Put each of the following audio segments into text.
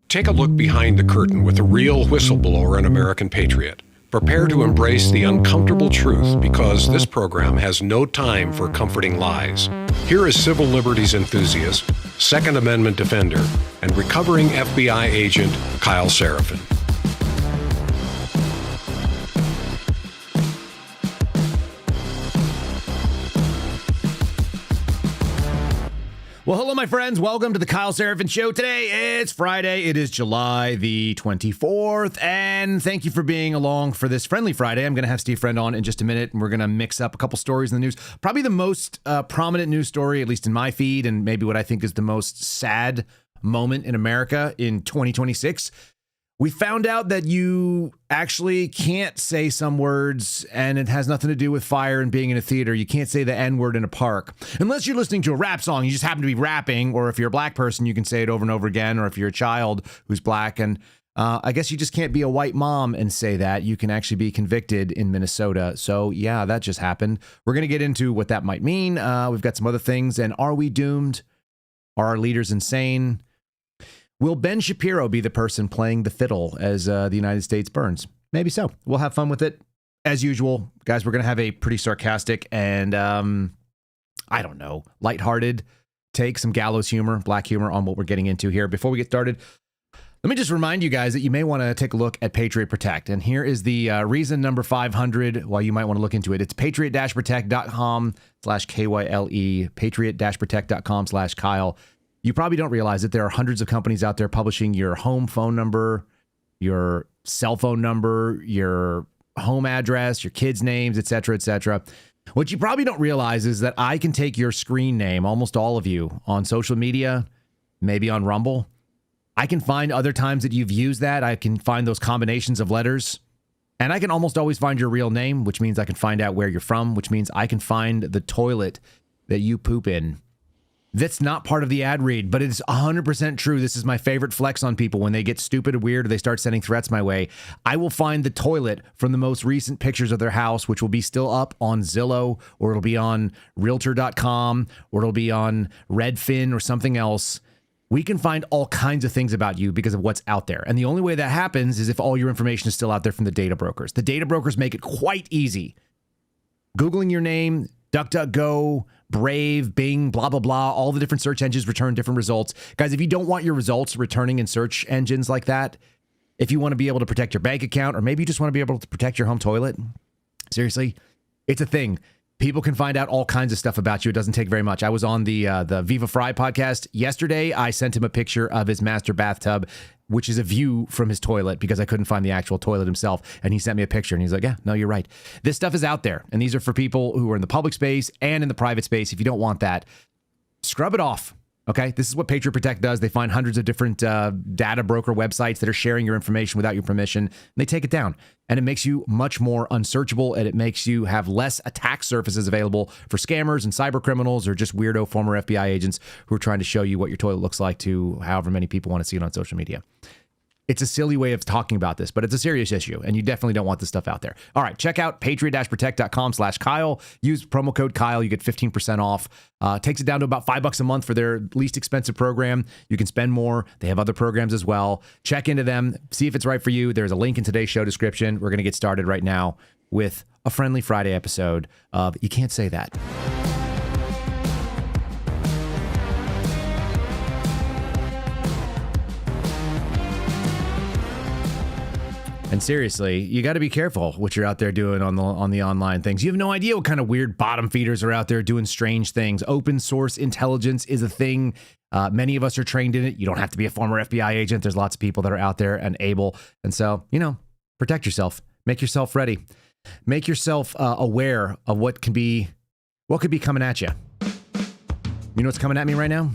Take a look behind the curtain with a real whistleblower and American patriot. Prepare to embrace the uncomfortable truth because this program has no time for comforting lies. Here is civil liberties enthusiast, Second Amendment defender, and recovering FBI agent Kyle Seraphin. Well, hello, my friends. Welcome to the Kyle Seraphin Show. Today, it's Friday. It is July the 24th, and thank you for being along for this Friendly Friday. I'm going to have Steve Friend on in just a minute, and we're going to mix up a couple stories in the news. Probably the most prominent news story, at least in my feed, and maybe what I think is the most sad moment in America in 2026. We found out that you actually can't say some words, and it has nothing to do with fire and being in a theater. You can't say the N-word in a park. Unless you're listening to a rap song, you just happen to be rapping, or if you're a black person, you can say it over and over again, or if you're a child who's black. And I guess you just can't be a white mom and say that. You can actually be convicted in Minnesota. So, yeah, that just happened. We're going to get into what that might mean. We've got some other things. And are we doomed? Are our leaders insane? Will Ben Shapiro be the person playing the fiddle as the United States burns? Maybe so. We'll have fun with it. As usual, guys, we're going to have a pretty sarcastic and, I don't know, lighthearted take, some gallows humor, black humor on what we're getting into here. Before we get started, let me just remind you guys that you may want to take a look at Patriot Protect. And here is the reason number 500 why you might want to look into it. It's patriot-protect.com/KYLE, patriot-protect.com/Kyle. You probably don't realize that there are hundreds of companies out there publishing your home phone number, your cell phone number, your home address, your kids' names, et cetera, et cetera. What you probably don't realize is that I can take your screen name, almost all of you, on social media, maybe on Rumble. I can find other times that you've used that. I can find those combinations of letters. And I can almost always find your real name, which means I can find out where you're from, which means I can find the toilet that you poop in. That's not part of the ad read, but it's 100% true. This is my favorite flex on people when they get stupid or weird or they start sending threats my way. I will find the toilet from the most recent pictures of their house, which will be still up on Zillow, or it'll be on Realtor.com, or it'll be on Redfin or something else. We can find all kinds of things about you because of what's out there. And the only way that happens is if all your information is still out there from the data brokers. The data brokers make it quite easy. Googling your name, DuckDuckGo, Brave, Bing, blah, blah, blah. All the different search engines return different results. Guys, if you don't want your results returning in search engines like that, if you want to be able to protect your bank account, or maybe you just want to be able to protect your home toilet, seriously, it's a thing. People can find out all kinds of stuff about you. It doesn't take very much. I was on the Viva Fry podcast yesterday. I sent him a picture of his master bathtub, which is a view from his toilet because I couldn't find the actual toilet himself. And he sent me a picture and he's like, yeah, no, you're right. This stuff is out there. And these are for people who are in the public space and in the private space. If you don't want that, scrub it off. Okay, this is what Patriot Protect does. They find hundreds of different data broker websites that are sharing your information without your permission. And they take it down. And it makes you much more unsearchable, and it makes you have less attack surfaces available for scammers and cyber criminals or just weirdo former FBI agents who are trying to show you what your toilet looks like to however many people want to see it on social media. It's a silly way of talking about this, but it's a serious issue, and you definitely don't want this stuff out there. All right, check out patriot-protect.com/Kyle. Use promo code Kyle. You get 15% off. Takes it down to about $5 a month for their least expensive program. You can spend more. They have other programs as well. Check into them. See if it's right for you. There's a link in today's show description. We're going to get started right now with a Friendly Friday episode of You Can't Say That. And seriously, you got to be careful what you're out there doing on the online things. You have no idea what kind of weird bottom feeders are out there doing strange things. Open source intelligence is a thing. Many of us are trained in it. You don't have to be a former FBI agent. There's lots of people that are out there and able. And so, protect yourself. Make yourself ready. Make yourself aware of what could be coming at you. You know what's coming at me right now?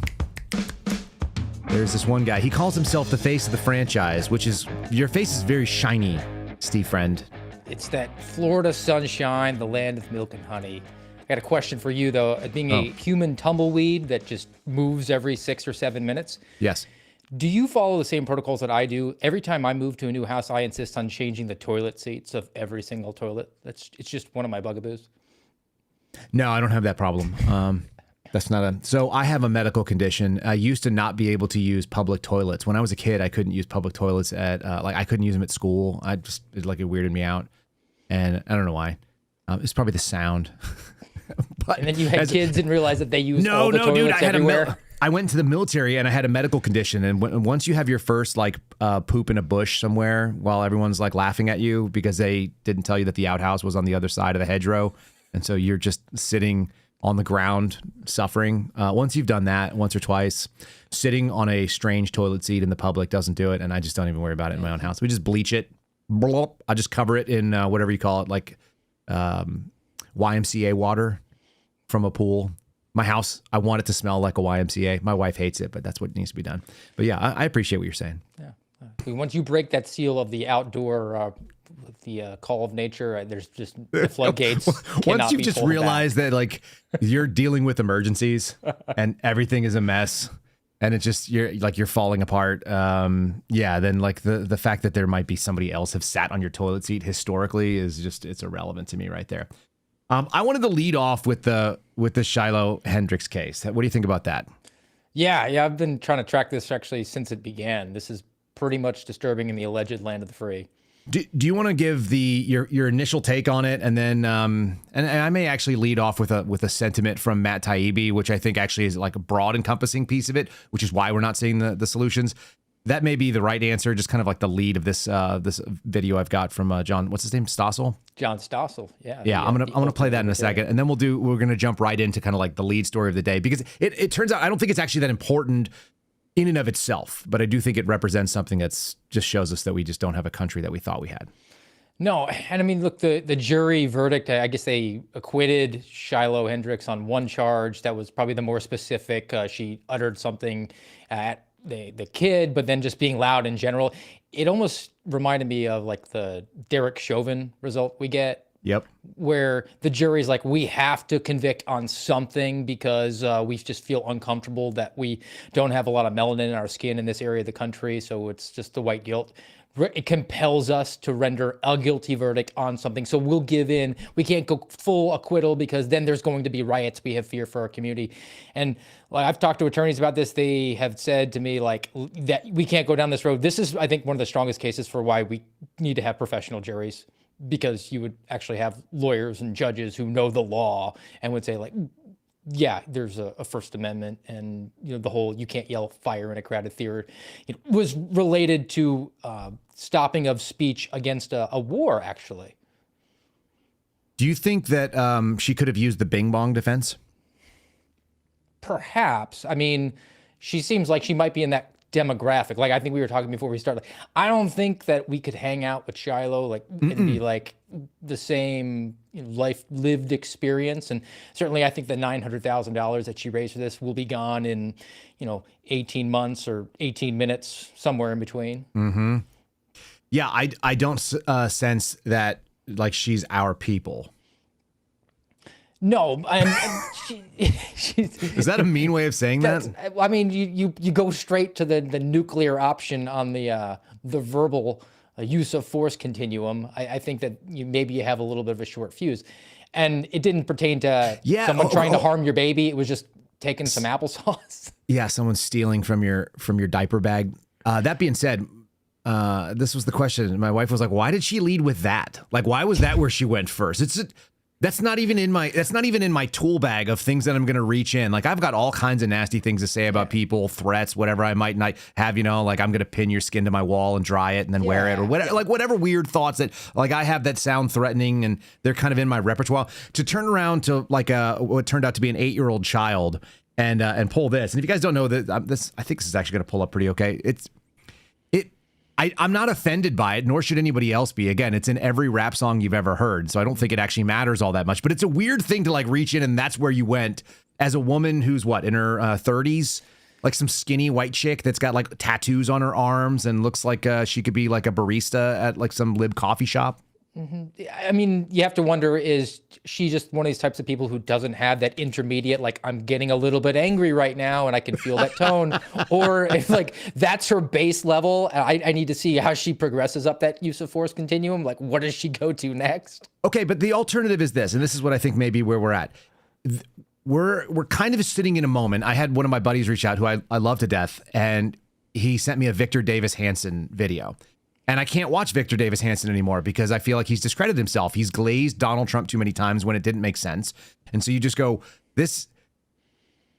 There's this one guy. He calls himself the face of the franchise, which is, your face is very shiny, Steve Friend. It's that Florida sunshine, the land of milk and honey. I got a question for you, though. Being a human tumbleweed that just moves every 6 or 7 minutes. Yes. Do you follow the same protocols that I do? Every time I move to a new house, I insist on changing the toilet seats of every single toilet. It's just one of my bugaboos. No, I don't have that problem. That's not a. So I have a medical condition. I used to not be able to use public toilets. When I was a kid, I couldn't use public toilets at like I couldn't use them at school. It weirded me out, and I don't know why. It's probably the sound. But and then you had kids and realized that they used all the toilets dude, I had everywhere. I went into the military and I had a medical condition, and once you have your first poop in a bush somewhere while everyone's like laughing at you because they didn't tell you that the outhouse was on the other side of the hedgerow, and so you're just sitting on the ground suffering. Once you've done that once or twice, sitting on a strange toilet seat in the public doesn't do it, and I just don't even worry about it in my own house. We just bleach it. I just cover it in whatever you call it, like YMCA water from a pool. My house, I want it to smell like a YMCA. My wife hates it, but that's what needs to be done. But yeah, I appreciate what you're saying. Yeah. Once you break that seal of the outdoor, the call of nature, there's just the floodgates. Once you just realize that like you're dealing with emergencies and everything is a mess, and it's just you're falling apart. Yeah, then like the fact that there might be somebody else have sat on your toilet seat historically is just it's irrelevant to me right there. I wanted to lead off with the Shiloh Hendricks case. What do you think about that? Yeah, I've been trying to track this actually since it began. This is pretty much disturbing in the alleged land of the free. Do you want to give your initial take on it, and then and I may actually lead off with a sentiment from Matt Taibbi, which I think actually is like a broad encompassing piece of it, which is why we're not seeing the solutions. That may be the right answer, just kind of like the lead of this this video I've got from John. What's his name? Stossel. John Stossel. Yeah. Yeah, I'm gonna play that in a second, and then we're gonna jump right into kind of like the lead story of the day, because it turns out I don't think it's actually that important in and of itself, but I do think it represents something that's just shows us that we just don't have a country that we thought we had. No, and I mean, look, the jury verdict, I guess they acquitted Shiloh Hendricks on one charge that was probably the more specific. She uttered something at the kid, but then just being loud in general. It almost reminded me of like the Derek Chauvin result we get. Yep. Where the jury's like, we have to convict on something because we just feel uncomfortable that we don't have a lot of melanin in our skin in this area of the country. So it's just the white guilt. It compels us to render a guilty verdict on something. So we'll give in. We can't go full acquittal because then there's going to be riots. We have fear for our community. And like, I've talked to attorneys about this. They have said to me like that we can't go down this road. This is, I think, one of the strongest cases for why we need to have professional juries, because you would actually have lawyers and judges who know the law and would say like, yeah, there's a First Amendment, and the whole you can't yell fire in a crowded theater, it was related to stopping of speech against a war, actually. Do you think that she could have used the Bing Bong defense? Perhaps. I mean, she seems like she might be in that demographic. Like I think we were talking before we started. I don't think that we could hang out with Shiloh like and be like the same life lived experience. And certainly I think the $900,000 that she raised for this will be gone in 18 months or 18 minutes, somewhere in between. Mm-hmm. Yeah, I don't sense that like she's our people. No, is that a mean way of saying that? I mean, you go straight to the nuclear option on the verbal use of force continuum. I think that maybe you have a little bit of a short fuse, and it didn't pertain to someone trying to harm your baby. It was just taking some applesauce. Yeah, someone stealing from your diaper bag. That being said, this was the question. My wife was like, "Why did she lead with that? Like, why was that where she went first?" That's not even in my tool bag of things that I'm going to reach in. Like I've got all kinds of nasty things to say about people, threats, whatever I might not have, like I'm going to pin your skin to my wall and dry it and then wear it, or whatever, like whatever weird thoughts that like I have that sound threatening and they're kind of in my repertoire. To turn around to like what turned out to be an 8-year-old child and pull this. And if you guys don't know that, I think this is actually going to pull up pretty okay. I'm not offended by it, nor should anybody else be. Again, it's in every rap song you've ever heard, so I don't think it actually matters all that much. But it's a weird thing to like reach in, and that's where you went as a woman who's in her 30s, like some skinny white chick that's got like tattoos on her arms and looks like she could be like a barista at like some lib coffee shop. Mm-hmm. I mean, you have to wonder, is she just one of these types of people who doesn't have that intermediate, like I'm getting a little bit angry right now and I can feel that tone, or if like that's her base level, I need to see how she progresses up that use of force continuum. Like, what does she go to next? Okay, but the alternative is this, and this is what I think maybe where we're at. we're kind of sitting in a moment. I had one of my buddies reach out who I love to death, and he sent me a Victor Davis Hanson video. And I can't watch Victor Davis Hanson anymore because I feel like he's discredited himself. He's glazed Donald Trump too many times when it didn't make sense. And so you just go,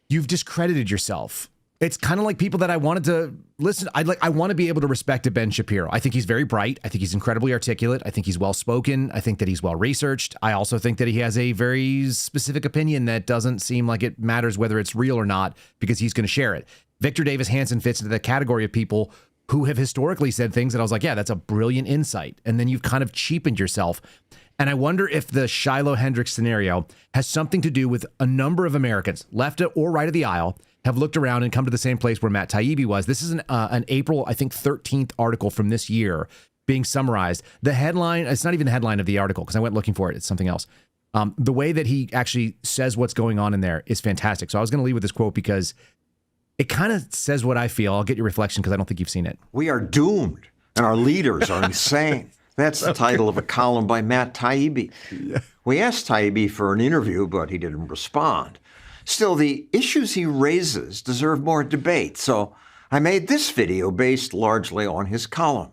you've discredited yourself. It's kind of like people that I wanted to listen. I want to be able to respect a Ben Shapiro. I think he's very bright. I think he's incredibly articulate. I think he's well-spoken. I think that he's well-researched. I also think that he has a very specific opinion that doesn't seem like it matters whether it's real or not because he's going to share it. Victor Davis Hanson fits into the category of people who have historically said things that I was like, yeah, that's a brilliant insight. And then you've kind of cheapened yourself. And I wonder if the Shiloh Hendricks scenario has something to do with a number of Americans, left or right of the aisle, have looked around and come to the same place where Matt Taibbi was. This is an April, I think, 13th article from this year being summarized. The headline, it's not even the headline of the article because I went looking for it. It's something else. The way that he actually says what's going on in there is fantastic. So I was going to leave with this quote because it kind of says what I feel. I'll get your reflection because I don't think you've seen it. We are doomed, and our leaders are insane. That's the title of a column by Matt Taibbi. Yeah. We asked Taibbi for an interview, but he didn't respond. Still, the issues he raises deserve more debate, so I made this video based largely on his column.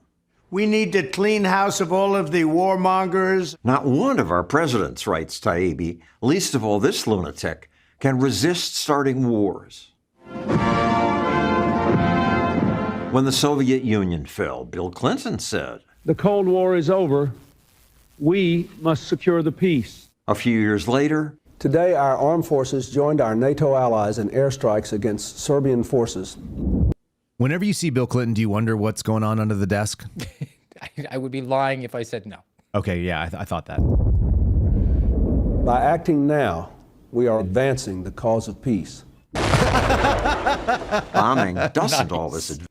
We need to clean house of all of the warmongers. Not one of our presidents, writes Taibbi, least of all this lunatic, can resist starting wars. When the Soviet Union fell, Bill Clinton said, "The Cold War is over. We must secure the peace." A few years later, today our armed forces joined our NATO allies in airstrikes against Serbian forces. Whenever you see Bill Clinton, do you wonder what's going on under the desk? I would be lying if I said no. Okay, yeah, I thought that. By acting now, we are advancing the cause of peace. Bombing doesn't always advance.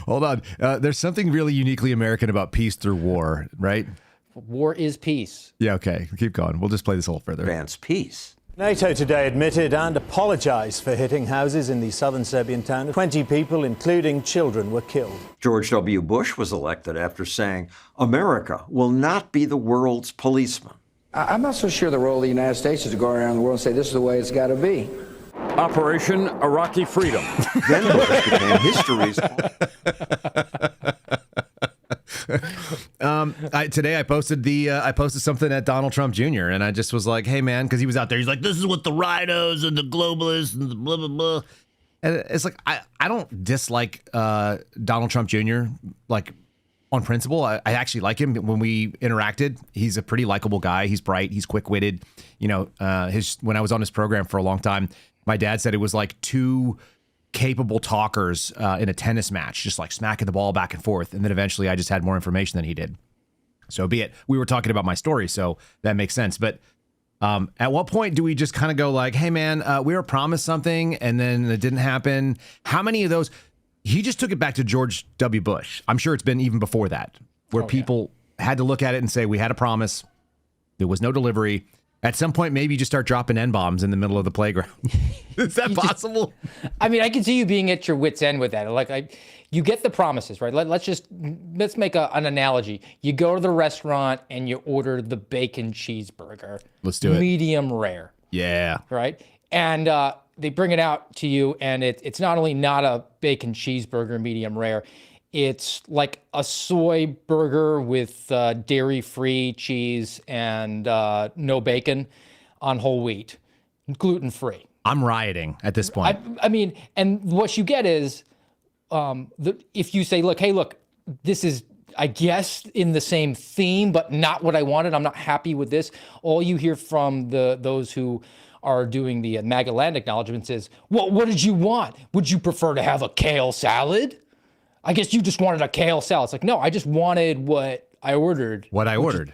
Hold on. There's something really uniquely American about peace through war, right? War is peace. Yeah, okay. Keep going. We'll just play this a little further. Advance peace. NATO today admitted and apologized for hitting houses in the southern Serbian town. 20 people, including children, were killed. George W. Bush was elected after saying, America will not be the world's policeman. I'm not so sure the role of the United States is to go around the world and say this is the way it's got to be. Operation Iraqi Freedom. Then Bush became history's. Today I posted something at Donald Trump Jr. and I just was like, hey man, because he was out there, he's like, this is what the rhinos and the globalists and the blah blah blah. And it's like I don't dislike Donald Trump Jr. like on principle. I actually like him. When we interacted, he's a pretty likable guy. He's bright. He's quick-witted. You know, when I was on his program for a long time, my dad said it was like two capable talkers in a tennis match, just like smacking the ball back and forth. And then eventually I just had more information than he did. So be it. We were talking about my story, so that makes sense. But at what point do we just kind of go like, hey man, we were promised something and then it didn't happen? How many of those? He just took it back to George W. Bush. I'm sure it's been even before that, where people had to look at it and say, we had a promise. There was no delivery. At some point, maybe you just start dropping N-bombs in the middle of the playground. Is that possible? I mean, I can see you being at your wit's end with that. Like, you get the promises, right? Let's make an analogy. You go to the restaurant and you order the bacon cheeseburger. Let's do it. Medium rare. Yeah. Right? And they bring it out to you, and it's not only not a bacon cheeseburger medium rare, it's like a soy burger with dairy-free cheese and no bacon on whole wheat, gluten-free. I'm rioting at this point. I mean, and what you get is, if you say, look, this is, I guess, in the same theme, but not what I wanted. I'm not happy with this. All you hear from those who are doing the MAGA-land acknowledgments is, well, what did you want? Would you prefer to have a kale salad? I guess you just wanted a kale salad. It's like, no, I just wanted what I ordered.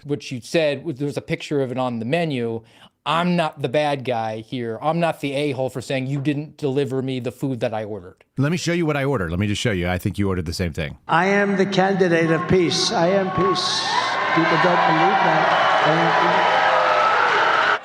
Which you said, there was a picture of it on the menu. I'm not the bad guy here. I'm not the a-hole for saying you didn't deliver me the food that I ordered. Let me show you what I ordered. Let me just show you. I think you ordered the same thing. I am the candidate of peace. I am peace. People don't believe that.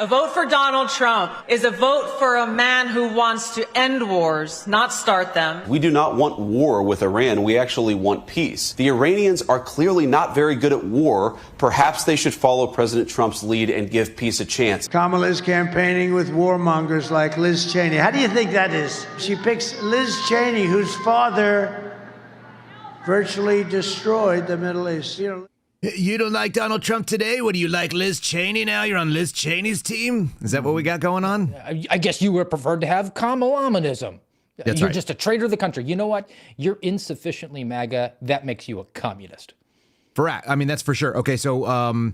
A vote for Donald Trump is a vote for a man who wants to end wars, not start them. We do not want war with Iran. We actually want peace. The Iranians are clearly not very good at war. Perhaps they should follow President Trump's lead and give peace a chance. Kamala's campaigning with warmongers like Liz Cheney. How do you think that is? She picks Liz Cheney, whose father virtually destroyed the Middle East. You don't like Donald Trump today? What do you like, Liz Cheney now? You're on Liz Cheney's team? Is that what we got going on? I guess you would prefer to have Kamalamanism. That's You're right. just a traitor to the country. You know what? You're insufficiently MAGA. That makes you a communist. I mean, that's for sure. Okay, so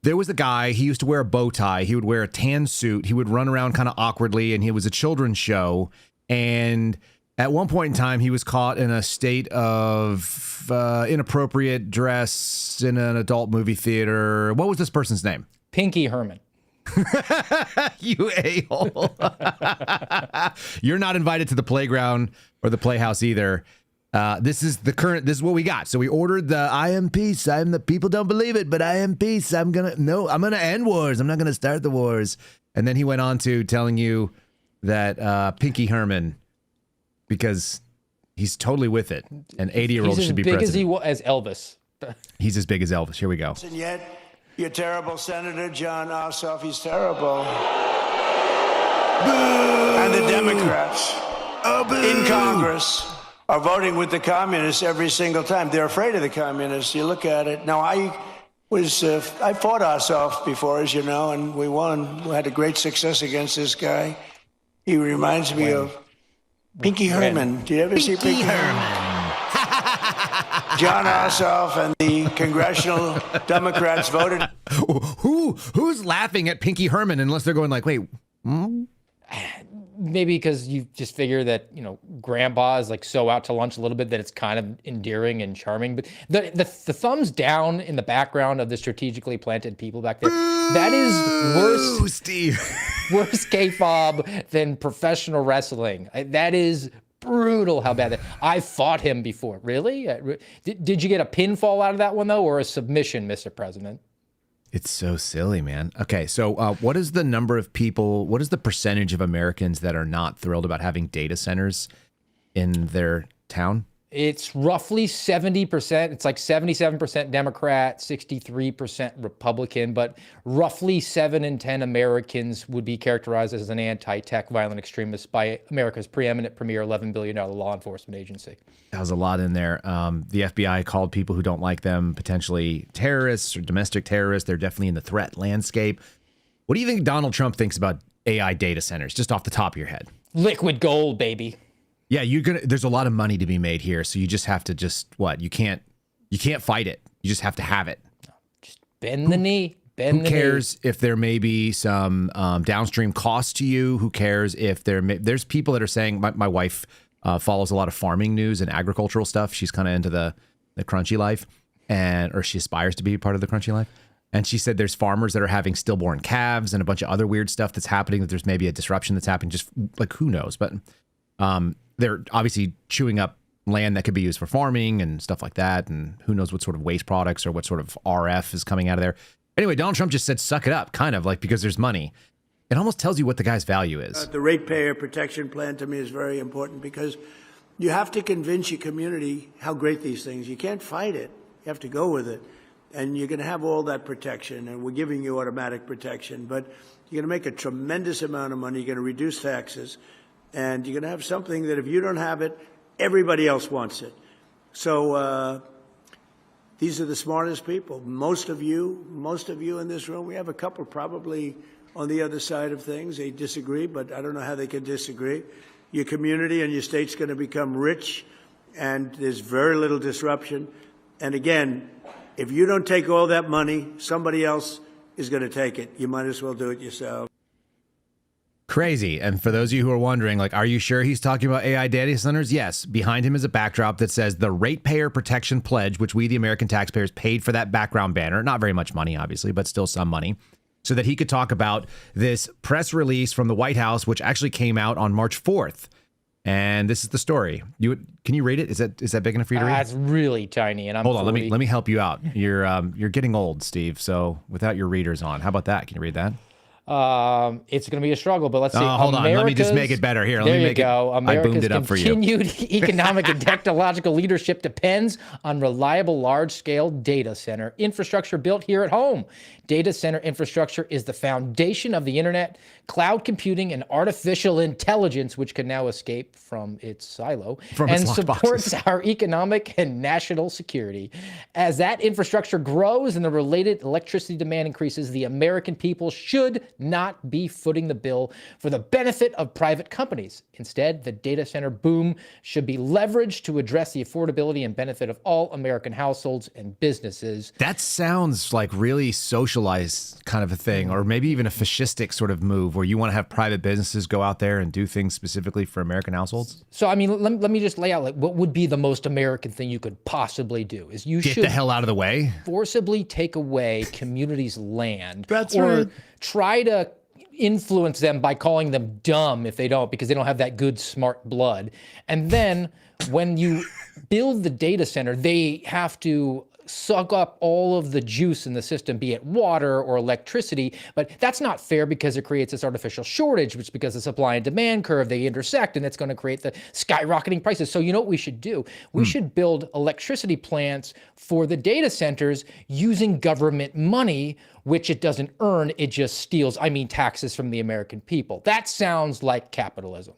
there was a guy, he used to wear a bow tie. He would wear a tan suit. He would run around kind of awkwardly, and he was a children's show. And at one point in time, he was caught in a state of inappropriate dress in an adult movie theater. What was this person's name? Pinky Herman. You a-hole. You're not invited to the playground or the playhouse either. This is what we got. So we ordered the I am peace. The people don't believe it, but I am peace. I'm gonna end wars. I'm not gonna start the wars. And then he went on to telling you that Pinky Herman, because he's totally with it. An 80-year-old should be president. He's as big as Elvis. He's as big as Elvis. Here we go. And yet, your terrible Senator John Ossoff, he's terrible. Boo! And the Democrats in Congress are voting with the communists every single time. They're afraid of the communists. You look at it. Now, I fought Ossoff before, as you know, and we won. We had a great success against this guy. He reminds me of Pinky Herman. Did you ever see Pinky Herman? John Ossoff and the congressional Democrats voted. Who's laughing at Pinky Herman unless they're going like, wait, Maybe because you just figure that, grandpa is like so out to lunch a little bit that it's kind of endearing and charming. But the thumbs down in the background of the strategically planted people back there, that is worse, Steve. worse K-fob than professional wrestling. That is brutal how bad that. I fought him before. Really? Did you get a pinfall out of that one, though, or a submission, Mr. President? It's so silly, man. Okay, so what is the number of people, what is the percentage of Americans that are not thrilled about having data centers in their town? It's roughly 70%. It's like 77% Democrat, 63% Republican, but roughly 7 in 10 Americans would be characterized as an anti-tech violent extremist by America's preeminent premier $11 billion law enforcement agency. That was a lot in there. The FBI called people who don't like them potentially terrorists or domestic terrorists. They're definitely in the threat landscape. What do you think Donald Trump thinks about AI data centers, just off the top of your head? Liquid gold, baby. Yeah, there's a lot of money to be made here, so you just have to you can't fight it. You just have to have it. Just bend the knee. Who cares if there may be some downstream costs to you? Who cares if there's people that are saying, my wife follows a lot of farming news and agricultural stuff. She's kind of into the crunchy life, or she aspires to be part of the crunchy life. And she said there's farmers that are having stillborn calves and a bunch of other weird stuff that's happening, that there's maybe a disruption that's happening, just like who knows. But they're obviously chewing up land that could be used for farming and stuff like that. And who knows what sort of waste products or what sort of RF is coming out of there. Anyway, Donald Trump just said, suck it up, kind of like, because there's money. It almost tells you what the guy's value is. The ratepayer protection plan to me is very important because you have to convince your community how great these things. You can't fight it. You have to go with it. And you're going to have all that protection, and we're giving you automatic protection. But you're going to make a tremendous amount of money. You're going to reduce taxes. And you're going to have something that if you don't have it, everybody else wants it. So these are the smartest people. Most of you in this room, we have a couple probably on the other side of things. They disagree, but I don't know how they can disagree. Your community and your state's going to become rich, and there's very little disruption. And again, if you don't take all that money, somebody else is going to take it. You might as well do it yourself. Crazy. And for those of you who are wondering, like, are you sure he's talking about AI data centers? Yes. Behind him is a backdrop that says the Ratepayer Protection Pledge, which we, the American taxpayers, paid for that background banner. Not very much money, obviously, but still some money. So that he could talk about this press release from the White House, which actually came out on March 4th. And this is the story. Can you read it? Is that big enough for you to read? It's really tiny, and I'm Hold on, 40. let me help you out. You're getting old, Steve. So without your readers on, how about that? Can you read that? it's going to be a struggle. But let's see. Hold on. Let me just make it better here. There you go. I boomed it up for you. Continued economic and technological leadership depends on reliable, large-scale data center infrastructure built here at home. Data center infrastructure is the foundation of the internet, cloud computing, and artificial intelligence, which can now escape from its silo and supports our economic and national security. As that infrastructure grows and the related electricity demand increases, the American people should not be footing the bill for the benefit of private companies. Instead, the data center boom should be leveraged to address the affordability and benefit of all American households and businesses. That sounds like really socialized kind of a thing, or maybe even a fascistic sort of move where you want to have private businesses go out there and do things specifically for American households. So, I mean, let me just lay out like what would be the most American thing you could possibly do is you should get the hell out of the way, forcibly take away communities' land. That's or right. Try to influence them by calling them dumb if they don't, because they don't have that good, smart blood. And then when you build the data center, they have to suck up all of the juice in the system, be it water or electricity. But that's not fair because it creates this artificial shortage, which because the supply and demand curve, they intersect, and it's going to create the skyrocketing prices. So you know what we should do? We should build electricity plants for the data centers using government money, which it doesn't earn, it just steals, taxes from the American people. That sounds like capitalism.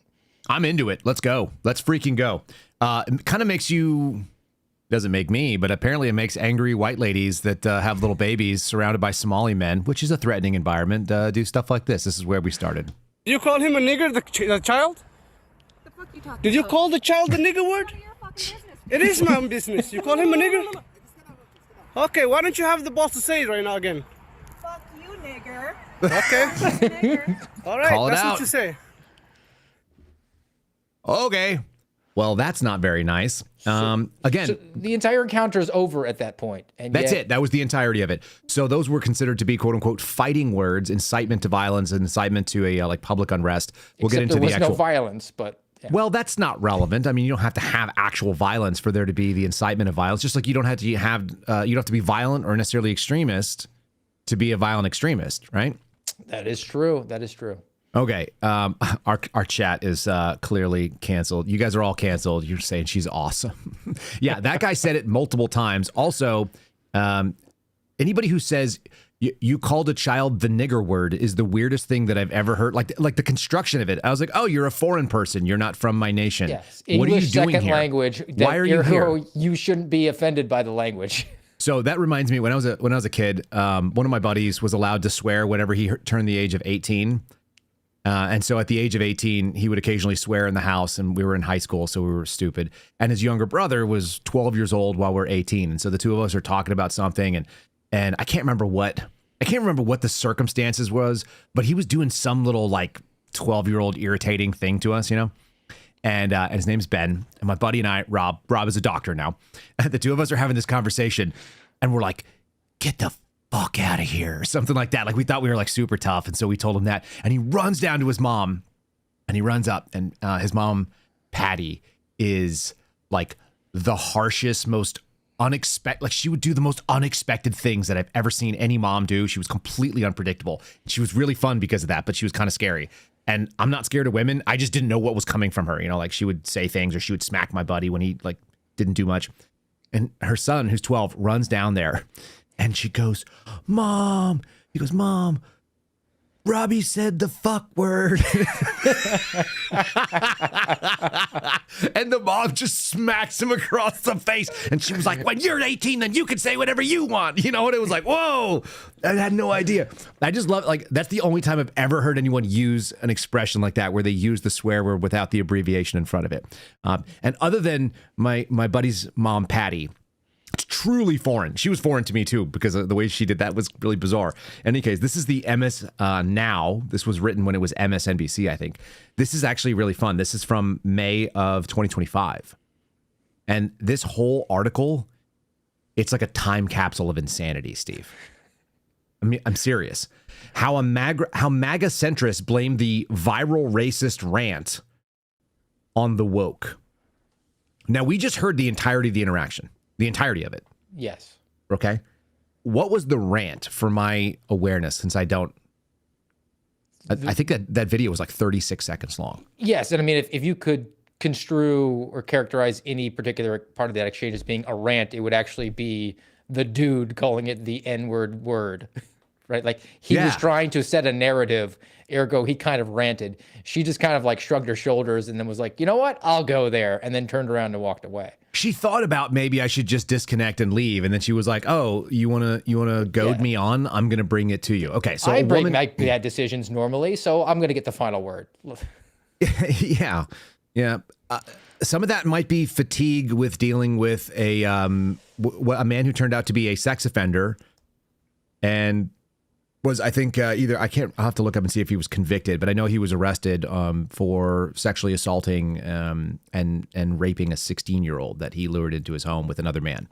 I'm into it. Let's go. Let's freaking go. It kind of makes you... Doesn't make me, but apparently it makes angry white ladies that have little babies surrounded by Somali men, which is a threatening environment, do stuff like this. This is where we started. Did you call him a nigger, the child? The fuck you talking Did you about? call the child the nigger word? It is my own business. You call him a nigger? Okay, why don't you have the boss to say it right now again? Fuck you, nigger. Okay. All right, Call it that's out. what you say. Okay. Well, that's not very nice. Again, So the entire encounter is over at that point. And that's yet, it. That was the entirety of it. So those were considered to be quote unquote fighting words, incitement to violence, and incitement to a like public unrest. We'll get into there was the actual. no violence, but yeah. Well, that's not relevant. I mean, you don't have to have actual violence for there to be the incitement of violence. Just like you don't have to have you don't have to be violent or necessarily extremist to be a violent extremist, right? That is true. That is true. Okay, our chat is clearly canceled. You guys are all canceled. You're saying she's awesome. Yeah, that guy said it multiple times. Also, anybody who says you called a child the nigger word is the weirdest thing that I've ever heard. Like the construction of it. I was like, oh, you're a foreign person. You're not from my nation. Yes. What are you English doing second here? language. Why are you here? You shouldn't be offended by the language. So that reminds me, when I was a kid, one of my buddies was allowed to swear whenever he turned the age of 18. And so at the age of 18, he would occasionally swear in the house, and we were in high school, so we were stupid. And his younger brother was 12 years old while we're 18. And so the two of us are talking about something, and I can't remember what the circumstances was, but he was doing some little like 12-year-old irritating thing to us, you know? And his name's Ben, and my buddy and I, Rob is a doctor now. The two of us are having this conversation, and we're like, get the fuck out of here, or something like that. Like we thought we were like super tough. And so we told him that, and he runs down to his mom, and he runs up, and his mom, Patty, is like the harshest, most unexpected, like she would do the most unexpected things that I've ever seen any mom do. She was completely unpredictable. She was really fun because of that, but she was kind of scary. And I'm not scared of women. I just didn't know what was coming from her. You know, like she would say things, or she would smack my buddy when he like didn't do much. And her son, who's 12, runs down there, and she goes, Mom. He goes, Mom, Robbie said the fuck word. And the mom just smacks him across the face. And she was like, when you're 18, then you can say whatever you want. You know, and it was like, whoa, I had no idea. I just love, like, that's the only time I've ever heard anyone use an expression like that, where they use the swear word without the abbreviation in front of it. And other than my buddy's mom, Patty, it's truly foreign. She was foreign to me too, because the way she did that was really bizarre. In any case, this is the MS Now. This was written when it was MSNBC, I think. This is actually really fun. This is from May of 2025. And this whole article, it's like a time capsule of insanity, Steve. I mean, I'm serious. How MAGA centrists blame the viral racist rant on the woke. Now, we just heard the entirety of the interaction. The entirety of it. Yes. Okay. What was the rant, for my awareness, since I don't I think that video was like 36 seconds long. Yes, and I mean, if you could construe or characterize any particular part of that exchange as being a rant, it would actually be the dude calling it the N-word word, right? Like he was trying to set a narrative, ergo he kind of ranted. She just kind of like shrugged her shoulders and then was like, you know what, I'll go there, and then turned around and walked away. She thought about maybe I should just disconnect and leave, and then she was like, "Oh, you wanna goad me on? I'm gonna bring it to you." Okay, so I make bad decisions normally, so I'm gonna get the final word. yeah. Some of that might be fatigue with dealing with a man who turned out to be a sex offender, and was, I think, I'll have to look up and see if he was convicted, but I know he was arrested for sexually assaulting and raping a 16-year-old that he lured into his home with another man.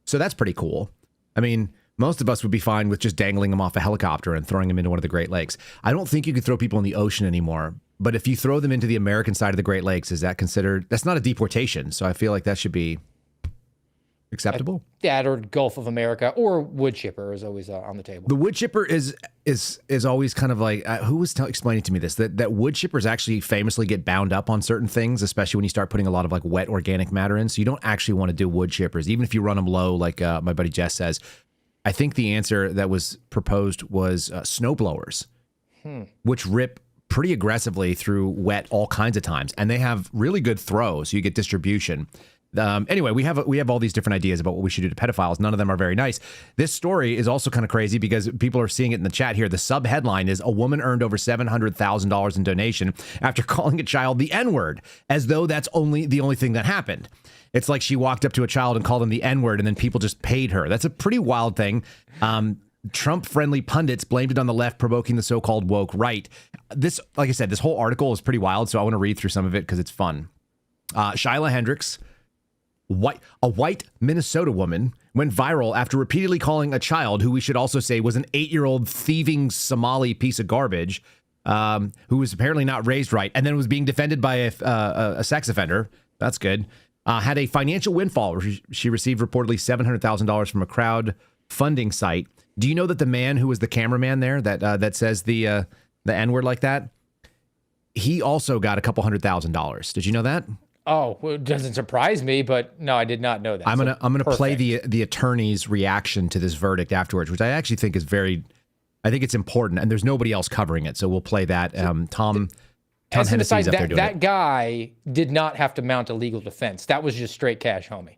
So that's pretty cool. I mean, most of us would be fine with just dangling him off a helicopter and throwing him into one of the Great Lakes. I don't think you could throw people in the ocean anymore, but if you throw them into the American side of the Great Lakes, is that considered, that's not a deportation, so I feel like that should be acceptable. That or Gulf of America or wood chipper is always on the table. The wood chipper is always kind of like, who was explaining to me this, that wood chippers actually famously get bound up on certain things, especially when you start putting a lot of like wet organic matter in. So you don't actually want to do wood chippers, even if you run them low, like my buddy Jess says. I think the answer that was proposed was snow blowers, which rip pretty aggressively through wet all kinds of times, and they have really good throw, so you get distribution. Anyway, we have all these different ideas about what we should do to pedophiles. None of them are very nice. This story is also kind of crazy because people are seeing it in the chat here. The sub headline is, a woman earned over $700,000 in donation after calling a child the N-word, as though that's the only thing that happened. It's like she walked up to a child and called him the N-word, and then people just paid her. That's a pretty wild thing. Trump-friendly pundits blamed it on the left, provoking the so-called woke right. This, like I said, this whole article is pretty wild, so I want to read through some of it because it's fun. Shiloh Hendricks, a white Minnesota woman, went viral after repeatedly calling a child, who we should also say was an 8-year-old thieving Somali piece of garbage, who was apparently not raised right, and then was being defended by a sex offender. That's good. Had a financial windfall. She received reportedly $700,000 from a crowdfunding site. Do you know that the man who was the cameraman there that says the N-word like that, he also got a couple $100,000. Did you know that? Oh, well, it doesn't surprise me, but no, I did not know that. I'm gonna play the attorney's reaction to this verdict afterwards, which I actually think is I think it's important, and there's nobody else covering it, so we'll play that. Tom Hennessy's up there doing that it. guy did not have to mount a legal defense. That was just straight cash, homie.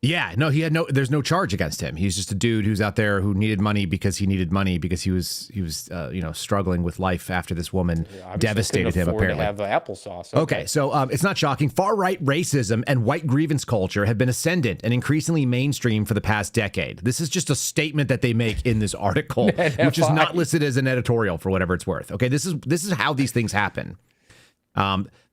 Yeah, no, there's no charge against him. He's just a dude who's out there who needed money because he was struggling with life after this woman devastated him, apparently. To have applesauce. Okay, so it's not shocking. Far-right racism and white grievance culture have been ascendant and increasingly mainstream for the past decade. This is just a statement that they make in this article, which is not listed as an editorial for whatever it's worth. Okay, this is how these things happen.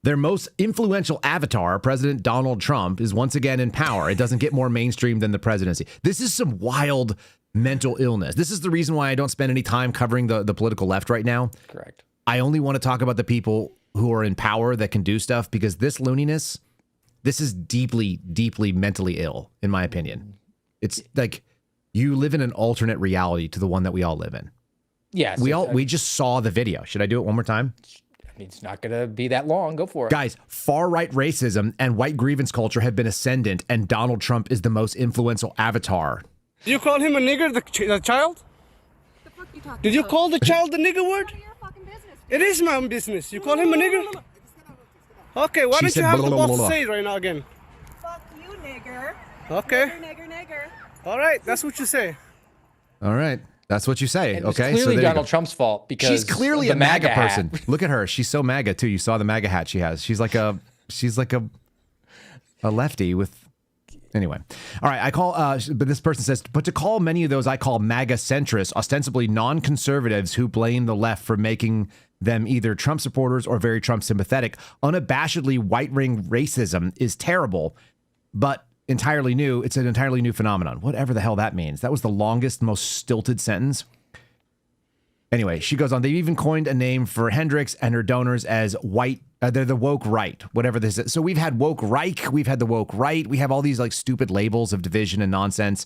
Their most influential avatar, President Donald Trump, is once again in power. It doesn't get more mainstream than the presidency. This is some wild mental illness. This is the reason why I don't spend any time covering the political left right now. Correct. I only want to talk about the people who are in power that can do stuff, because this looniness, this is deeply, deeply mentally ill, in my opinion. It's like you live in an alternate reality to the one that we all live in. Yes. We just saw the video. Should I do it one more time? It's not going to be that long. Go for it. Guys, far-right racism and white grievance culture have been ascendant, and Donald Trump is the most influential avatar. Did you call him a nigger, the child? The fuck you talking Did you about? call the child the nigger word? None of your fucking business. It is my own business. You call him a nigger? Okay, why don't you have the boss to say it right now again? Fuck you, nigger. Okay. Nigger. All right, that's what you say. All right. That's what you say. It's okay. clearly so Donald Trump's fault, because she's clearly a a MAGA person. hat. Look at her. She's so MAGA too. You saw the MAGA hat she has. She's like a lefty with. Anyway, all right. But this person says, but to call many of those I call MAGA centrists, ostensibly non-conservatives who blame the left for making them either Trump supporters or very Trump sympathetic, unabashedly right-wing racism is terrible, but entirely new. It's an entirely new phenomenon. Whatever the hell that means. That was the longest, most stilted sentence. Anyway, she goes on. They've even coined a name for Hendricks and her donors as white. They're the woke right, whatever this is. So we've had woke Reich. We've had the woke right. We have all these like stupid labels of division and nonsense.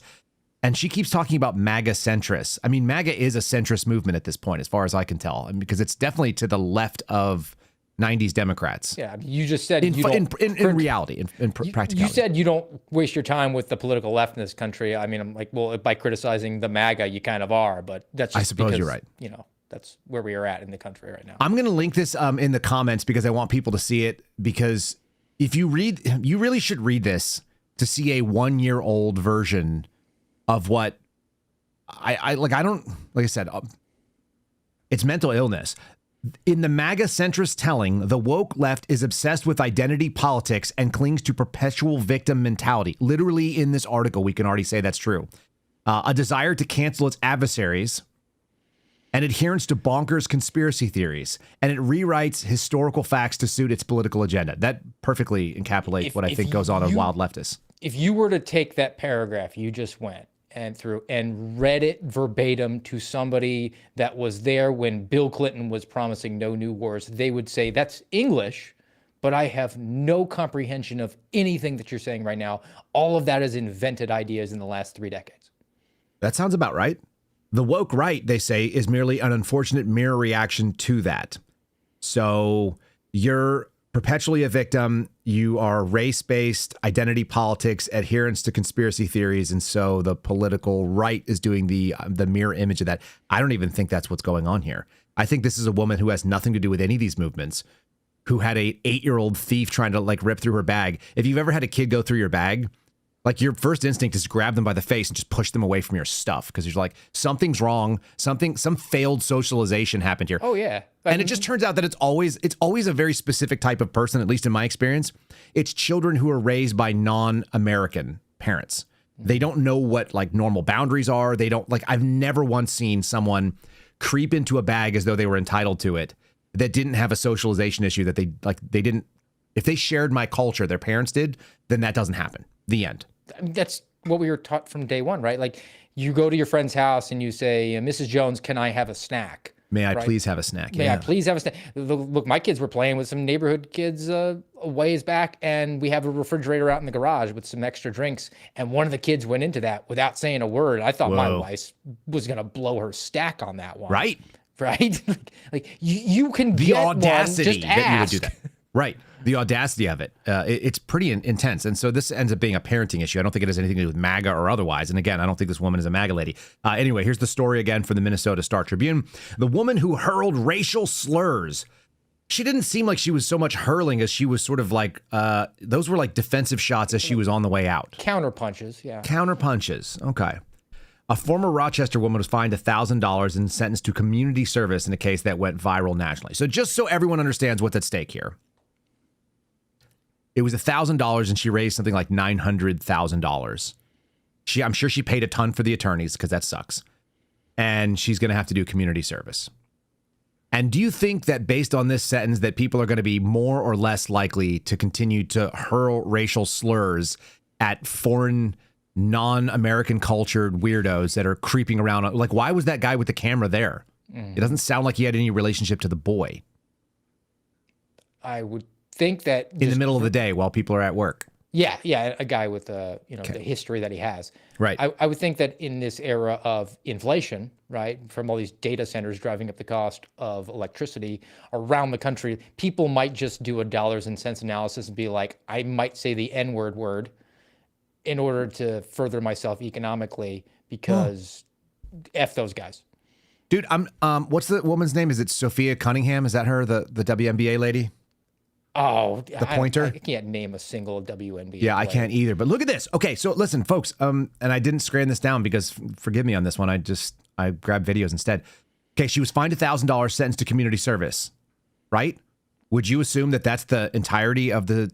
And she keeps talking about MAGA centrists. I mean, MAGA is a centrist movement at this point, as far as I can tell, because it's definitely to the left of 90s Democrats. Yeah, you just said in reality, in practicality. You said you don't waste your time with the political left in this country. I mean, I'm like, well, by criticizing the MAGA, you kind of are, but that's just I suppose because, you're right. You know, that's where we are at in the country right now. I'm going to link this in the comments because I want people to see it, because if you read, you really should read this to see a 1-year-old version of what I don't, like I said, it's mental illness. In the MAGA centrist telling, the woke left is obsessed with identity politics and clings to perpetual victim mentality. Literally in this article, we can already say that's true. A desire to cancel its adversaries, and adherence to bonkers conspiracy theories, and it rewrites historical facts to suit its political agenda. That perfectly encapsulates what I think goes on in wild leftists. If you were to take that paragraph you just went and through and read it verbatim to somebody that was there when Bill Clinton was promising no new wars, they would say, that's English, but I have no comprehension of anything that you're saying right now. All of that is invented ideas in the last 3 decades. That sounds about right. The woke right, they say, is merely an unfortunate mirror reaction to that. So you're perpetually a victim. You are race-based, identity politics, adherence to conspiracy theories, and so the political right is doing the mirror image of that. I don't even think that's what's going on here. I think this is a woman who has nothing to do with any of these movements, who had a 8-year-old thief trying to like rip through her bag. If you've ever had a kid go through your bag, like your first instinct is grab them by the face and just push them away from your stuff, because you're like, something's wrong. Some failed socialization happened here. Oh yeah. And it just turns out that it's always a very specific type of person, at least in my experience. It's children who are raised by non-American parents. They don't know what like normal boundaries are. They don't like, I've never once seen someone creep into a bag as though they were entitled to it that didn't have a socialization issue, that they didn't, if they shared my culture, their parents did, then that doesn't happen. The end. I mean, that's what we were taught from day one, right? Like you go to your friend's house and you say, Mrs. Jones, can I have a snack? May I please have a snack? May I please have a snack? Look, my kids were playing with some neighborhood kids a ways back, and we have a refrigerator out in the garage with some extra drinks, and one of the kids went into that without saying a word. I thought my wife was going to blow her stack on that one. Right. Right? Like you can the get audacity one, just that ask. you would do that. Right. The audacity of it. It's pretty intense. And so this ends up being a parenting issue. I don't think it has anything to do with MAGA or otherwise. And again, I don't think this woman is a MAGA lady. Anyway, here's the story again from the Minnesota Star Tribune. The woman who hurled racial slurs. She didn't seem like she was so much hurling as she was sort of like, those were like defensive shots as she was on the way out. Counter punches, yeah. Counter punches. Okay. A former Rochester woman was fined $1,000 and sentenced to community service in a case that went viral nationally. So just so everyone understands what's at stake here. It was $1,000 and she raised something like $900,000. I'm sure she paid a ton for the attorneys because that sucks. And she's going to have to do community service. And do you think that based on this sentence that people are going to be more or less likely to continue to hurl racial slurs at foreign, non-American cultured weirdos that are creeping around? Like, why was that guy with the camera there? It doesn't sound like he had any relationship to the boy. I would think that in the middle of the day while people are at work. Yeah, a guy with the history that he has. Right. I would think that in this era of inflation, right, from all these data centers driving up the cost of electricity around the country, people might just do a dollars and cents analysis and be like, I might say the N-word word in order to further myself economically because F those guys. Dude, what's the woman's name? Is it Sophia Cunningham? Is that her, the WNBA lady? Oh, the pointer. I can't name a single WNBA. Yeah, player. I can't either. But look at this. Okay, so listen, folks. And I didn't scan this down because forgive me on this one. I grabbed videos instead. Okay, she was fined $1,000, sentenced to community service. Right? Would you assume that that's the entirety of the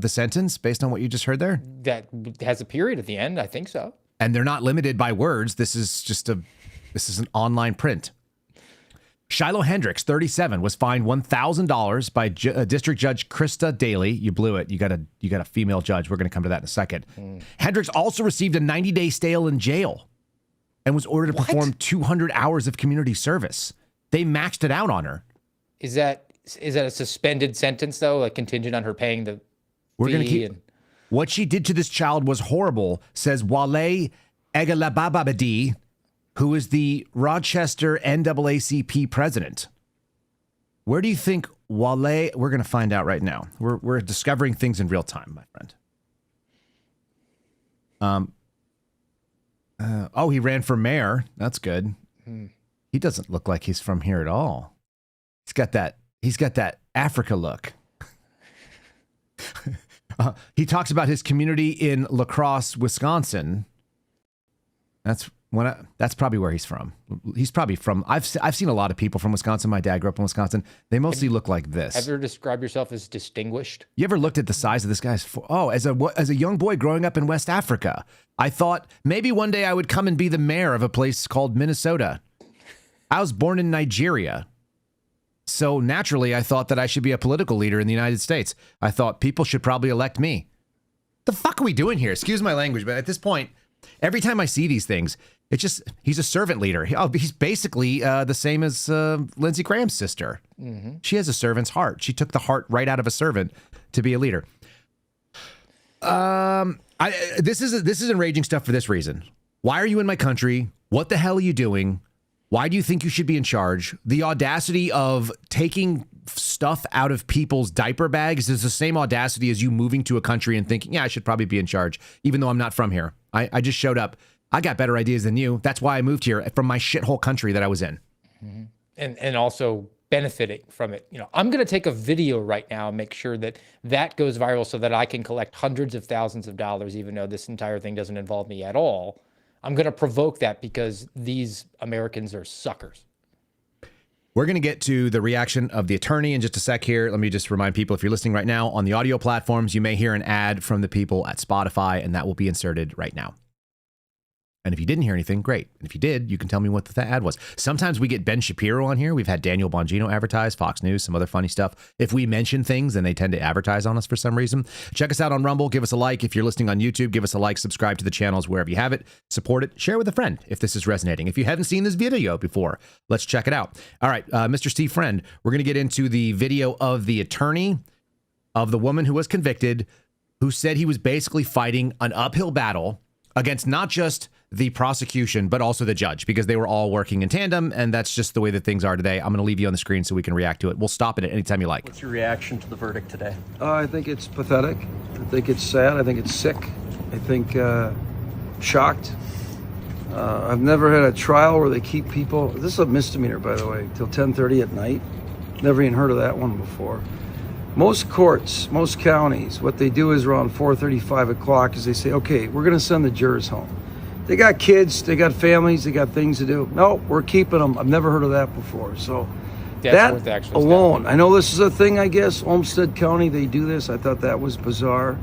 sentence based on what you just heard there? That has a period at the end. I think so. And they're not limited by words. This is an online print. Shiloh Hendricks, 37, was fined $1,000 by District Judge Krista Daly. You blew it. You got a female judge. We're going to come to that in a second. Hendricks also received a 90-day stay in jail and was ordered to perform 200 hours of community service. They maxed it out on her. Is that a suspended sentence though, like contingent on her paying the We're fee? going to keep. What she did to this child was horrible, says Wale Egalababadi, who is the Rochester NAACP president. Where do you think Wale? We're going to find out right now. We're discovering things in real time, my friend. He ran for mayor. That's good. He doesn't look like he's from here at all. He's got that Africa look. He talks about his community in La Crosse, Wisconsin. That's probably where he's from. He's probably from. I've seen a lot of people from Wisconsin. My dad grew up in Wisconsin. They mostly look like this. Have you ever described yourself as distinguished? You ever looked at the size of this guy's? As a young boy growing up in West Africa, I thought maybe one day I would come and be the mayor of a place called Minnesota. I was born in Nigeria. So naturally, I thought that I should be a political leader in the United States. I thought people should probably elect me. The fuck are we doing here? Excuse my language, but at this point, every time I see these things, it's just, he's a servant leader. He's basically the same as Lindsey Graham's sister. Mm-hmm. She has a servant's heart. She took the heart right out of a servant to be a leader. This is enraging stuff for this reason. Why are you in my country? What the hell are you doing? Why do you think you should be in charge? The audacity of taking stuff out of people's diaper bags is the same audacity as you moving to a country and thinking, yeah, I should probably be in charge, even though I'm not from here. I just showed up. I got better ideas than you. That's why I moved here from my shithole country that I was in. Mm-hmm. And also benefiting from it. I'm going to take a video right now and make sure that goes viral so that I can collect hundreds of thousands of dollars, even though this entire thing doesn't involve me at all. I'm going to provoke that because these Americans are suckers. We're going to get to the reaction of the attorney in just a sec here. Let me just remind people, if you're listening right now on the audio platforms, you may hear an ad from the people at Spotify, and that will be inserted right now. And if you didn't hear anything, great. And if you did, you can tell me what the ad was. Sometimes we get Ben Shapiro on here. We've had Daniel Bongino advertise, Fox News, some other funny stuff. If we mention things, then they tend to advertise on us for some reason. Check us out on Rumble. Give us a like. If you're listening on YouTube, give us a like. Subscribe to the channels wherever you have it. Support it. Share with a friend if this is resonating. If you haven't seen this video before, let's check it out. All right, Mr. Steve Friend, we're going to get into the video of the attorney of the woman who was convicted, who said he was basically fighting an uphill battle against not just the prosecution, but also the judge, because they were all working in tandem, and that's just the way that things are today. I'm going to leave you on the screen so we can react to it. We'll stop it at any time you like. What's your reaction to the verdict today? I think it's pathetic. I think it's sad. I think it's sick. I think shocked. I've never had a trial where they keep people, this is a misdemeanor, by the way, till 10:30 at night. Never even heard of that one before. Most courts, most counties, what they do is around 4:30, 5 o'clock is they say, okay, we're going to send the jurors home. They got kids, they got families, they got things to do. No, we're keeping them. I've never heard of that before. So that alone, I know this is a thing, I guess. Olmsted County, they do this. I thought that was bizarre.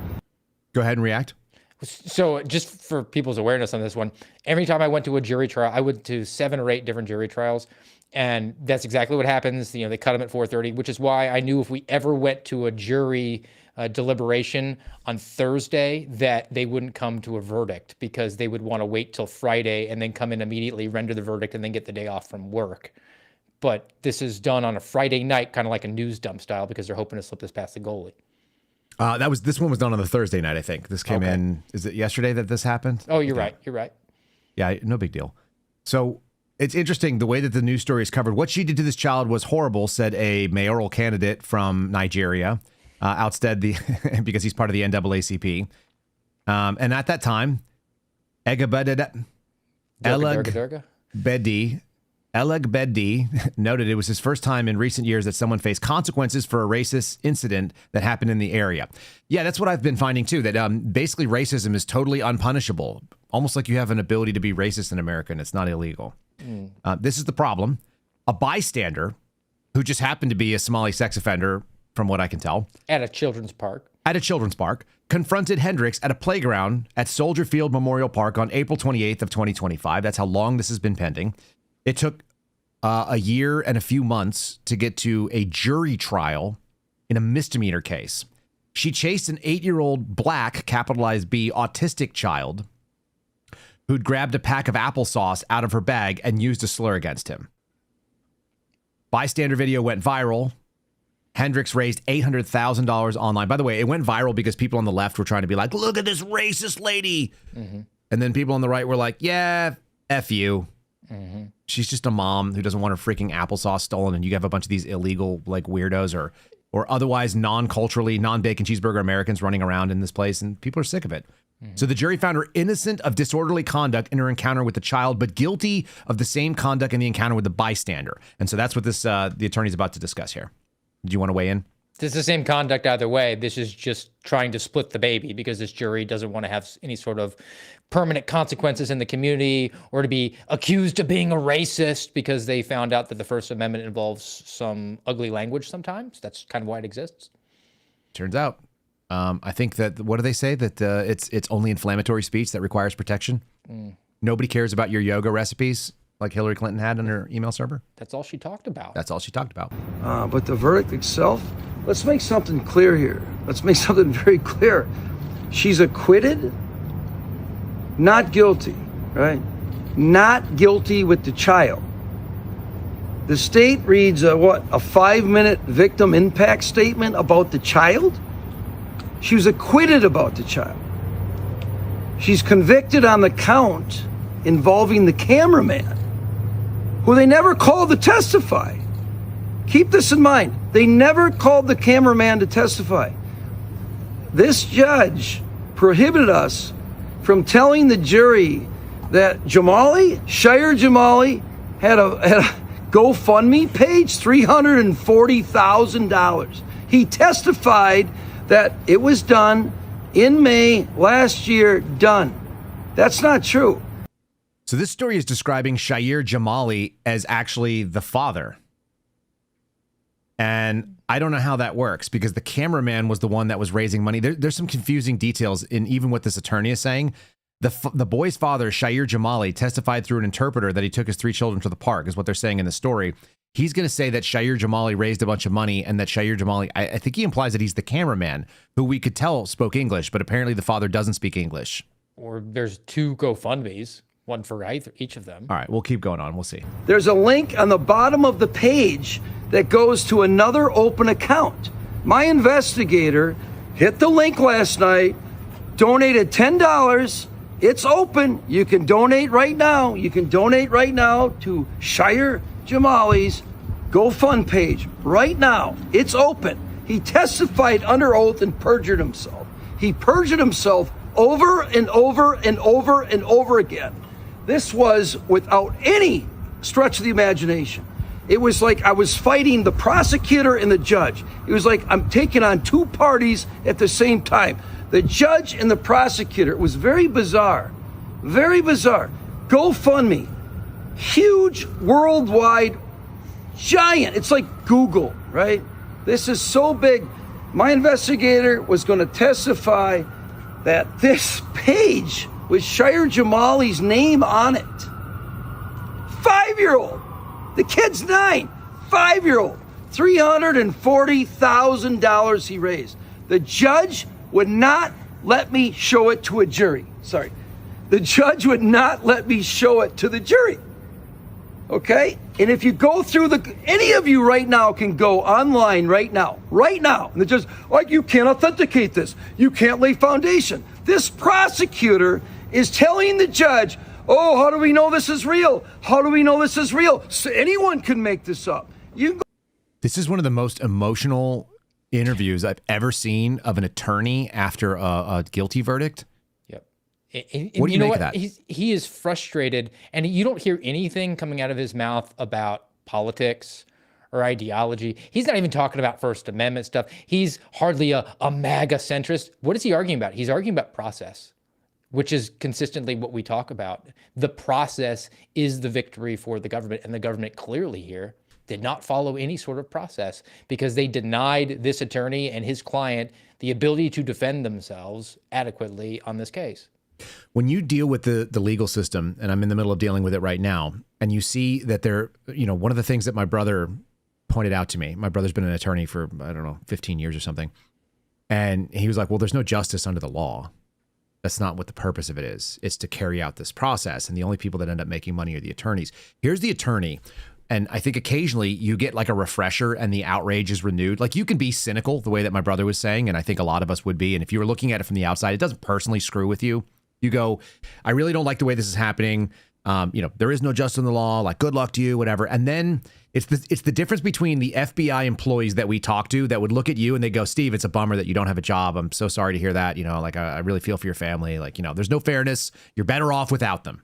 Go ahead and react. So just for people's awareness on this one, every time I went to a jury trial, I went to 7 or 8 different jury trials. And that's exactly what happens. They cut them at 4:30, which is why I knew if we ever went to a jury deliberation on Thursday that they wouldn't come to a verdict, because they would want to wait till Friday and then come in immediately, render the verdict, and then get the day off from work. But this is done on a Friday night, kind of like a news dump style, because they're hoping to slip this past the goalie. This one was done on the Thursday night, I think. This came in, is it yesterday that this happened? Oh, you're right. You're right. Yeah, no big deal. So it's interesting the way that the news story is covered. What she did to this child was horrible, said a mayoral candidate from Nigeria. Outstead because he's part of the NAACP. And at that time, Eleg Bedi noted it was his first time in recent years that someone faced consequences for a racist incident that happened in the area. Yeah, that's what I've been finding too, that basically racism is totally unpunishable. Almost like you have an ability to be racist in America and it's not illegal. This is the problem. A bystander who just happened to be a Somali sex offender, from what I can tell. At a children's park, confronted Hendricks at a playground at Soldier Field Memorial Park on April 28th of 2025. That's how long this has been pending. It took a year and a few months to get to a jury trial in a misdemeanor case. She chased an 8-year-old black, capitalized B, autistic child who'd grabbed a pack of applesauce out of her bag and used a slur against him. Bystander video went viral. Hendricks raised $800,000 online. By the way, it went viral because people on the left were trying to be like, look at this racist lady. Mm-hmm. And then people on the right were like, yeah, F you. She's just a mom who doesn't want her freaking applesauce stolen. And you have a bunch of these illegal like weirdos or otherwise non-culturally, non-bacon cheeseburger Americans running around in this place. And people are sick of it. So the jury found her innocent of disorderly conduct in her encounter with the child, but guilty of the same conduct in the encounter with the bystander. And so that's what this the attorney's about to discuss here. Do you want to weigh in? It's the same conduct either way. This is just trying to split the baby because this jury doesn't want to have any sort of permanent consequences in the community or to be accused of being a racist because they found out that the First Amendment involves some ugly language sometimes. That's kind of why it exists. Turns out. I think that, what do they say? That it's only inflammatory speech that requires protection. Nobody cares about your yoga recipes like Hillary Clinton had on her email server. That's all she talked about. That's all she talked about. But the verdict itself, let's make something clear here. Let's make something very clear. She's acquitted, not guilty, right? Not guilty with the child. The state reads a 5-minute victim impact statement about the child? She was acquitted about the child. She's convicted on the count involving the cameraman, who they never called to testify. Keep this in mind. They never called the cameraman to testify. This judge prohibited us from telling the jury that Shire Jamali, had a GoFundMe page, $340,000. He testified that it was done in May last year, done. That's not true. So this story is describing Shire Jamali as actually the father. And I don't know how that works because the cameraman was the one that was raising money. There's some confusing details in even what this attorney is saying. The boy's father, Shire Jamali, testified through an interpreter that he took his 3 children to the park, is what they're saying in the story. He's going to say that Shire Jamali raised a bunch of money and that Shire Jamali, I think he implies that he's the cameraman who we could tell spoke English, but apparently the father doesn't speak English. Or there's 2 GoFundMes, one for each of them. All right, we'll keep going on. We'll see. There's a link on the bottom of the page that goes to another open account. My investigator hit the link last night, donated $10. It's open. You can donate right now. You can donate right now to Shire Jamali's GoFund page right now. It's open. He testified under oath and perjured himself. He perjured himself over and over and over and over again. This was without any stretch of the imagination. It was like I was fighting the prosecutor and the judge. It was like I'm taking on 2 parties at the same time. The judge and the prosecutor. It was very bizarre. Very bizarre. GoFundMe. Huge, worldwide, giant. It's like Google, right? This is so big. My investigator was going to testify that this page with Shire Jamali's name on it. 5-year-old. The kid's 9. 5-year-old. $340,000 he raised. The judge would not let me show it to a jury. Sorry. The judge would not let me show it to the jury. Okay? And if you go through any of you right now can go online right now. And the judge, like, you can't authenticate this. You can't lay foundation. This prosecutor is telling the judge, oh, how do we know this is real? How do we know this is real? So anyone can make this up. This is one of the most emotional interviews I've ever seen of an attorney after a guilty verdict. Yep. What do you make of that? He is frustrated, and you don't hear anything coming out of his mouth about politics or ideology. He's not even talking about First Amendment stuff. He's hardly a MAGA centrist. What is he arguing about? He's arguing about process, which is consistently what we talk about. The process is the victory for the government, and the government clearly here did not follow any sort of process because they denied this attorney and his client the ability to defend themselves adequately on this case. When you deal with the legal system, and I'm in the middle of dealing with it right now, and you see that one of the things that my brother pointed out to me, my brother's been an attorney for, 15 years or something. And he was like, well, there's no justice under the law. That's not what the purpose of it is. It's to carry out this process. And the only people that end up making money are the attorneys. Here's the attorney. And I think occasionally you get like a refresher and the outrage is renewed. Like you can be cynical the way that my brother was saying. And I think a lot of us would be. And if you were looking at it from the outside, it doesn't personally screw with you. You go, I really don't like the way this is happening. There is no justice in the law. Like, good luck to you, whatever. And then it's the difference between the FBI employees that we talk to that would look at you and they go, Steve, it's a bummer that you don't have a job. I'm so sorry to hear that. I really feel for your family. There's no fairness. You're better off without them.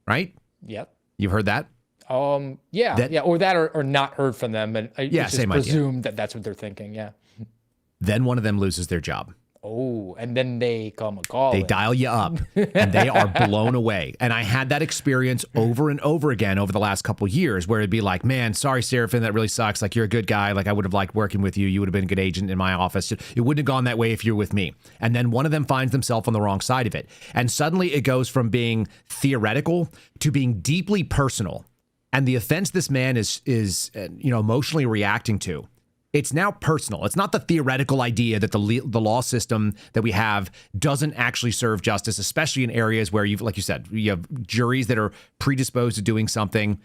Right? Yep. You've heard that? Yeah. Or that or not heard from them. And it's just same presumed that that's what they're thinking. Yeah. Then one of them loses their job. Oh, and then they come a call. They dial you up and they are blown away. And I had that experience over and over again over the last couple of years where it'd be like, man, sorry, Seraphin, that really sucks. Like, you're a good guy. Like, I would have liked working with you. You would have been a good agent in my office. It wouldn't have gone that way if you were with me. And then one of them finds themselves on the wrong side of it. And suddenly it goes from being theoretical to being deeply personal. And the offense this man is emotionally reacting to, it's now personal. It's not the theoretical idea that the law system that we have doesn't actually serve justice, especially in areas where like you said, you have juries that are predisposed to doing something.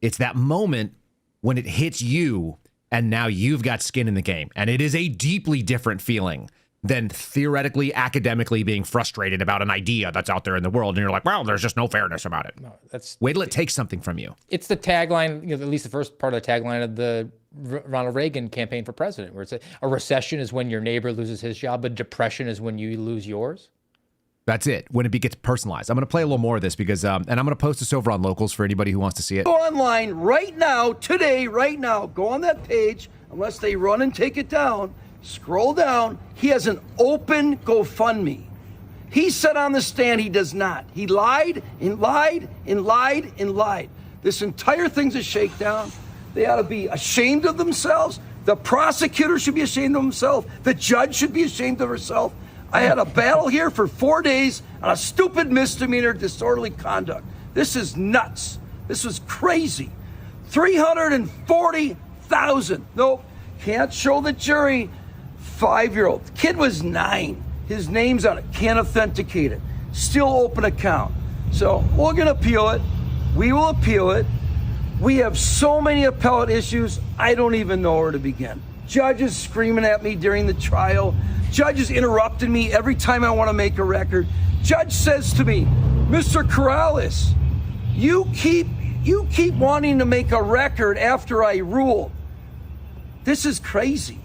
It's that moment when it hits you and now you've got skin in the game. And it is a deeply different feeling than theoretically, academically being frustrated about an idea that's out there in the world. And you're like, well, there's just no fairness about it. No, wait till it takes something from you. It's the tagline, at least the first part of the tagline of the Ronald Reagan campaign for president, where it's a recession is when your neighbor loses his job, but depression is when you lose yours. That's it. When it gets personalized. I'm going to play a little more of this because, and I'm going to post this over on Locals for anybody who wants to see it. Go online right now, today, right now. Go on that page, unless they run and take it down. Scroll down. He has an open GoFundMe. He said on the stand he does not. He lied and lied and lied and lied. This entire thing's a shakedown. They ought to be ashamed of themselves. The prosecutor should be ashamed of himself. The judge should be ashamed of herself. I had a battle here for 4 days on a stupid misdemeanor, disorderly conduct. This is nuts. This was crazy. 340,000. Nope. Can't show the jury. 5-year-old. Kid was 9. His name's on it. Can't authenticate it. Still open account. So we're going to appeal it. We will appeal it. We have so many appellate issues, I don't even know where to begin. Judges screaming at me during the trial. Judges interrupting me every time I want to make a record. Judge says to me, Mr. Corrales, you keep wanting to make a record after I rule. This is crazy.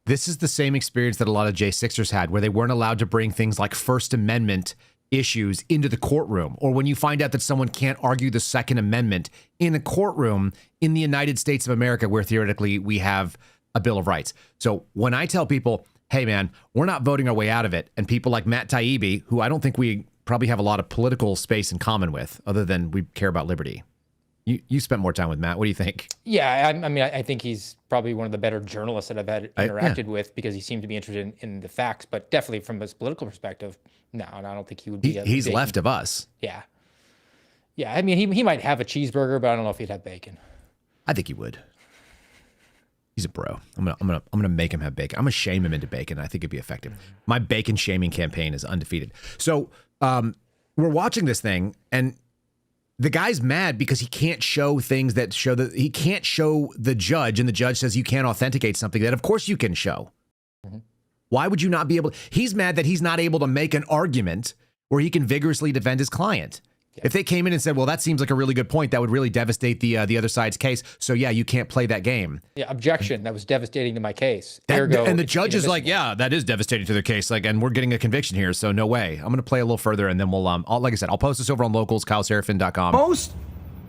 This is the same experience that a lot of J6ers had, where they weren't allowed to bring things like First Amendment issues into the courtroom, or when you find out that someone can't argue the Second Amendment in a courtroom in the United States of America, where theoretically we have a Bill of Rights. So when I tell people, hey man, we're not voting our way out of it, and people like Matt Taibbi, who I don't think we probably have a lot of political space in common with, other than we care about liberty. You spent more time with Matt. What do you think? Yeah, I mean, I think he's probably one of the better journalists that I've had interacted with, because he seemed to be interested in the facts, but definitely from his political perspective, no, I don't think he would be. He's left of us. Yeah. Yeah, I mean, he might have a cheeseburger, but I don't know if he'd have bacon. I think he would. He's a bro. I'm gonna make him have bacon. I'm gonna shame him into bacon. I think it'd be effective. My bacon shaming campaign is undefeated. So we're watching this thing, and the guy's mad because he can't show things that show that he can't show the judge, and the judge says you can't authenticate something that of course you can show. Mm-hmm. Why would you not be able? He's mad that he's not able to make an argument where he can vigorously defend his client. Yeah. If they came in and said, well, that seems like a really good point, that would really devastate the other side's case. So yeah, you can't play that game. Yeah, objection. That was devastating to my case. And the judge is like, yeah, that is devastating to their case. Like, and we're getting a conviction here, so no way. I'm going to play a little further, and then we'll, like I said, I'll post this over on Locals, KyleSeraphin.com. Most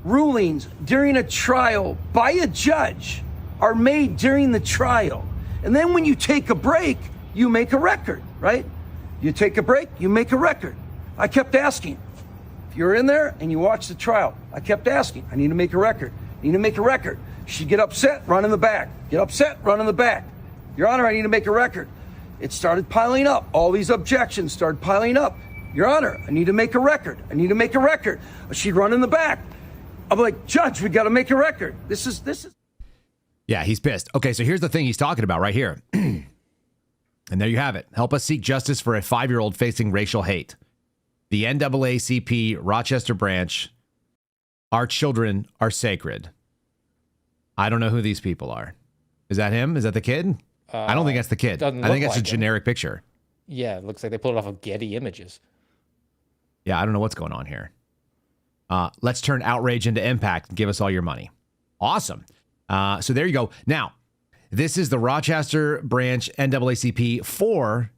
rulings during a trial by a judge are made during the trial. And then when you take a break, you make a record, right? You take a break, you make a record. I kept asking. If you're in there and you watch the trial, I kept asking, I need to make a record. I need to make a record. She'd get upset, run in the back. Get upset, run in the back. Your Honor, I need to make a record. It started piling up. All these objections started piling up. Your Honor, I need to make a record. I need to make a record. She'd run in the back. I'm like, Judge, we got to make a record. This is. Yeah, he's pissed. Okay, so here's the thing he's talking about right here. And there you have it. Help us seek justice for a 5-year-old facing racial hate. The NAACP Rochester branch, our children are sacred. I don't know who these people are. Is that him? Is that the kid? I don't think that's the kid. I think that's a generic picture. Yeah, it looks like they pulled it off of Getty Images. Yeah, I don't know what's going on here. Let's turn outrage into impact and give us all your money. Awesome. So there you go. Now, this is the Rochester branch NAACP for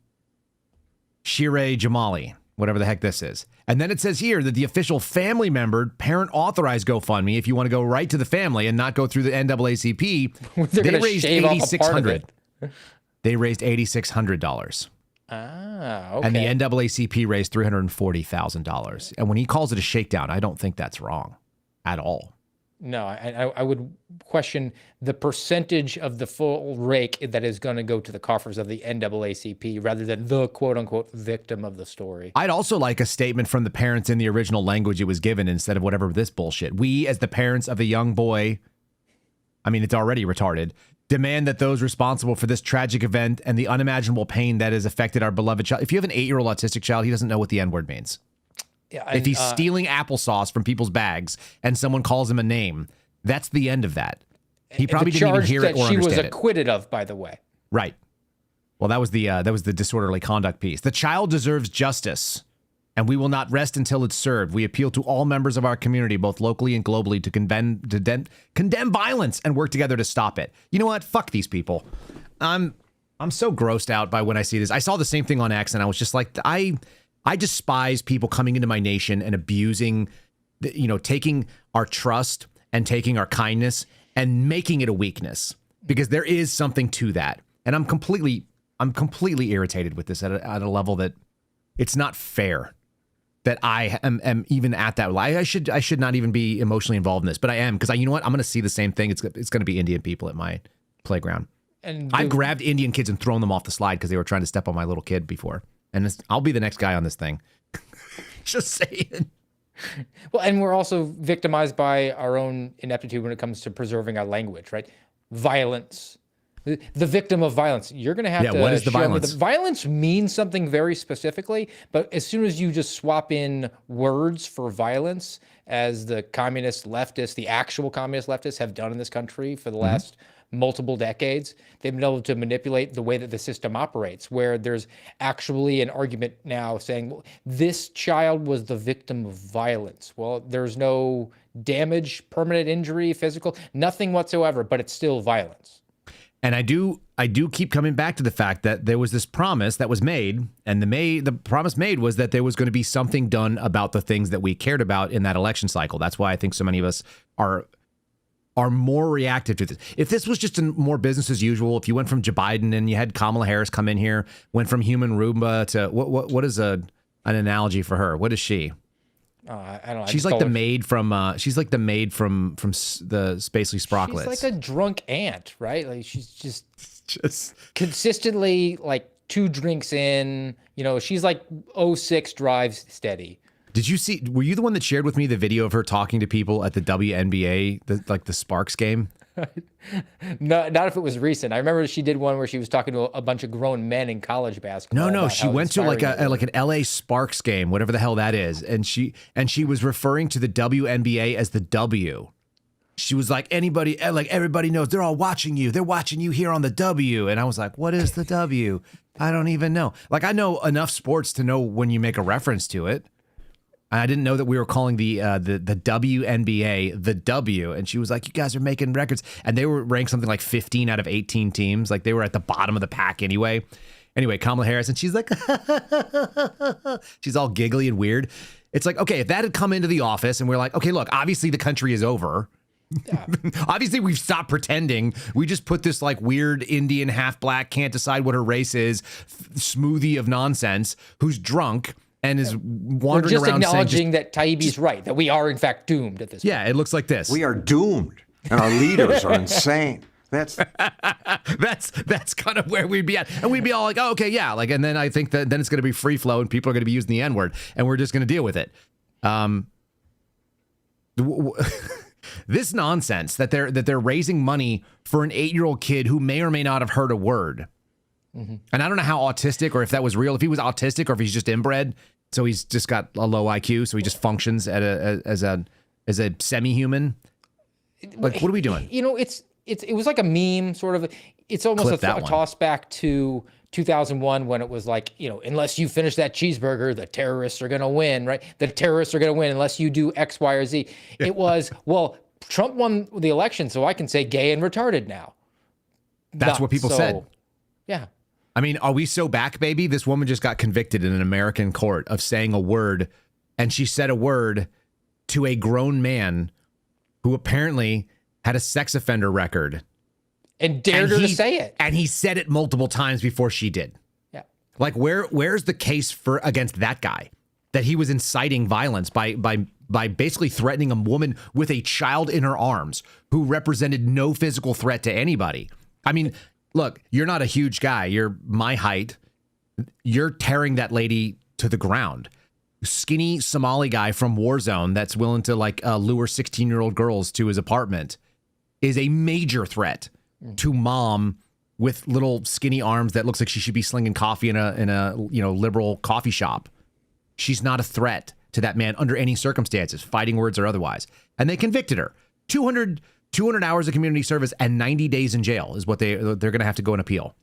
Shireh Jamali, whatever the heck this is. And then it says here that the official family member, parent authorized GoFundMe, if you want to go right to the family and not go through the NAACP, they raised $8,600. They raised $8,600. Ah, okay. And the NAACP raised $340,000. And when he calls it a shakedown, I don't think that's wrong at all. No, I would question the percentage of the full rake that is going to go to the coffers of the NAACP rather than the quote-unquote victim of the story. I'd also like a statement from the parents in the original language it was given instead of whatever this bullshit. We, as the parents of a young boy, I mean, it's already retarded, demand that those responsible for this tragic event and the unimaginable pain that has affected our beloved child. If you have an 8-year-old autistic child, he doesn't know what the N-word means. Yeah, if he's stealing applesauce from people's bags and someone calls him a name, that's the end of that. He probably didn't even hear it or understand it. She was acquitted of, by the way. Right. Well, that was the disorderly conduct piece. The child deserves justice, and we will not rest until it's served. We appeal to all members of our community, both locally and globally, to condemn violence and work together to stop it. You know what? Fuck these people. I'm so grossed out by when I see this. I saw the same thing on X, and I was just like, I despise people coming into my nation and abusing, taking our trust and taking our kindness and making it a weakness, because there is something to that. And I'm completely irritated with this at a level that it's not fair that I am even at that. I should not even be emotionally involved in this, but I am, because you know what? I'm going to see the same thing. It's going to be Indian people at my playground. And I've grabbed Indian kids and thrown them off the slide because they were trying to step on my little kid before. And I'll be the next guy on this thing. Just saying. Well, and we're also victimized by our own ineptitude when it comes to preserving our language, right? Violence. The victim of violence. You're going to have to what is the show violence? me the violence means something very specifically, but as soon as you just swap in words for violence, as the communist leftists, the actual communist leftists have done in this country for the last multiple decades, they've been able to manipulate the way that the system operates, where there's actually an argument now saying, well, this child was the victim of violence. Well, there's no damage, permanent injury, physical, nothing whatsoever, but it's still violence. And I do keep coming back to the fact that there was this promise that was made, and the promise made was that there was going to be something done about the things that we cared about in that election cycle. That's why I think so many of us are more reactive to this. If this was just more business as usual, if you went from Joe Biden and you had Kamala Harris come in here, went from human Roomba to what is an analogy for her? What is she? I don't know. She's like the maid from the Spacely Sprocklets. She's like a drunk aunt, right? Like she's just consistently like 2 drinks in. She's like 06 drives steady. Were you the one that shared with me the video of her talking to people at the WNBA, the Sparks game? No, not if it was recent. I remember she did one where she was talking to a bunch of grown men in college basketball. No, she went to like an LA Sparks game, whatever the hell that is. And she was referring to the WNBA as the W. She was like, everybody knows, they're all watching you. They're watching you here on the W. And I was like, what is the W? I don't even know. Like, I know enough sports to know when you make a reference to it. I didn't know that we were calling the WNBA the W, and she was like, "You guys are making records," and they were ranked something like 15 out of 18 teams, like they were at the bottom of the pack anyway. Anyway, Kamala Harris, and she's like, she's all giggly and weird. It's like, okay, if that had come into the office, and we're like, okay, look, obviously the country is over. Yeah. Obviously, we've stopped pretending. We just put this like weird Indian, half black, can't decide what her race is, smoothie of nonsense, who's drunk. And is wandering around acknowledging that Taibbi's right, that we are in fact doomed at this point. Yeah, it looks like this. We are doomed, and our leaders are insane. That's kind of where we'd be at, and we'd be all like, "Oh, okay, yeah." Like, and then I think that then it's going to be free flow, and people are going to be using the N-word, and we're just going to deal with it. This nonsense that they're raising money for an 8-year-old kid who may or may not have heard a word. Mm-hmm. And I don't know how autistic, or if that was real, if he was autistic, or if he's just inbred, so he's just got a low IQ, so he just functions as a semi-human. Like, what are we doing? It was like a meme, sort of. It's almost a toss back to 2001 when it was like, unless you finish that cheeseburger, the terrorists are going to win, right? The terrorists are going to win unless you do X, Y, or Z. It was, well, Trump won the election, so I can say gay and retarded now. That's what people said. Yeah. I mean, are we so back, baby? This woman just got convicted in an American court of saying a word, and she said a word to a grown man who apparently had a sex offender record. And dared her to say it. And he said it multiple times before she did. Yeah. Like, where's the case against that guy? That he was inciting violence by basically threatening a woman with a child in her arms who represented no physical threat to anybody. I mean, look, you're not a huge guy. You're my height. You're tearing that lady to the ground. Skinny Somali guy from Warzone that's willing to lure 16-year-old girls to his apartment is a major threat to mom with little skinny arms that looks like she should be slinging coffee in a liberal coffee shop. She's not a threat to that man under any circumstances, fighting words or otherwise. And they convicted her. 200 hours of community service and 90 days in jail is what they're going to have to go and appeal.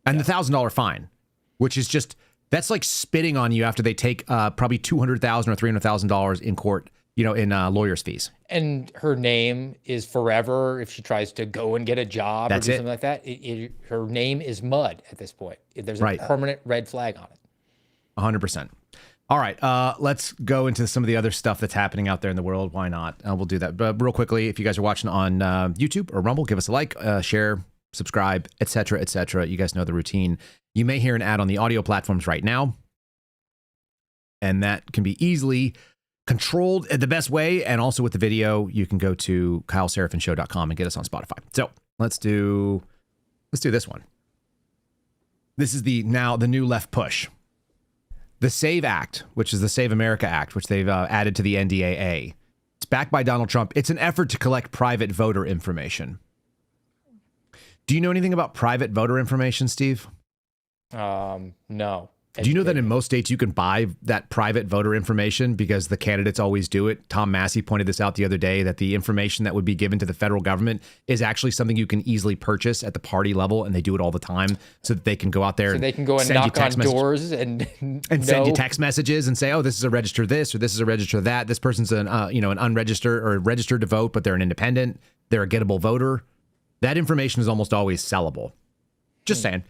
And the $1,000 fine, which is just, that's like spitting on you after they take probably $200,000 or $300,000 in court, in lawyers' fees. And her name is forever if she tries to go and get a job or do something like that. Her name is mud at this point. There's a permanent red flag on it. 100%. All right, let's go into some of the other stuff that's happening out there in the world. Why not? We'll do that. But real quickly, if you guys are watching on YouTube or Rumble, give us a like, share, subscribe, etc., etc. You guys know the routine. You may hear an ad on the audio platforms right now, and that can be easily controlled the best way. And also with the video, you can go to KyleSeraphinShow.com and get us on Spotify. So let's do this one. This is the new left push. The SAVE Act, which is the Save America Act, which they've added to the NDAA. It's backed by Donald Trump. It's an effort to collect private voter information. Do you know anything about private voter information, Steve? No. Do you know that in most states you can buy that private voter information because the candidates always do it? Tom Massey pointed this out the other day, that the information that would be given to the federal government is actually something you can easily purchase at the party level, and they do it all the time so that they can go out there they can go and knock on doors and send you text messages and say, oh, this is a register this or this is a register that. This person's an unregistered or registered to vote, but they're an independent. They're a gettable voter. That information is almost always sellable. Just saying.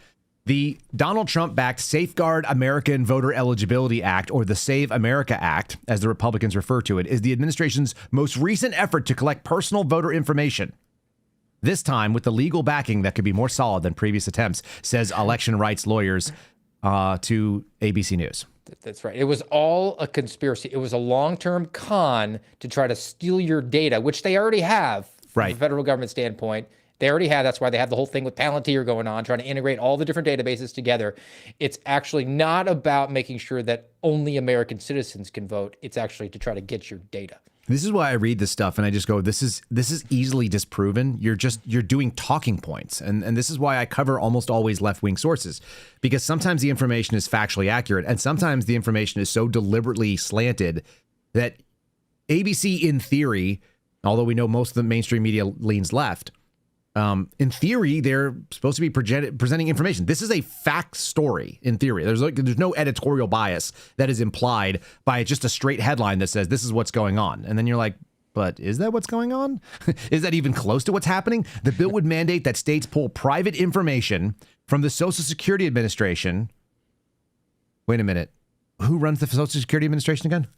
The Donald Trump-backed Safeguard American Voter Eligibility Act, or the Save America Act, as the Republicans refer to it, is the administration's most recent effort to collect personal voter information. This time with the legal backing that could be more solid than previous attempts, says election rights lawyers to ABC News. That's right. It was all a conspiracy. It was a long-term con to try to steal your data, which they already have from the federal government standpoint. They already have. That's why they have the whole thing with Palantir going on, trying to integrate all the different databases together. It's actually not about making sure that only American citizens can vote. It's actually to try to get your data. This is why I read this stuff and I just go, this is easily disproven. You're doing talking points. And this is why I cover almost always left-wing sources, because sometimes the information is factually accurate and sometimes the information is so deliberately slanted that ABC, in theory, although we know most of the mainstream media leans left, in theory, they're supposed to be presenting information. This is a fact story in theory. There's no editorial bias that is implied by just a straight headline that says this is what's going on. And then you're like, but is that what's going on? Is that even close to what's happening? The bill would mandate that states pull private information from the Social Security Administration. Wait a minute. Who runs the Social Security Administration again?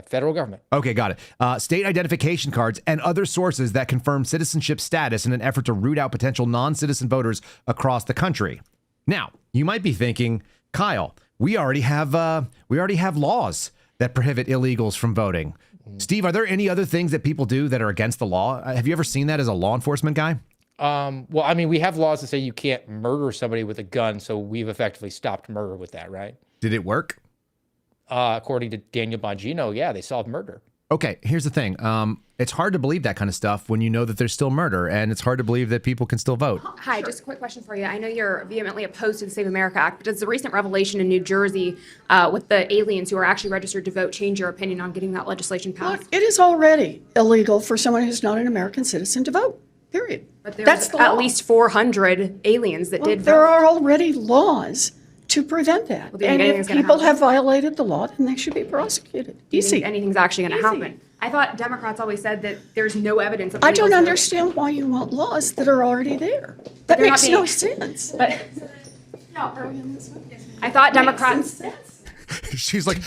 Federal government. Okay, got it. State identification cards and other sources that confirm citizenship status in an effort to root out potential non-citizen voters across the country. Now, you might be thinking, Kyle, we already have laws that prohibit illegals from voting. Steve, are there any other things that people do that are against the law? Have you ever seen that as a law enforcement guy? Well, I mean, we have laws that say you can't murder somebody with a gun, so we've effectively stopped murder with that, right? Did it work? According to Daniel Bongino, yeah, they solved murder. Okay, here's the thing. It's hard to believe that kind of stuff when you know that there's still murder, and it's hard to believe that people can still vote. Hi, just a quick question for you. I know you're vehemently opposed to the Save America Act, but does the recent revelation in New Jersey with the aliens who are actually registered to vote change your opinion on getting that legislation passed? Look, it is already illegal for someone who's not an American citizen to vote, period. But there's at least 400 aliens that did vote. There are already laws to prevent that. Well, do you And think if anything's gonna people happen? have violated the law, then they should be prosecuted. Do you think Easy. anything's actually going to happen? I thought Democrats always said that there's no evidence of I don't illegal voting. understand why you want laws that are already there. That they're not makes being- no sense. But I thought Democrats. She's like,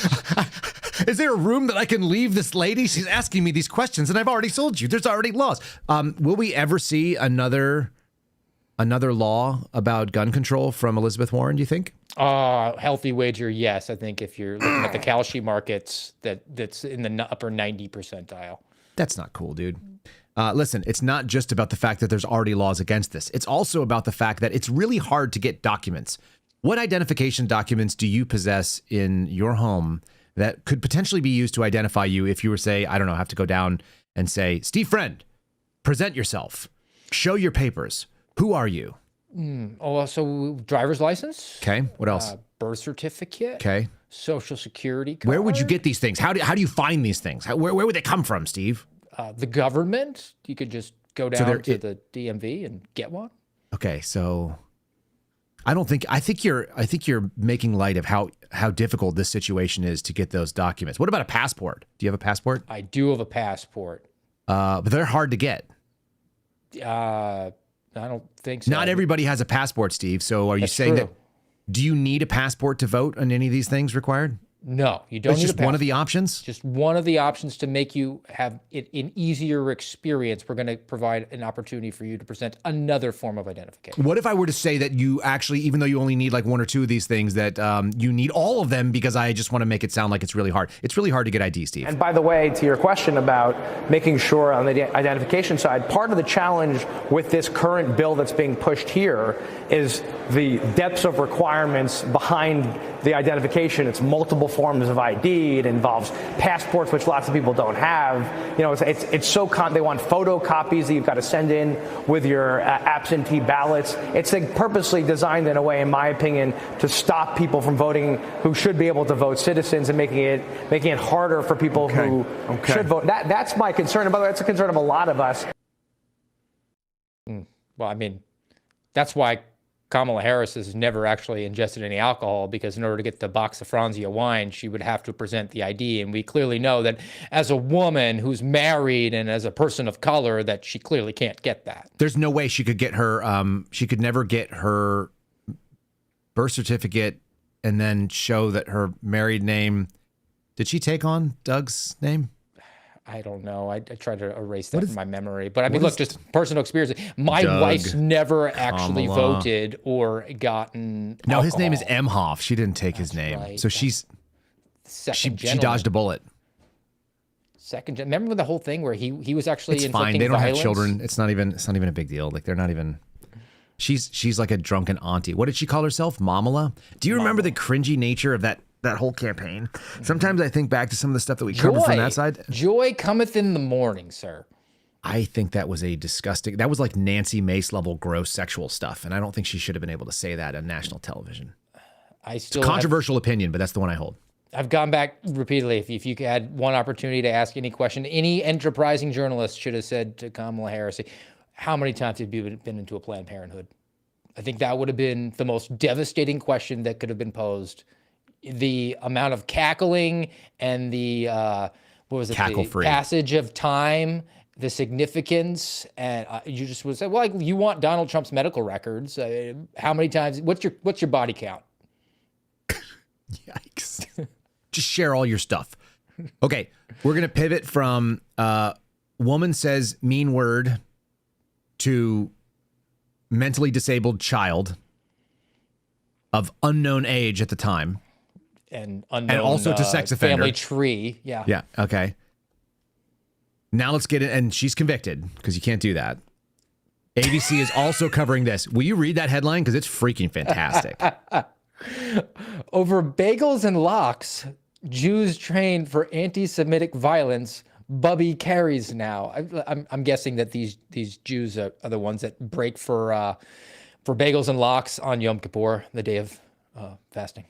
is there a room that I can leave this lady? She's asking me these questions, and I've already told you. There's already laws. Will we ever see another law about gun control from Elizabeth Warren, do you think? Healthy wager, yes. I think if you're looking at the Kalshi markets, that's in the upper 90 percentile. That's not cool, dude. Listen, it's not just about the fact that there's already laws against this. It's also about the fact that it's really hard to get documents. What identification documents do you possess in your home that could potentially be used to identify you if you were, say, I don't know, have to go down and say, Steve Friend, present yourself, show your papers. Who are you? So driver's license. Okay. What else? Birth certificate. Okay. Social security card. Where would you get these things? How do you find these things? Where would they come from, Steve? The government. You could just go down to the DMV and get one. Okay, so I think you're making light of how difficult this situation is to get those documents. What about a passport? Do you have a passport? I do have a passport. But they're hard to get. I don't think so. Not everybody has a passport, Steve. So are you That's saying true. that? Do you need a passport to vote on any of these things required? No, you don't. That's need just a one of the passport. options. Just one of the options to make you have an easier experience. We're going to provide an opportunity for you to present another form of identification. What if I were to say that you actually, even though you only need like one or two of these things, that you need all of them because I just want to make it sound like it's really hard. It's really hard to get ID, Steve. And by the way, to your question about making sure on the identification side, part of the challenge with this current bill that's being pushed here is the depths of requirements behind the identification. It's multiple forms of ID. It involves passports, which lots of people don't have. You know, it's so they want photocopies that you've got to send in with your absentee ballots. It's like purposely designed in a way, in my opinion, to stop people from voting who should be able to vote, citizens, and making it harder for people who should vote. That's my concern. And by the way, that's a concern of a lot of us. Well, I mean, that's why Kamala Harris has never actually ingested any alcohol, because in order to get the box of Franzia wine, she would have to present the ID. And we clearly know that as a woman who's married and as a person of color, that she clearly can't get that. There's no way she could get her, she could never get her birth certificate and then show that her married name. Did she take on Doug's name? I don't know. I tried to erase that from my memory. But I mean, look, just personal experience. My Doug, wife's never actually Kamala. voted or gotten No, his name is alcohol. Emhoff. She didn't take his name. right. So she dodged a bullet. Remember the whole thing where he was actually It's inflicting fine. They don't violence? have children. It's not even a big deal. Like they're not even. She's like a drunken auntie. What did she call herself? Mamala? Do you remember the cringy nature of that whole campaign? Sometimes I think back to some of the stuff that we covered from that side. Joy cometh in the morning, sir. I think that was that was like Nancy Mace level gross sexual stuff. And I don't think she should have been able to say that on national television. It's a controversial opinion, but that's the one I hold. I've gone back repeatedly. If you had one opportunity to ask any question, any enterprising journalist should have said to Kamala Harris, how many times have you been into a Planned Parenthood? I think that would have been the most devastating question that could have been posed. The amount of cackling and the Cackle-free. passage of time, the significance, and you just would say, well, like, you want Donald Trump's medical records. How many times? What's your body count? Yikes. Just share all your stuff. Okay, we're going to pivot from woman says mean word to mentally disabled child of unknown age at the time. And unknown, and also to sex offender. Family tree. Yeah. Yeah. Okay. Now let's get it. And she's convicted because you can't do that. ABC is also covering this. Will you read that headline? Because it's freaking fantastic. Over bagels and lox, Jews trained for anti-Semitic violence. Bubby carries now. I'm guessing that these Jews are the ones that break for bagels and lox on Yom Kippur, the day of fasting.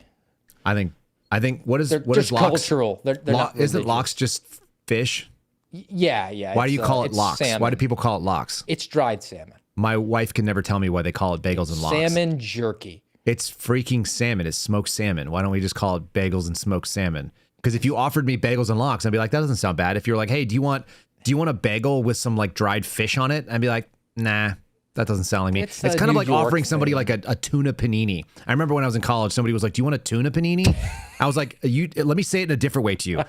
I think what is They're what just is lox? cultural. They're not Isn't religious. lox just fish? Yeah. Why do you call it it's lox? salmon. Why do people call it lox? It's dried salmon. My wife can never tell me why they call it bagels and lox. Salmon jerky. It's freaking salmon. It's smoked salmon. Why don't we just call it bagels and smoked salmon? Because if you offered me bagels and lox, I'd be like, that doesn't sound bad. If you're like, hey, do you want a bagel with some like dried fish on it? I'd be like, nah, that doesn't sound like me. It's kind of like offering somebody like a tuna panini. I remember when I was in college, somebody was like, do you want a tuna panini? I was like, let me say it in a different way to you.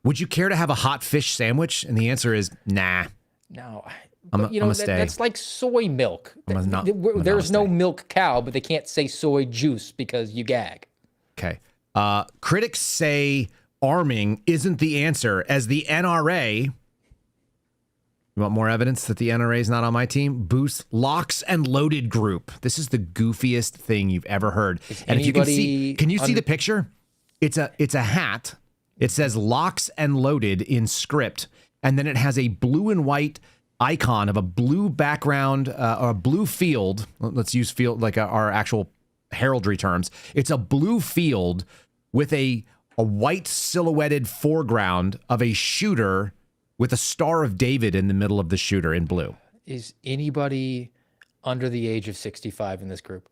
Would you care to have a hot fish sandwich? And the answer is nah. No. I'm a stay. That's like soy milk. There's no milk cow, but they can't say soy juice because you gag. Okay. Critics say arming isn't the answer, as the NRA, you want more evidence that the NRA is not on my team, boosts locks and loaded group. This is the goofiest thing you've ever heard. And if you can you see the picture? It's a hat. It says locks and loaded in script, and then it has a blue and white icon of a blue background, or a blue field. Let's use field like our actual heraldry terms. It's a blue field with a white silhouetted foreground of a shooter with a Star of David in the middle of the shooter in blue. Is anybody under the age of 65 in this group?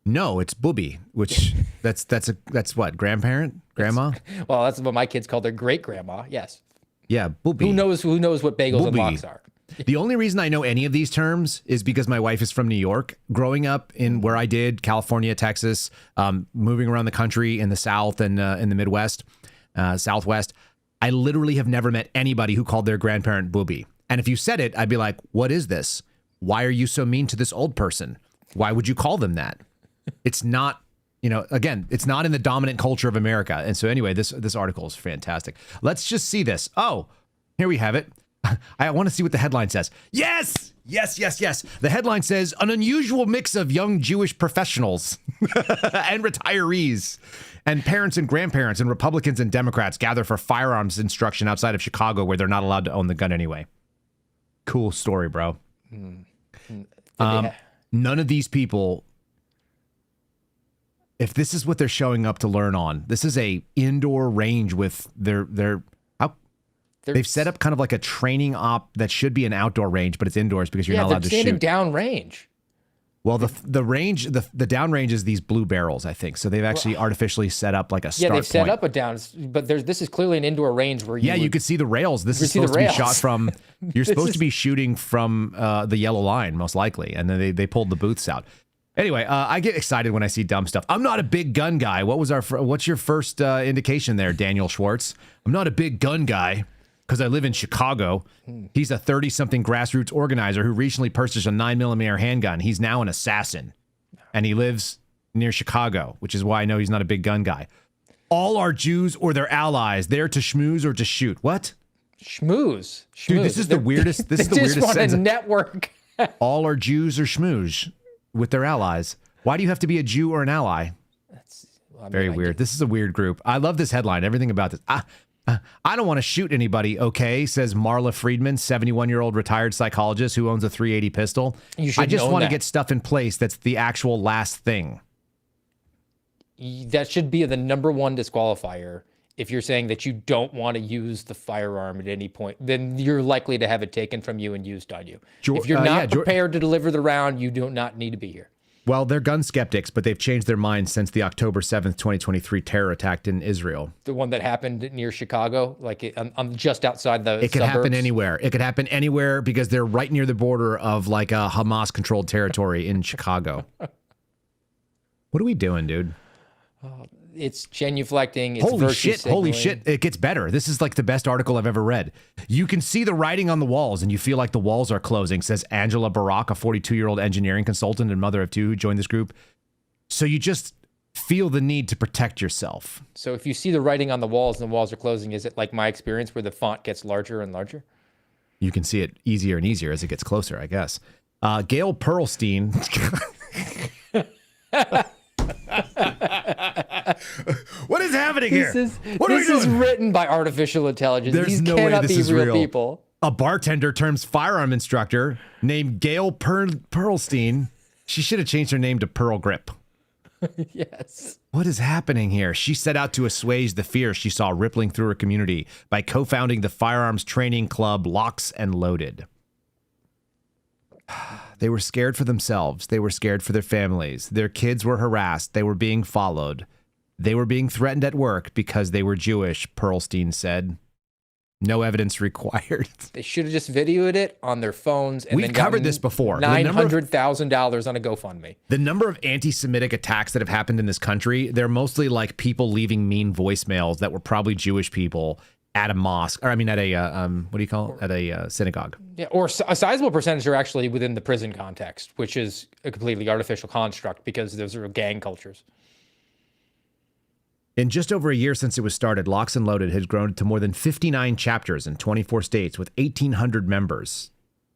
No, it's booby, which that's what, grandparent, grandma? Well, that's what my kids call their great grandma. Yes. Yeah, booby. Who knows what bagels and lox are? The only reason I know any of these terms is because my wife is from New York. Growing up in where I did, California, Texas, moving around the country in the South and in the Midwest, Southwest, I literally have never met anybody who called their grandparent booby. And if you said it, I'd be like, what is this? Why are you so mean to this old person? Why would you call them that? It's not, again, it's not in the dominant culture of America. And so anyway, this article is fantastic. Let's just see this. Oh, here we have it. I want to see what the headline says. Yes. The headline says, an unusual mix of young Jewish professionals and retirees and parents and grandparents and Republicans and Democrats gather for firearms instruction outside of Chicago, where they're not allowed to own the gun anyway. Cool story, bro. None of these people, if this is what they're showing up to learn on, this is a indoor range with they've set up kind of like a training op that should be an outdoor range, but it's indoors because you're not allowed to shoot. Yeah, they're standing down range. Well, the range, the down range is these blue barrels, I think. So they've actually artificially set up like a start point. Yeah, they've set up a down, but this is clearly an indoor range where you could see the rails. This is supposed to be shot from. You're supposed to be shooting from the yellow line, most likely, and then they pulled the booths out. Anyway, I get excited when I see dumb stuff. I'm not a big gun guy. What's your first indication there, Daniel Schwartz? I'm not a big gun guy because I live in Chicago. He's a 30-something grassroots organizer who recently purchased a 9mm handgun. He's now an assassin, and he lives near Chicago, which is why I know he's not a big gun guy. All are Jews or their allies, there to schmooze or to shoot. What? Schmooze. Dude, this is the weirdest. This is the weirdest sentence. sentence. Network. All are Jews or schmooze with their allies. Why do you have to be a Jew or an ally? Very weird. This is a weird group. I love this headline. Everything about this. I don't want to shoot anybody, okay, says Marla Friedman, 71-year-old retired psychologist who owns a .380 pistol. I just want to get stuff in place that's the actual last thing. That should be the number one disqualifier. If you're saying that you don't want to use the firearm at any point, then you're likely to have it taken from you and used on you. If you're not prepared to deliver the round, you do not need to be here. Well, they're gun skeptics, but they've changed their minds since the October 7th, 2023 terror attack in Israel. The one that happened near Chicago, just outside the It could happen anywhere. It could happen anywhere because they're right near the border of like a Hamas-controlled territory in Chicago. What are we doing, dude? It's genuflecting. It's Holy shit. It gets better. This is like the best article I've ever read. You can see the writing on the walls and you feel like the walls are closing, says Angela Barak, a 42-year-old engineering consultant and mother of two who joined this group. So you just feel the need to protect yourself. So if you see the writing on the walls and the walls are closing, is it like my experience where the font gets larger and larger? You can see it easier and easier as it gets closer, I guess. Gail Pearlstein... What is happening here? This is written by artificial intelligence. These no cannot way this be is real people. A bartender turns firearm instructor named Gail Pearlstein. She should have changed her name to Pearl Grip. Yes. What is happening here? She set out to assuage the fear she saw rippling through her community by co-founding the firearms training club Locks and Loaded. They were scared for themselves. They were scared for their families. Their kids were harassed. They were being followed. They were being threatened at work because they were Jewish, Perlstein said. No evidence required. They should have just videoed it on their phones. And We've covered this before. $900,000 on a GoFundMe. The number of anti-Semitic attacks that have happened in this country, they're mostly like people leaving mean voicemails that were probably Jewish people at a mosque, or I mean at a, what do you call it? At a synagogue. Yeah, or a sizable percentage are actually within the prison context, which is a completely artificial construct because those are gang cultures. In just over a year since it was started, Locks and Loaded has grown to more than 59 chapters in 24 states with 1,800 members.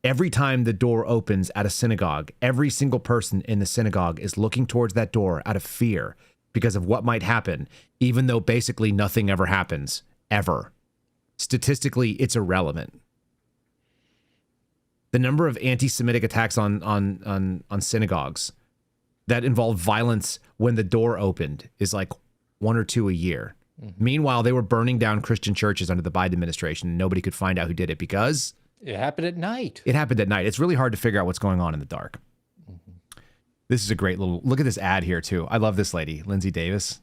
Every time the door opens at a synagogue, every single person in the synagogue is looking towards that door out of fear because of what might happen, even though basically nothing ever happens, ever. Statistically, it's irrelevant. The number of anti-Semitic attacks on synagogues that involve violence when the door opened is like 1 or 2 a year. Mm-hmm. Meanwhile, they were burning down Christian churches under the Biden administration, and nobody could find out who did it because it happened at night. It happened at night. It's really hard to figure out what's going on in the dark. Mm-hmm. This is a great little look at this ad here too. I love this lady, Lindsay Davis.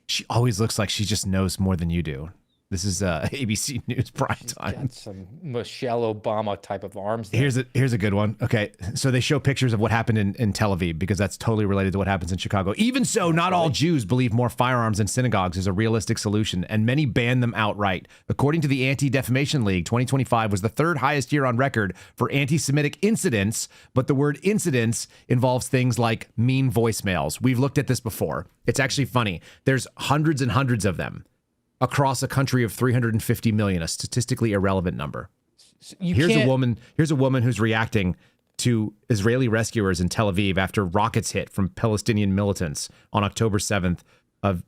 She always looks like she just knows more than you do. This is ABC News prime time. Got some Michelle Obama type of arms there. Here's a good one. Okay, so they show pictures of what happened in Tel Aviv because that's totally related to what happens in Chicago. Even so, not all Jews believe more firearms in synagogues is a realistic solution, and many ban them outright. According to the Anti-Defamation League, 2025 was the third highest year on record for anti-Semitic incidents, but the word incidents involves things like mean voicemails. We've looked at this before. It's actually funny. There's hundreds and hundreds of them across a country of 350 million, a statistically irrelevant number. Here's a woman who's reacting to Israeli rescuers in Tel Aviv after rockets hit from Palestinian militants on October 7th of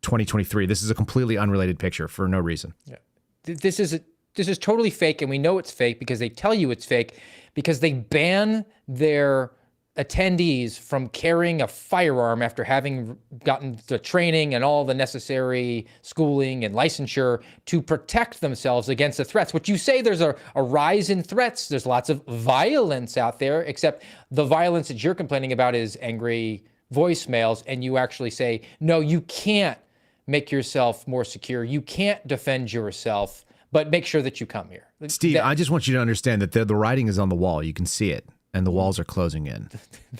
2023. This is a completely unrelated picture for no reason. Yeah. This is totally fake, and we know it's fake because they tell you it's fake because they ban their attendees from carrying a firearm after having gotten the training and all the necessary schooling and licensure to protect themselves against the threats. What you say, there's a rise in threats. There's lots of violence out there, except the violence that you're complaining about is angry voicemails. And you actually say, no, you can't make yourself more secure. You can't defend yourself, but make sure that you come here. Steve, I just want you to understand that the writing is on the wall. You can see it. And the walls are closing in.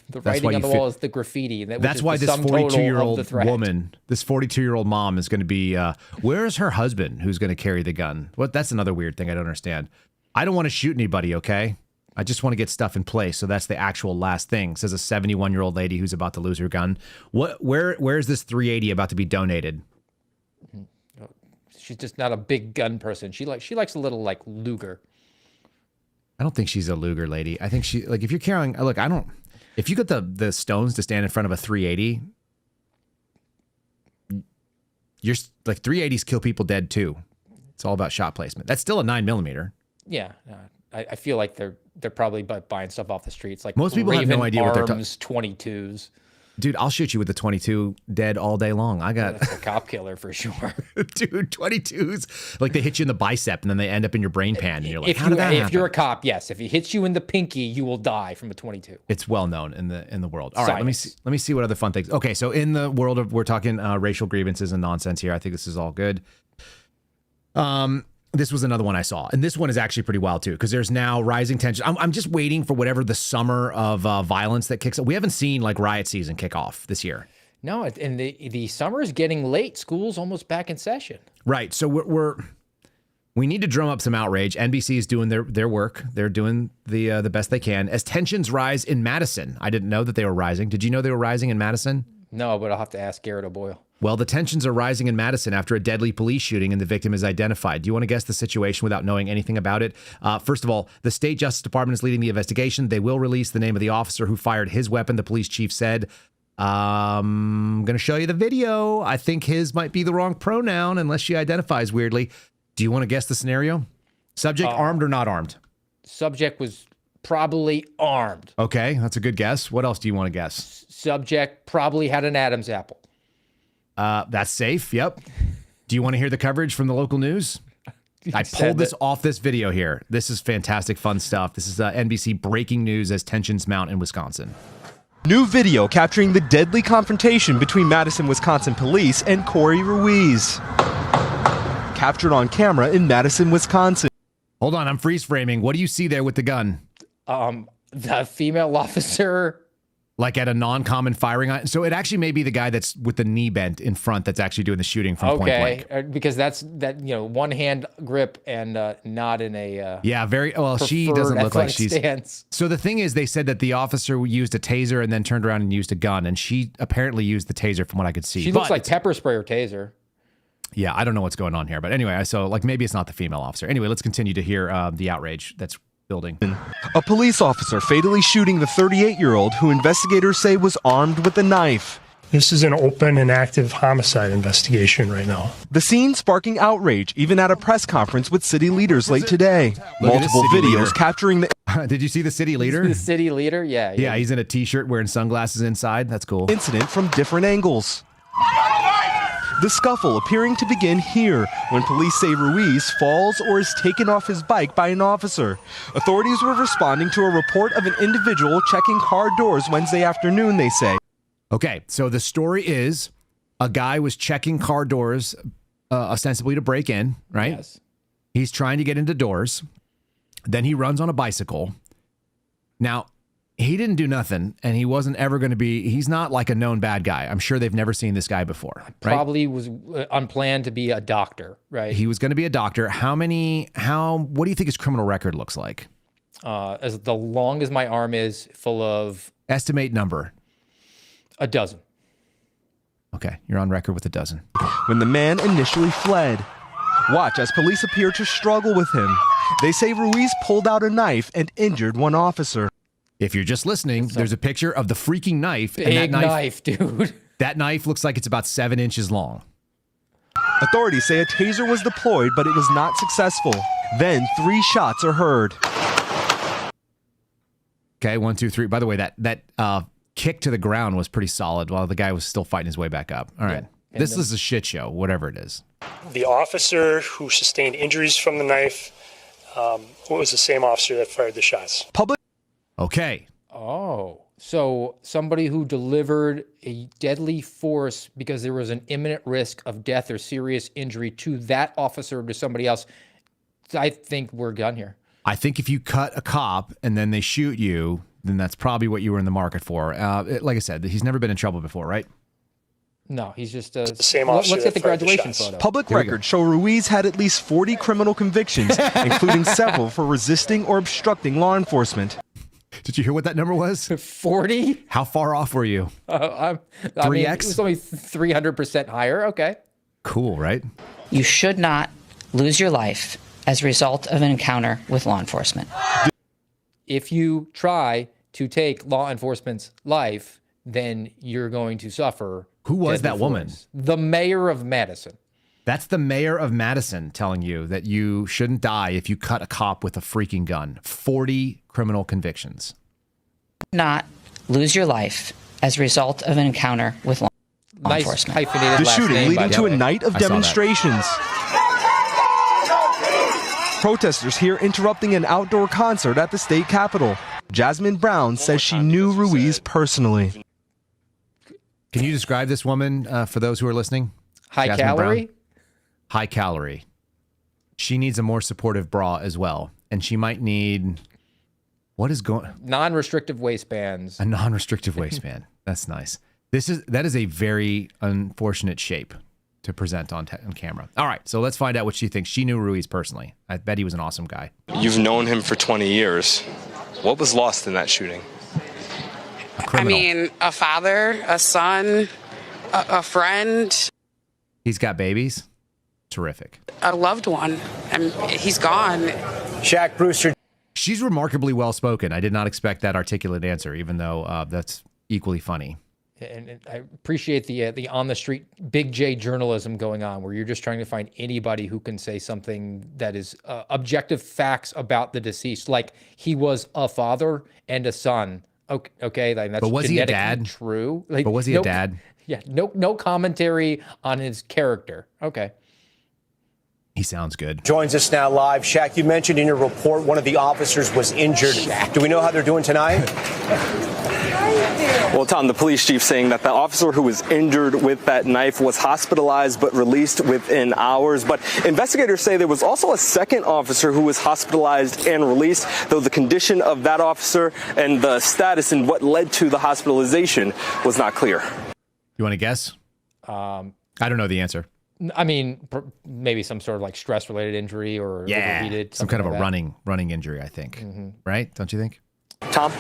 The writing on the wall is the graffiti. That's why this 42-year-old woman, this 42-year-old mom is going to be, where's her husband who's going to carry the gun? That's another weird thing I don't understand. I don't want to shoot anybody, okay? I just want to get stuff in place. So that's the actual last thing, says a 71-year-old lady who's about to lose her gun. Where is this 380 about to be donated? She's just not a big gun person. She likes a little like Luger. I don't think she's a Luger lady. I think she, like, if you're carrying, look, if you got the stones to stand in front of a 380, you're like 380s kill people dead too. It's all about shot placement. That's still a 9mm. Yeah. I feel like they're probably buying stuff off the streets. Like most people have no idea what they're talking. 22s. Dude, I'll shoot you with the 22 dead all day long. That's a cop killer for sure. Dude, 22s, like they hit you in the bicep and then they end up in your brain pan and you're like, how did that happen? If you're a cop, yes. If it hits you in the pinky, you will die from a 22. It's well known in the world. All right, let me see what other fun things. Okay, so in the world of, we're talking racial grievances and nonsense here. I think this is all good. This was another one I saw, and this one is actually pretty wild too, because there's now rising tension. I'm just waiting for whatever the summer of violence that kicks up. We haven't seen like riot season kick off this year. No, and the summer is getting late. School's almost back in session. Right. So we need to drum up some outrage. NBC is doing their work. They're doing the best they can as tensions rise in Madison. I didn't know that they were rising. Did you know they were rising in Madison? No, but I'll have to ask Garrett O'Boyle. Well, the tensions are rising in Madison after a deadly police shooting and the victim is identified. Do you want to guess the situation without knowing anything about it? First of all, the state justice department is leading the investigation. They will release the name of the officer who fired his weapon, the police chief said. I'm going to show you the video. I think his might be the wrong pronoun unless she identifies weirdly. Do you want to guess the scenario? Subject armed or not armed? Subject was probably armed. Okay, that's a good guess. What else do you want to guess? Subject probably had an Adam's apple. That's safe. Yep. Do you want to hear the coverage from the local news? I pulled this off this video here. This is fantastic, fun stuff. This is NBC breaking news as tensions mount in Wisconsin. New video capturing the deadly confrontation between Madison, Wisconsin police and Corey Ruiz. Captured on camera in Madison, Wisconsin. Hold on, I'm freeze framing. What do you see there with the gun? The female officer, like at a non-common firing line. So it actually may be the guy that's with the knee bent in front that's actually doing the shooting from point blank. Because that's one hand grip and not in a yeah, very well. She doesn't look like she's. Stance. So the thing is, they said that the officer used a taser and then turned around and used a gun, and she apparently used the taser from what I could see. She looks like pepper spray or taser. Yeah, I don't know what's going on here, but anyway, so like maybe it's not the female officer. Anyway, let's continue to hear the outrage that's building. A police officer fatally shooting the 38-year-old who investigators say was armed with a knife. This is an open and active homicide investigation right now. The scene sparking outrage even at a press conference with city leaders late today. Multiple videos capturing the... Did you see the city leader? The city leader? Yeah. Yeah, he's in a t-shirt wearing sunglasses inside. That's cool. Incident from different angles. The scuffle appearing to begin here when police say Ruiz falls or is taken off his bike by an officer. Authorities were responding to a report of an individual checking car doors Wednesday afternoon, they say. Okay, so the story is a guy was checking car doors ostensibly to break in, right? Yes. He's trying to get into doors. Then he runs on a bicycle. Now, he didn't do nothing, and he wasn't ever going to be, he's not like a known bad guy. I'm sure they've never seen this guy before. Right? Probably was unplanned to be a doctor, right? He was going to be a doctor. What do you think his criminal record looks like? As long as my arm is, full of... Estimate number. A dozen. Okay, you're on record with a dozen. When the man initially fled. Watch as police appear to struggle with him. They say Ruiz pulled out a knife and injured one officer. If you're just listening, there's a picture of the freaking knife. Big and that knife, dude. That knife looks like it's about 7 inches long. Authorities say a taser was deployed, but it was not successful. Then 3 shots are heard. Okay, 1, 2, 3. By the way, that kick to the ground was pretty solid while the guy was still fighting his way back up. All right. Yeah. This is a shit show, whatever it is. The officer who sustained injuries from the knife was the same officer that fired the shots. Okay. Oh, so somebody who delivered a deadly force because there was an imminent risk of death or serious injury to that officer or to somebody else. I think we're done here. I think if you cut a cop and then they shoot you, then that's probably what you were in the market for. Like I said, he's never been in trouble before, right? No, he's just the same officer. Let's get the that fired graduation shots. photo. Public records show Ruiz had at least 40 criminal convictions, including several for resisting or obstructing law enforcement. Did you hear what that number was? 40? How far off were you? 3X? It was only 300% higher. Okay. Cool, right? You should not lose your life as a result of an encounter with law enforcement. If you try to take law enforcement's life, then you're going to suffer. Who was that woman? The mayor of Madison. That's the mayor of Madison telling you that you shouldn't die if you cut a cop with a freaking gun. 40 criminal convictions. Not lose your life as a result of an encounter with law enforcement. Hyphenated The last shooting name, leading by to the a way. night of I saw that. demonstrations. Protesters here interrupting an outdoor concert at the state capitol. Jasmine Brown says she knew Ruiz personally. Can you describe this woman for those who are listening? High Jasmine calorie? Brown? High calorie. She needs a more supportive bra as well. And she might need, what is going? Non-restrictive waistbands. A non-restrictive waistband. That's nice. That is a very unfortunate shape to present on camera. All right, so let's find out what she thinks. She knew Ruiz personally. I bet he was an awesome guy. You've known him for 20 years. What was lost in that shooting? I mean, a father, a son, a friend. He's got babies. Terrific. A loved one. And he's gone. Shaq Brewster. She's remarkably well-spoken. I did not expect that articulate answer, even though that's equally funny. And I appreciate the on-the-street Big J journalism going on, where you're just trying to find anybody who can say something that is objective facts about the deceased, like he was a father and a son. Okay, like that's but was he a genetically dad? True. Like, but was he a dad? Yeah, no commentary on his character. Okay. He sounds good. Joins us now live. Shaq, you mentioned in your report one of the officers was injured. Do we know how they're doing tonight? Well, Tom, the police chief saying that the officer who was injured with that knife was hospitalized but released within hours. But investigators say there was also a second officer who was hospitalized and released, though the condition of that officer and the status and what led to the hospitalization was not clear. You want to guess? I don't know the answer. I mean, maybe some sort of like stress-related injury or overheated. Some kind of like a that. running injury, I think. Right? Don't you think? Tom?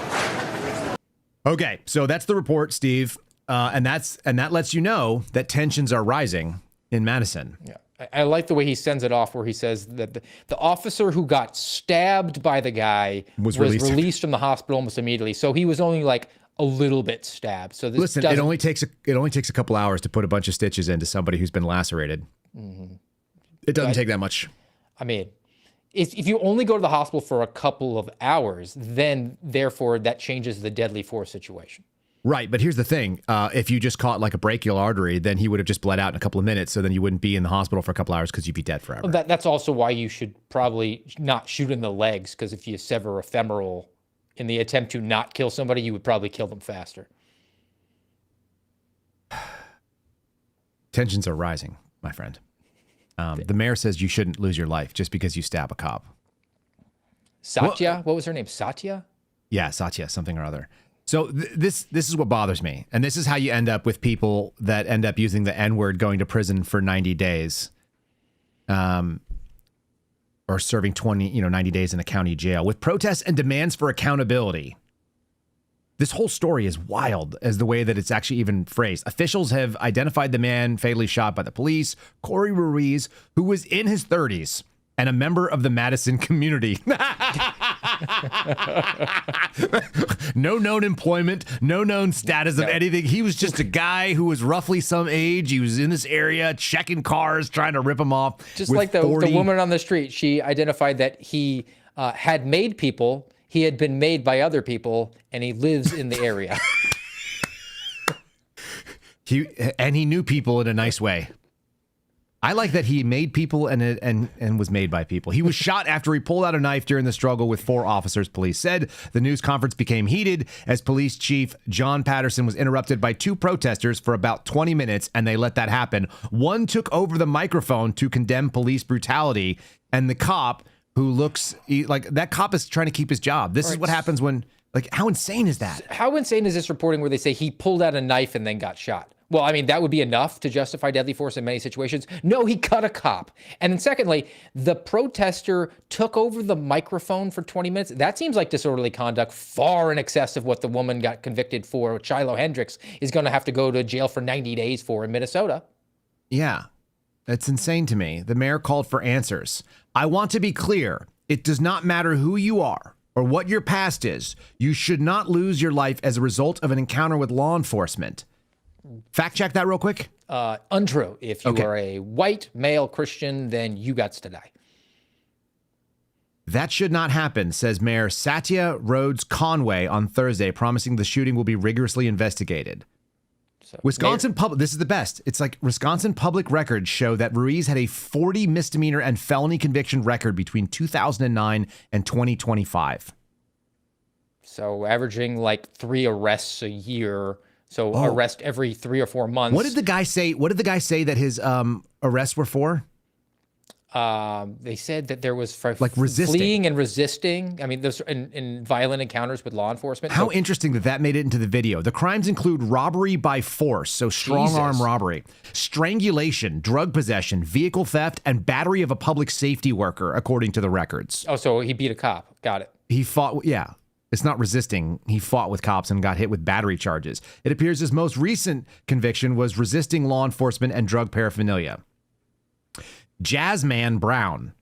Okay, so that's the report, Steve. And that lets you know that tensions are rising in Madison. Yeah. I like the way he sends it off where he says that the officer who got stabbed by the guy was released from the hospital almost immediately. So he was only like a little bit stabbed. So this Listen, it only takes a couple hours to put a bunch of stitches into somebody who's been lacerated. It doesn't take that much. I mean, if you only go to the hospital for a couple of hours, then therefore that changes the deadly force situation. Right, but here's the thing. If you just caught like a brachial artery, then he would have just bled out in a couple of minutes, so then you wouldn't be in the hospital for a couple hours because you'd be dead forever. Well, that's also why you should probably not shoot in the legs, because if you sever a femoral in the attempt to not kill somebody, you would probably kill them faster. Tensions are rising, my friend. The mayor says you shouldn't lose your life just because you stab a cop. Satya? What was her name? Satya? Yeah, Satya, something or other. So this is what bothers me. And this is how you end up with people that end up using the N-word going to prison for 90 days. Or serving 90 days in a county jail with protests and demands for accountability. This whole story is wild as the way that it's actually even phrased. Officials have identified the man fatally shot by the police, Corey Ruiz, who was in his 30s and a member of the Madison community. No known employment, no known status of anything. He was just a guy who was roughly some age. He was in this area checking cars, trying to rip them off. Just like the woman on the street, she identified that he had made people. He had been made by other people, and he lives in the area. He knew people in a nice way. I like that he made people and was made by people. He was shot after he pulled out a knife during the struggle with 4 officers, police said. The news conference became heated as police chief John Patterson was interrupted by 2 protesters for about 20 minutes, and they let that happen. One took over the microphone to condemn police brutality, and the cop who looks like that cop is trying to keep his job. This is what happens when, like, how insane is that? How insane is this reporting where they say he pulled out a knife and then got shot? Well, I mean, that would be enough to justify deadly force in many situations. No, he cut a cop. And then secondly, the protester took over the microphone for 20 minutes. That seems like disorderly conduct far in excess of what the woman got convicted for. Shiloh Hendricks is going to have to go to jail for 90 days for in Minnesota. Yeah, that's insane to me. The mayor called for answers. I want to be clear. It does not matter who you are or what your past is. You should not lose your life as a result of an encounter with law enforcement. Fact check that real quick. Untrue. If you are a white male Christian, then you got to die. That should not happen, says Mayor Satya Rhodes Conway on Thursday, promising the shooting will be rigorously investigated. So, Wisconsin public. This is the best. It's like Wisconsin public records show that Ruiz had a 40 misdemeanor and felony conviction record between 2009 and 2025. So averaging like 3 arrests a year. So arrest every 3 or 4 months. What did the guy say? What did the guy say that his arrests were for? They said that there was for like resisting. Fleeing and resisting. I mean, those in violent encounters with law enforcement. How interesting that made it into the video. The crimes include robbery by force, so strong arm robbery, strangulation, drug possession, vehicle theft, and battery of a public safety worker, according to the records. Oh, so he beat a cop. Got it. He fought. Yeah. It's not resisting. He fought with cops and got hit with battery charges. It appears his most recent conviction was resisting law enforcement and drug paraphernalia. Jazzman Brown.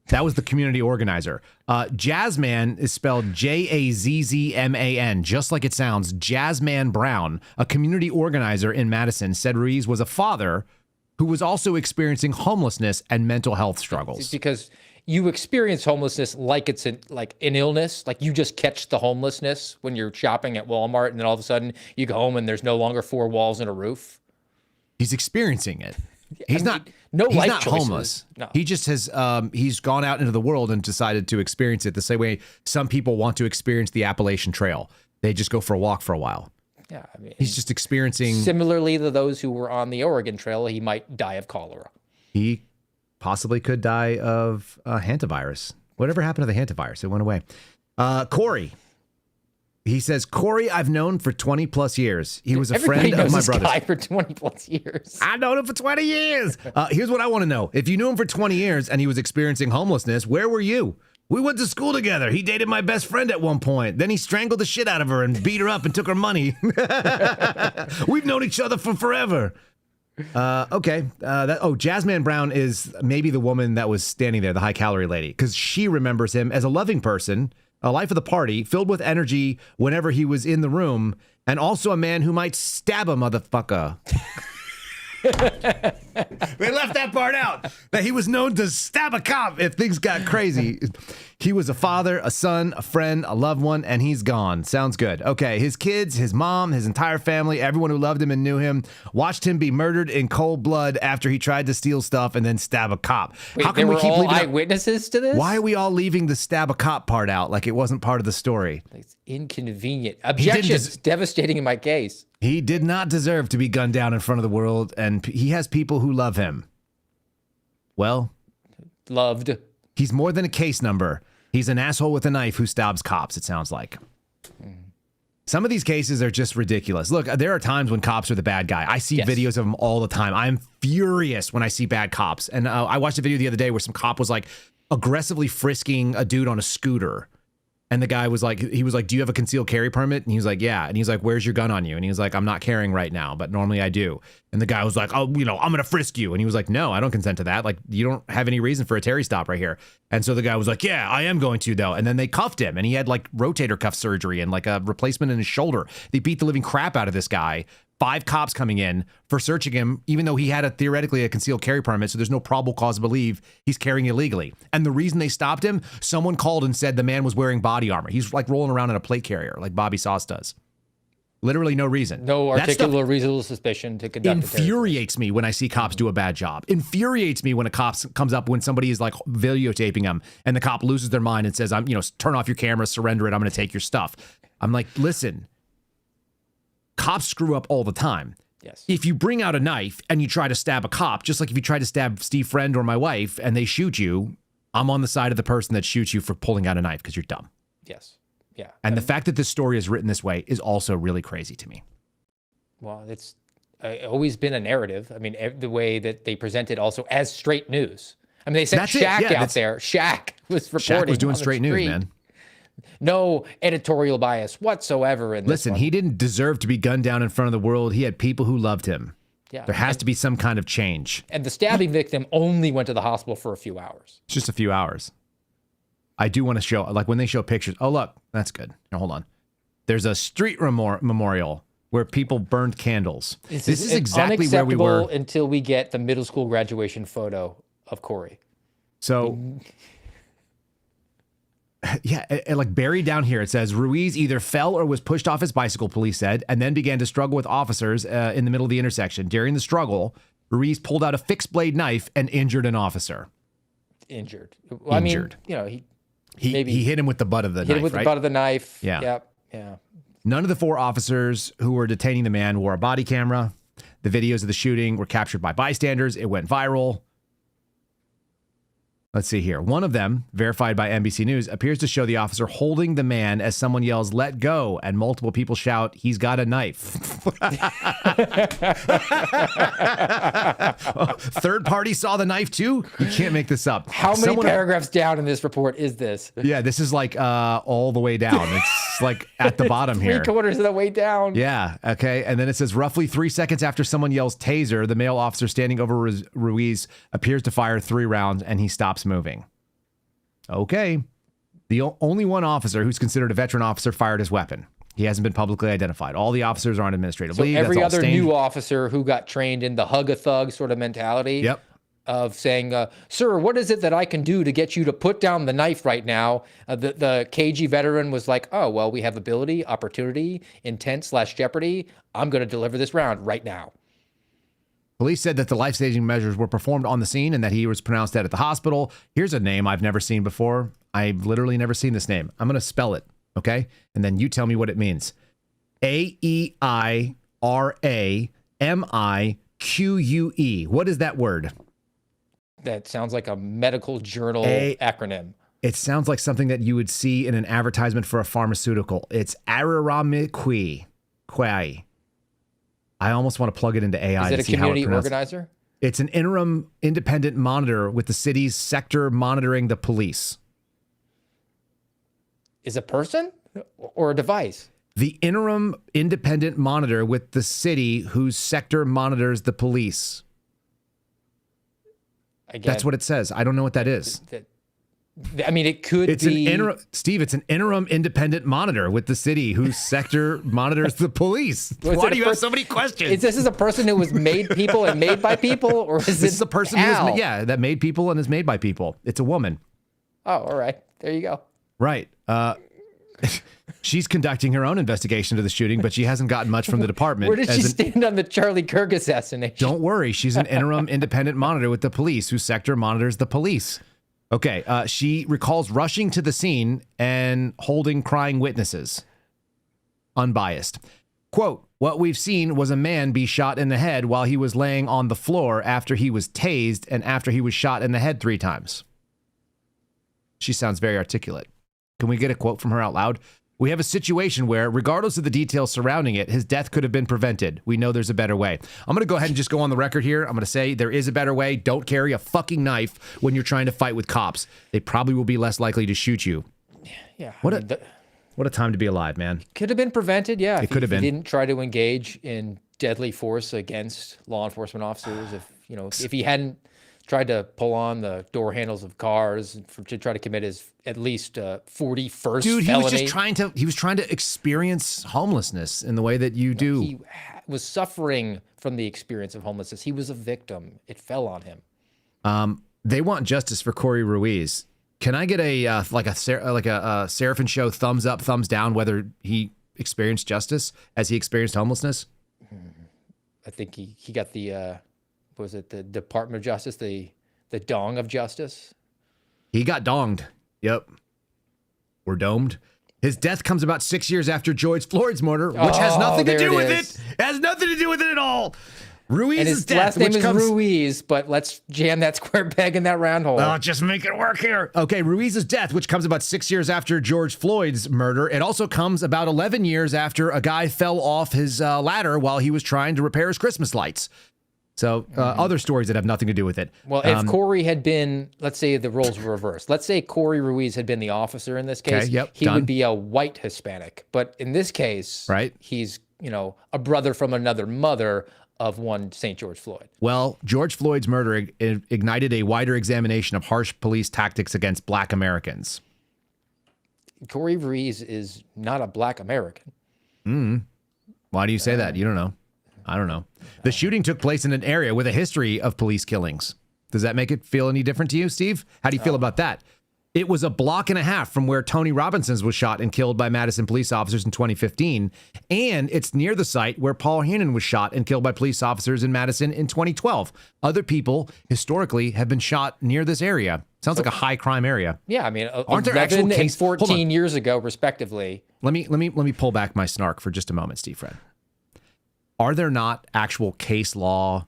That was the community organizer. Jazzman is spelled Jazzman, just like it sounds. Jazzman Brown, a community organizer in Madison, said Ruiz was a father who was also experiencing homelessness and mental health struggles. It's because you experience homelessness like it's an illness. Like you just catch the homelessness when you're shopping at Walmart, and then all of a sudden you go home and there's no longer 4 walls and a roof. He's experiencing it. He's not homeless. No. He just has he's gone out into the world and decided to experience it the same way some people want to experience the Appalachian Trail. They just go for a walk for a while. Yeah, I mean, he's just experiencing. Similarly to those who were on the Oregon Trail, he might die of cholera. He possibly could die of hantavirus. Whatever happened to the hantavirus? It went away. Corey. He says, Corey, I've known for 20 plus years. He was a friend of my brother's. Guy for 20 plus years. I've known him for 20 years. Here's what I want to know. If you knew him for 20 years and he was experiencing homelessness, where were you? We went to school together. He dated my best friend at one point. Then he strangled the shit out of her and beat her up and took her money. We've known each other for forever. Okay. Jasmine Brown is maybe the woman that was standing there, the high calorie lady, because she remembers him as a loving person, a life of the party, filled with energy whenever he was in the room, and also a man who might stab a motherfucker. They left that part out. That he was known to stab a cop if things got crazy. He was a father, a son, a friend, a loved one, and he's gone. Sounds good. Okay, his kids, his mom, his entire family, everyone who loved him and knew him, watched him be murdered in cold blood after he tried to steal stuff and then stab a cop. Wait, how can we keep all leaving eyewitnesses to this? Why are we all leaving the stab a cop part out like it wasn't part of the story? It's inconvenient. Objections. Devastating in my case. He did not deserve to be gunned down in front of the world, and he has people who love him. Well, loved. He's more than a case number. He's an asshole with a knife who stabs cops, it sounds like. Some of these cases are just ridiculous. Look, there are times when cops are the bad guy. I see videos of them all the time. I'm furious when I see bad cops. And I watched a video the other day where some cop was like aggressively frisking a dude on a scooter. And the guy was like, do you have a concealed carry permit? And he was like, yeah. And he's like, where's your gun on you? And he was like, I'm not carrying right now, but normally I do. And the guy was like, oh, I'm going to frisk you. And he was like, no, I don't consent to that. Like, you don't have any reason for a Terry stop right here. And so the guy was like, yeah, I am going to though. And then they cuffed him and he had like rotator cuff surgery and like a replacement in his shoulder. They beat the living crap out of this guy. 5 cops coming in for searching him, even though he had theoretically a concealed carry permit, so there's no probable cause to believe he's carrying illegally. And the reason they stopped him, someone called and said the man was wearing body armor. He's like rolling around in a plate carrier, like Bobby Sauce does. Literally no reason. No articulable reasonable suspicion to conduct. Infuriates me when I see cops do a bad job. Infuriates me when a cop comes up when somebody is like videotaping them and the cop loses their mind and says, turn off your camera, surrender it, I'm going to take your stuff. I'm like, listen. Cops screw up all the time. Yes. If you bring out a knife and you try to stab a cop, just like if you try to stab Steve Friend or my wife and they shoot you, I'm on the side of the person that shoots you for pulling out a knife because you're dumb. Yes. Yeah. And the fact that this story is written this way is also really crazy to me. Well, it's always been a narrative. I mean, the way that they present it also as straight news. I mean, they sent Shaq out there. Shaq was reporting. Shaq was doing straight news, man. No editorial bias whatsoever in this Listen, one. he didn't deserve to be gunned down in front of the world. He had people who loved him. Yeah. There has to be some kind of change. And the stabbing victim only went to the hospital for a few hours. It's just a few hours. I do want to show, like when they show pictures. Oh, look, that's good. Now, hold on. There's a street memorial where people burned candles. This is exactly where we were. Until we get the middle school graduation photo of Corey. So... Yeah, like buried down here, it says Ruiz either fell or was pushed off his bicycle, police said, and then began to struggle with officers in the middle of the intersection. During the struggle, Ruiz pulled out a fixed blade knife and injured an officer. Injured. Well, injured. I mean, he hit him with the butt of the knife. Hit him with the butt of the knife. Yeah. Yep. Yeah. None of the 4 officers who were detaining the man wore a body camera. The videos of the shooting were captured by bystanders. It went viral. Let's see here. One of them, verified by NBC News, appears to show the officer holding the man as someone yells, "Let go," and multiple people shout, "He's got a knife." Third party saw the knife too? You can't make this up. How many paragraphs down in this report is this? Yeah, this is like all the way down. It's like at the bottom here. 3/4 of the way down. Yeah, okay. And then it says roughly 3 seconds after someone yells taser, the male officer standing over Ruiz appears to fire 3 rounds and he stops moving. Okay. The only one officer who's considered a veteran officer fired his weapon. He hasn't been publicly identified. All the officers are on administrative leave. Every other new officer who got trained in the hug a thug sort of mentality. Yep. Of saying, sir, what is it that I can do to get you to put down the knife right now? The KG veteran was like, oh, well, we have ability, opportunity, intent / jeopardy. I'm going to deliver this round right now. Police said that the life-saving measures were performed on the scene and that he was pronounced dead at the hospital. Here's a name I've never seen before. I've literally never seen this name. I'm going to spell it, okay? And then you tell me what it means. Aeiramique. What is that word? That sounds like a medical journal acronym. It sounds like something that you would see in an advertisement for a pharmaceutical. It's Aeiramique. I almost want to plug it into AI. Is it to a see how community it pronounces. organizer? It's an interim independent monitor with the city's sector monitoring the police. Is a person or a device? The interim independent monitor with the city whose sector monitors the police. That's what it says. I don't know what that is. I mean, it could be. Steve, it's an interim independent monitor with the city whose sector monitors the police. Why do you have so many questions? Is this a person who was made people and made by people? Or is this is a person that made people and is made by people. It's a woman. Oh, all right. There you go. Right. She's conducting her own investigation into the shooting, but she hasn't gotten much from the department. Where did she stand on the Charlie Kirk assassination? Don't worry. She's an interim independent monitor with the police whose sector monitors the police. Okay. She recalls rushing to the scene and holding crying witnesses. Unbiased. Quote, what we've seen was a man be shot in the head while he was laying on the floor after he was tased and after he was shot in the head 3 times. She sounds very articulate. Can we get a quote from her out loud? We have a situation where, regardless of the details surrounding it, his death could have been prevented. We know there's a better way. I'm going to go ahead and just go on the record here. I'm going to say there is a better way. Don't carry a fucking knife when you're trying to fight with cops. They probably will be less likely to shoot you. Yeah. What a time to be alive, man. Could have been prevented, yeah. It could have been. If he didn't try to engage in deadly force against law enforcement officers, if he hadn't tried to pull on the door handles of cars to try to commit his at least 41st Dude, felony. He was trying to experience homelessness in the way that you do. He was suffering from the experience of homelessness. He was a victim. It fell on him. They want justice for Corey Ruiz. Can I get a Seraphin show thumbs up, thumbs down whether he experienced justice as he experienced homelessness? I think he got the was it the Department of Justice, the dong of justice? He got donged. Yep. We're domed. His death comes about 6 years after George Floyd's murder, which has nothing to do with it. Has nothing to do with it at all. Ruiz's death, last name is Ruiz, but let's jam that square peg in that round hole. Oh, just make it work here. Okay, Ruiz's death, which comes about 6 years after George Floyd's murder. It also comes about 11 years after a guy fell off his ladder while he was trying to repair his Christmas lights. So other stories that have nothing to do with it. Well, if Corey had been, let's say the roles were reversed. Let's say Corey Ruiz had been the officer in this case. He would be a white Hispanic. But in this case, he's, a brother from another mother of one St. George Floyd. Well, George Floyd's murder ignited a wider examination of harsh police tactics against Black Americans. Corey Ruiz is not a Black American. Why do you say that? You don't know. I don't know. The shooting took place in an area with a history of police killings. Does that make it feel any different to you, Steve? How do you feel about that? It was a block and a half from where Tony Robinson's was shot and killed by Madison police officers in 2015. And it's near the site where Paul Hannon was shot and killed by police officers in Madison in 2012. Other people historically have been shot near this area. Sounds like a high crime area. Yeah, I mean, aren't there actual 11 and 14 years ago, respectively. Let me pull back my snark for just a moment, Steve Fred. Are there not actual case law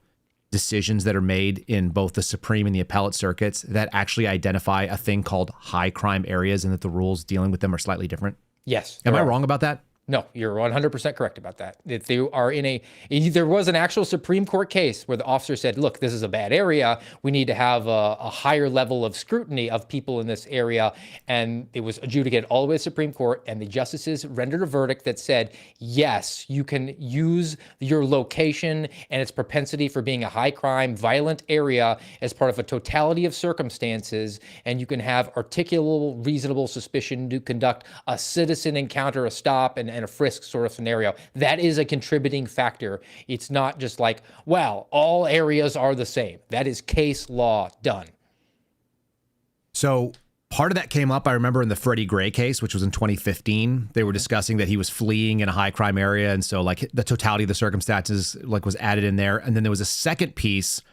decisions that are made in both the Supreme and the appellate circuits that actually identify a thing called high crime areas and that the rules dealing with them are slightly different? Yes. Am I wrong about that? No, you're 100% correct about that. If they are there was an actual Supreme Court case where the officer said, look, this is a bad area. We need to have a higher level of scrutiny of people in this area. And it was adjudicated all the way to the Supreme Court. And the justices rendered a verdict that said, yes, you can use your location and its propensity for being a high crime, violent area as part of a totality of circumstances. And you can have articulable, reasonable suspicion to conduct a citizen encounter, a stop, and a frisk sort of scenario. That is a contributing factor. It's not just like, well, all areas are the same. That is case law done. So Part of that came up, I remember, in the Freddie Gray case, which was in 2015. They were discussing that he was fleeing in a high crime area. And so like the totality of the circumstances like was added in there. And then there was a second piece.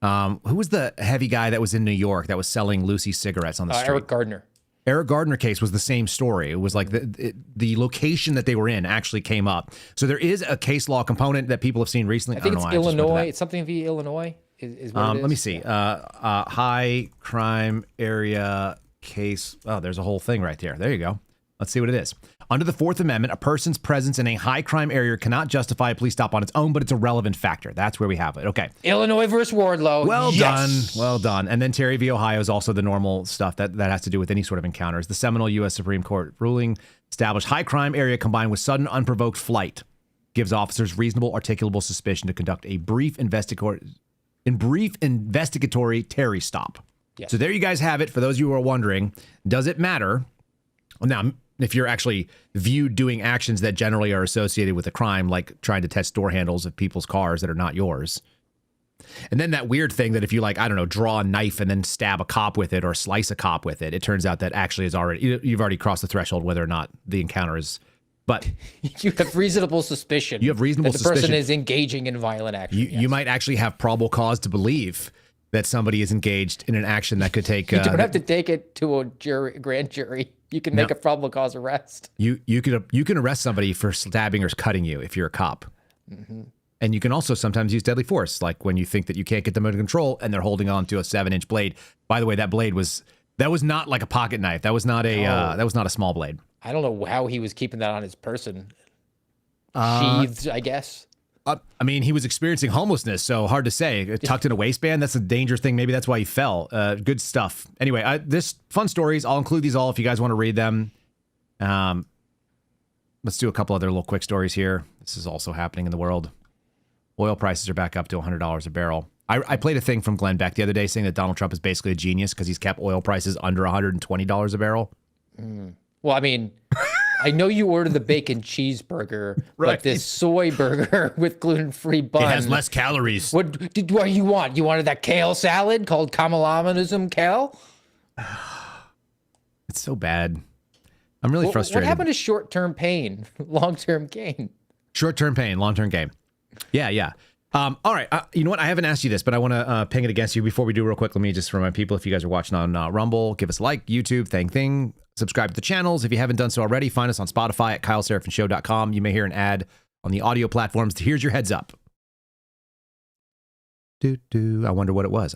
Who was the heavy guy that was in New York that was selling Lucy cigarettes on the street? Eric Gardner. Eric Gardner case was the same story. It was like the location that they were in actually came up. So there is a case law component that people have seen recently. I think don't know it's why I just went to Illinois. that. It's something via Illinois. Is what it is. Let me see. High crime area case. Oh, there's a whole thing right there. There you go. Let's see what it is. Under the Fourth Amendment, a person's presence in a high crime area cannot justify a police stop on its own, but it's a relevant factor. That's where we have it. Okay. Illinois versus Wardlow. Well Yes. done. Well done. And then Terry v. Ohio is also the normal stuff that has to do with any sort of encounters. The seminal U.S. Supreme Court ruling established high crime area combined with sudden unprovoked flight gives officers reasonable articulable suspicion to conduct a brief investigatory Terry stop. Yes. So there you guys have it. For those of you who are wondering, does it matter? Now, if you're actually viewed doing actions that generally are associated with a crime, like trying to test door handles of people's cars that are not yours. And then that weird thing that if you like, I don't know, draw a knife and then stab a cop with it or slice a cop with it, it turns out that actually is already, you've already crossed the threshold whether or not the encounter is, but You have reasonable suspicion. You have reasonable that the person suspicion. is engaging in violent action. you might actually have probable cause to believe that somebody is engaged in an action that could take. You don't have to take it to a grand jury. You can make a probable cause arrest. You can arrest somebody for stabbing or cutting you if you're a cop. Mm-hmm. And you can also sometimes use deadly force, like when you think that you can't get them under control and they're holding on to a 7-inch blade. By the way, that blade was not like a pocket knife. That was not a small blade. I don't know how he was keeping that on his person. Sheathed, I guess. I mean, he was experiencing homelessness, so hard to say. Tucked in a waistband, that's a dangerous thing. Maybe that's why he fell. Good stuff. Anyway, this fun stories. I'll include these all if you guys want to read them. Let's do a couple other little quick stories here. This is also happening in the world. Oil prices are back up to $100 a barrel. I played a thing from Glenn Beck the other day saying that Donald Trump is basically a genius because he's kept oil prices under $120 a barrel. Well, I mean, I know you ordered the bacon cheeseburger, Right. but this soy burger with gluten-free bun. It has less calories. What you want? You wanted that kale salad called Kamalanism kale? It's so bad. I'm really frustrated. What happened to short-term pain, long-term gain? Short-term pain, long-term gain. Yeah. All right. You know what? I haven't asked you this, but I want to ping it against you before we do real quick. Let me just remind people, if you guys are watching on Rumble, give us a like, YouTube, thing. Subscribe to the channels. If you haven't done so already, find us on Spotify at KyleSeraphinShow.com. You may hear an ad on the audio platforms. Here's your heads up. I wonder what it was.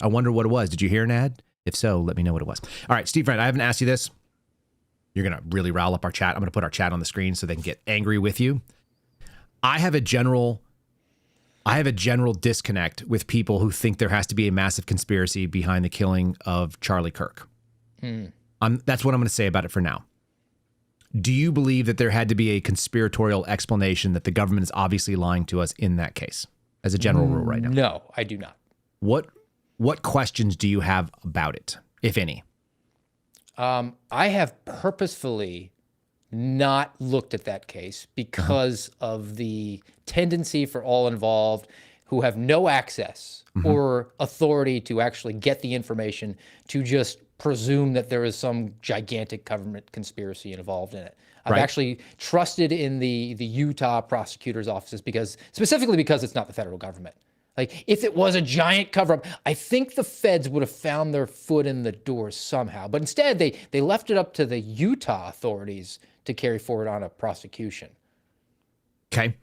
Did you hear an ad? If so, let me know what it was. All right, Steve Friend, I haven't asked you this. You're going to really rile up our chat. I'm going to put our chat on the screen so they can get angry with you. I have a general disconnect with people who think there has to be a massive conspiracy behind the killing of Charlie Kirk. That's what I'm going to say about it for now. Do you believe that there had to be a conspiratorial explanation that the government is obviously lying to us in that case, as a general rule right now? No, I do not. What questions do you have about it, if any? I have purposefully not looked at that case because of the tendency for all involved who have no access or authority to actually get the information to just presume that there is some gigantic government conspiracy involved in it. I've actually trusted in the Utah prosecutor's offices specifically because it's not the federal government. Like, if it was a giant cover-up, I think the feds would have found their foot in the door somehow. But instead, they left it up to the Utah authorities to carry forward on a prosecution. Okay.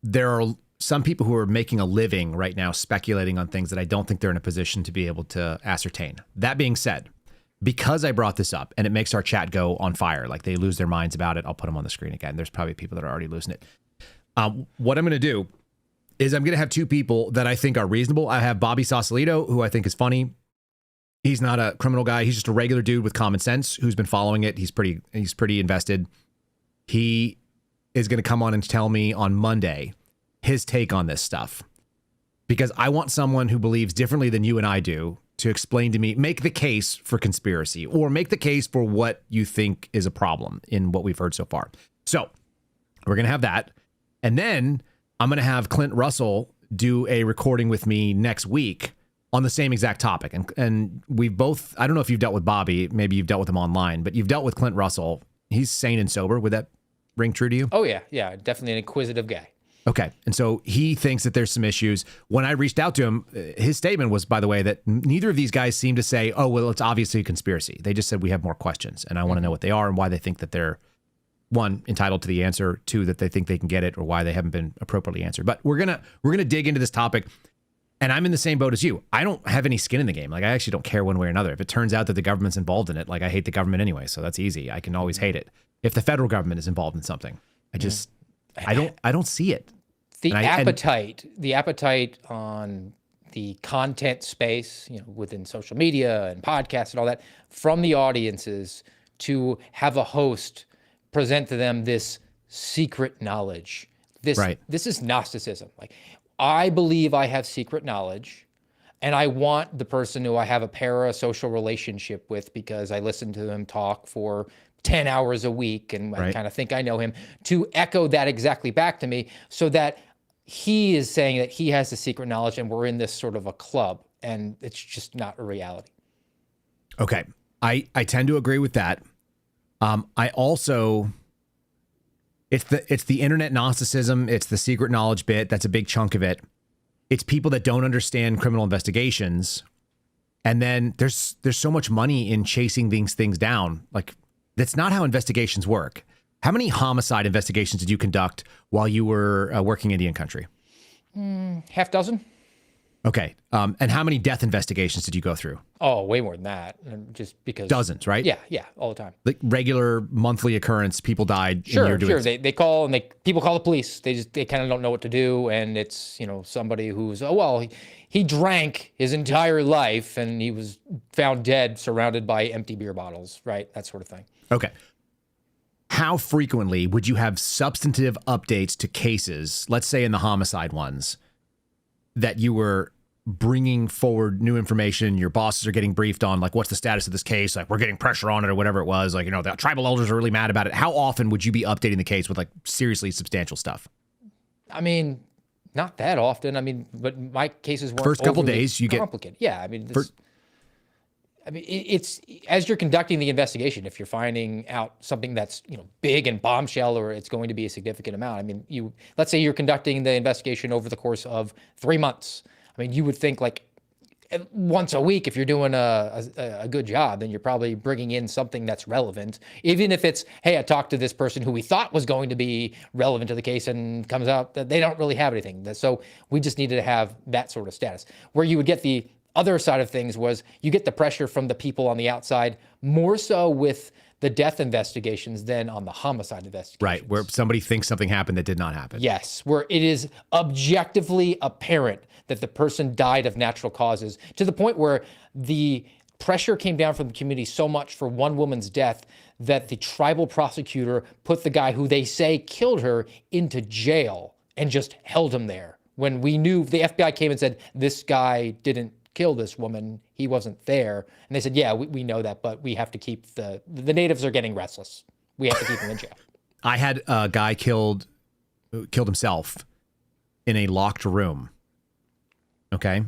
There are some people who are making a living right now speculating on things that I don't think they're in a position to be able to ascertain. That being said, because I brought this up and it makes our chat go on fire, like they lose their minds about it, I'll put them on the screen again. There's probably people that are already losing it. What I'm going to do is I'm going to have two people that I think are reasonable. I have Bobby Sausalito, who I think is funny. He's not a criminal guy. He's just a regular dude with common sense who's been following it. He's pretty invested. He is going to come on and tell me on Monday his take on this stuff, because I want someone who believes differently than you and I do to explain to me, make the case for conspiracy or make the case for what you think is a problem in what we've heard so far. So we're going to have that. And then I'm going to have Clint Russell do a recording with me next week on the same exact topic. And we've both, I don't know if you've dealt with Bobby, maybe you've dealt with him online, but you've dealt with Clint Russell. He's sane and sober. Would that ring true to you? Oh, yeah. Yeah. Definitely an inquisitive guy. Okay. And so he thinks that there's some issues. When I reached out to him, his statement was, by the way, that neither of these guys seem to say, oh, well, it's obviously a conspiracy. They just said we have more questions, and I want to know what they are and why they think that they're, one, entitled to the answer, two, that they think they can get it, or why they haven't been appropriately answered. But we're gonna dig into this topic, and I'm in the same boat as you. I don't have any skin in the game. Like, I actually don't care one way or another. If it turns out that the government's involved in it, like, I hate the government anyway, so that's easy. I can always hate it. If the federal government is involved in something, I don't see it. The appetite on the content space, within social media and podcasts and all that, from the audiences to have a host present to them this secret knowledge. This is Gnosticism. Like, I believe I have secret knowledge, and I want the person who I have a parasocial relationship with, because I listen to them talk for 10 hours a week and I kind of think I know him, to echo that exactly back to me, so that he is saying that he has the secret knowledge and we're in this sort of a club, and it's just not a reality. Okay. I tend to agree with that. I also, it's the internet Gnosticism. It's the secret knowledge bit. That's a big chunk of it. It's people that don't understand criminal investigations. And then there's so much money in chasing these things down. Like, that's not how investigations work. How many homicide investigations did you conduct while you were working Indian country? Half dozen. Okay. And how many death investigations did you go through? Oh, way more than that. Just because. Dozens, right? Yeah, all the time. Like regular monthly occurrence, people died. Sure. They call, and people call the police. They kind of don't know what to do, and it's somebody who's he drank his entire life and he was found dead, surrounded by empty beer bottles, right? That sort of thing. Okay. How frequently would you have substantive updates to cases, let's say in the homicide ones, that you were bringing forward new information, your bosses are getting briefed on, like, what's the status of this case? Like, we're getting pressure on it, or whatever it was. Like, the tribal elders are really mad about it. How often would you be updating the case with, like, seriously substantial stuff? I mean, not that often. But my cases weren't first couple days you complicated. Yeah, it's as you're conducting the investigation, if you're finding out something that's big and bombshell, or it's going to be a significant amount. Let's say you're conducting the investigation over the course of 3 months. You would think, like, once a week, if you're doing a good job, then you're probably bringing in something that's relevant, even if it's, hey, I talked to this person who we thought was going to be relevant to the case, and comes out that they don't really have anything. So we just needed to have that sort of status. Where you would get the other side of things was you get the pressure from the people on the outside, more so with the death investigations than on the homicide investigations. Right, where somebody thinks something happened that did not happen. Yes, where it is objectively apparent that the person died of natural causes, to the point where the pressure came down from the community so much for one woman's death that the tribal prosecutor put the guy who they say killed her into jail and just held him there. When we knew, the FBI came and said, this guy didn't kill this woman, he wasn't there. And they said, yeah, we know that, but we have to keep the natives are getting restless. We have to keep them in jail. I had a guy killed himself in a locked room. Okay.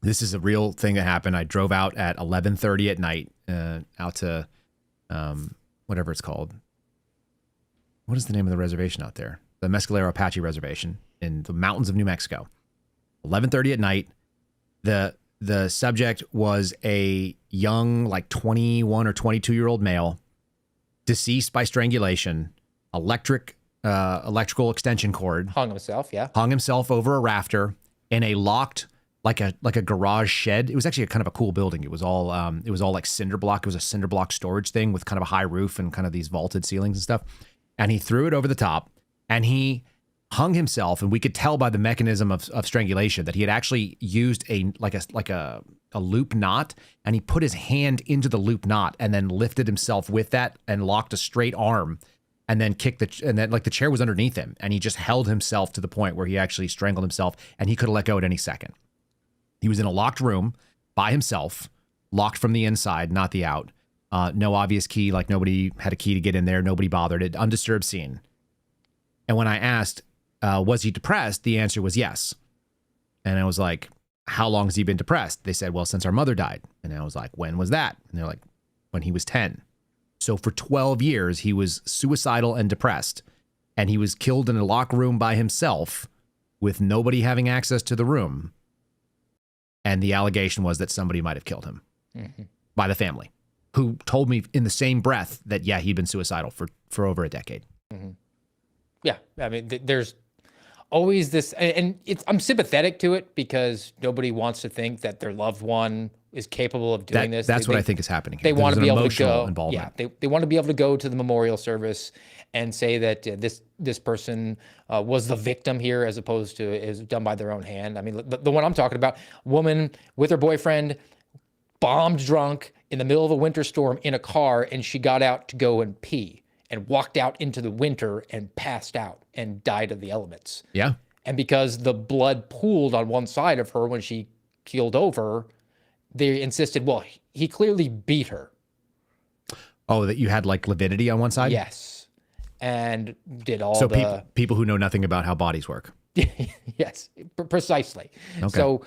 This is a real thing that happened. I drove out at 11:30 at night, out to whatever it's called. What is the name of the reservation out there? The Mescalero Apache Reservation in the mountains of New Mexico. 11:30 at night. The subject was a young, like 21 or 22-year-old male, deceased by strangulation, electrical extension cord. Hung himself, yeah. Hung himself over a rafter in a locked, like a garage shed. It was actually kind of a cool building. It was all like cinder block. It was a cinder block storage thing with kind of a high roof and kind of these vaulted ceilings and stuff. And he threw it over the top, and he hung himself, and we could tell by the mechanism of strangulation that he had actually used a loop knot, and he put his hand into the loop knot and then lifted himself with that and locked a straight arm, and then the chair was underneath him, and he just held himself to the point where he actually strangled himself, and he could have let go at any second. He was in a locked room by himself, locked from the inside, not the out. No obvious key, like nobody had a key to get in there. Nobody bothered it. Undisturbed scene. And when I asked, was he depressed? The answer was yes. And I was like, how long has he been depressed? They said, well, since our mother died. And I was like, when was that? And they're like, when he was 10. So for 12 years, he was suicidal and depressed. And he was killed in a locked room by himself with nobody having access to the room. And the allegation was that somebody might have killed him by the family, who told me in the same breath that, yeah, he'd been suicidal for over a decade. Yeah, I mean, there's always this, and I'm sympathetic to it because nobody wants to think that their loved one is capable of doing this. That's what I think is happening. They want to be able to go. Involvement. Yeah, they want to be able to go to the memorial service and say that this person was the victim here, as opposed to is done by their own hand. I mean, the one I'm talking about, woman with her boyfriend, bombed drunk in the middle of a winter storm in a car, and she got out to go and pee and walked out into the winter and passed out and died of the elements. Yeah. And because the blood pooled on one side of her when she keeled over, they insisted, well, he clearly beat her. Oh, that you had like lividity on one side? Yes. And did all people who know nothing about how bodies work. Yes, precisely. Okay. So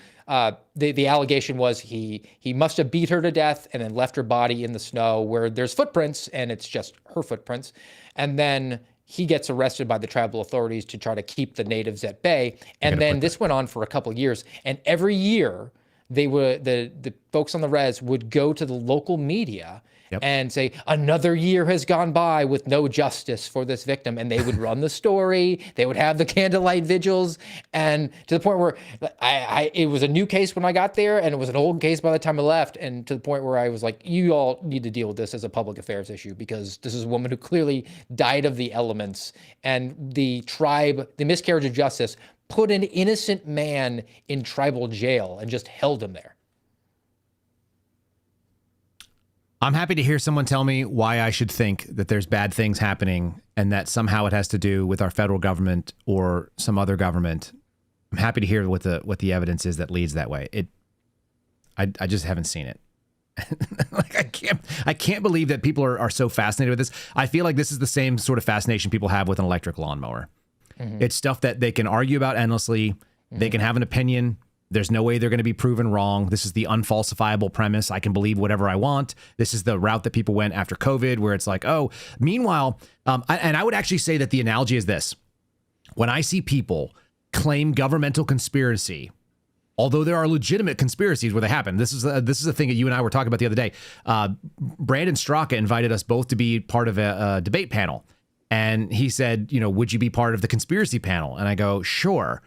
the allegation was he must have beat her to death and then left her body in the snow where there's footprints and it's just her footprints. And then he gets arrested by the tribal authorities to try to keep the natives at bay. And then this went on for a couple of years. And every year they would the folks on the res would go to the local media and say, another year has gone by with no justice for this victim. And they would run the story. They would have the candlelight vigils. And to the point where it was a new case when I got there, and it was an old case by the time I left. And to the point where I was like, you all need to deal with this as a public affairs issue, because this is a woman who clearly died of the elements. And the tribe, the miscarriage of justice, put an innocent man in tribal jail and just held him there. I'm happy to hear someone tell me why I should think that there's bad things happening and that somehow it has to do with our federal government or some other government. I'm happy to hear what the evidence is that leads that way. I just haven't seen it. Like I can't believe that people are so fascinated with this. I feel like this is the same sort of fascination people have with an electric lawnmower. It's stuff that they can argue about endlessly. They can have an opinion. There's no way they're going to be proven wrong. This is the unfalsifiable premise. I can believe whatever I want. This is the route that people went after COVID, where it's like, oh, meanwhile, and I would actually say that the analogy is this. When I see people claim governmental conspiracy, although there are legitimate conspiracies where they happen, this is a thing that you and I were talking about the other day. Brandon Straka invited us both to be part of a debate panel. And he said, would you be part of the conspiracy panel? And I go, sure.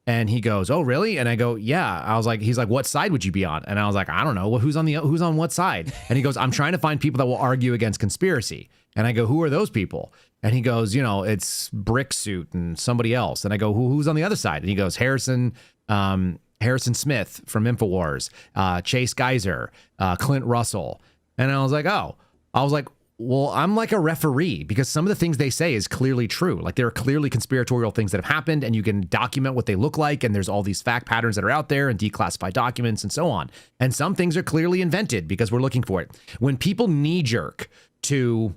And he goes, oh, really? And I go, yeah. I was like, he's like, what side would you be on? And I was like, I don't know. Well, who's on what side? And he goes, I'm trying to find people that will argue against conspiracy. And I go, who are those people? And he goes, it's Brick Suit and somebody else. And I go, who's on the other side? And he goes, Harrison Smith from InfoWars, Chase Geyser, Clint Russell. And I was like, well, I'm like a referee, because some of the things they say is clearly true. Like, there are clearly conspiratorial things that have happened, and you can document what they look like. And there's all these fact patterns that are out there and declassified documents and so on. And some things are clearly invented because we're looking for it. When people knee jerk to,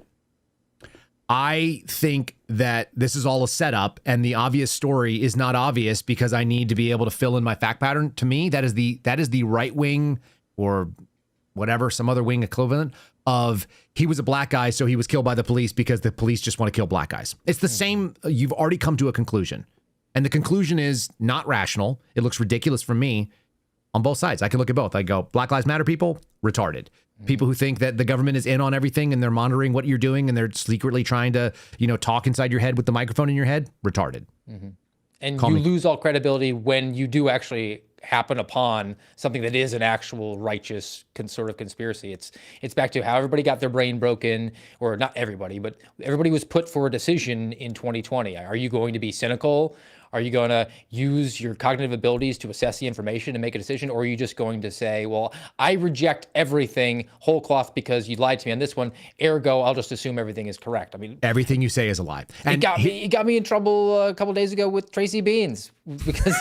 I think that this is all a setup and the obvious story is not obvious because I need to be able to fill in my fact pattern. To me, that is the right wing, or whatever, some other wing equivalent of, he was a black guy, so he was killed by the police because the police just want to kill black guys. It's the same. You've already come to a conclusion, and the conclusion is not rational. It looks ridiculous from me on both sides. I can look at both. I go, Black Lives Matter people, retarded. People who think that the government is in on everything and they're monitoring what you're doing and they're secretly trying to, talk inside your head with the microphone in your head, retarded. And you lose all credibility when you do actually happen upon something that is an actual righteous sort of conspiracy. It's back to how everybody got their brain broken, or not everybody, but everybody was put for a decision in 2020. Are you going to be cynical? Are you going to use your cognitive abilities to assess the information and make a decision? Or are you just going to say, well, I reject everything whole cloth because you lied to me on this one, ergo, I'll just assume everything is correct. I mean, everything you say is a lie. And it got me in trouble a couple days ago with Tracy Beans, because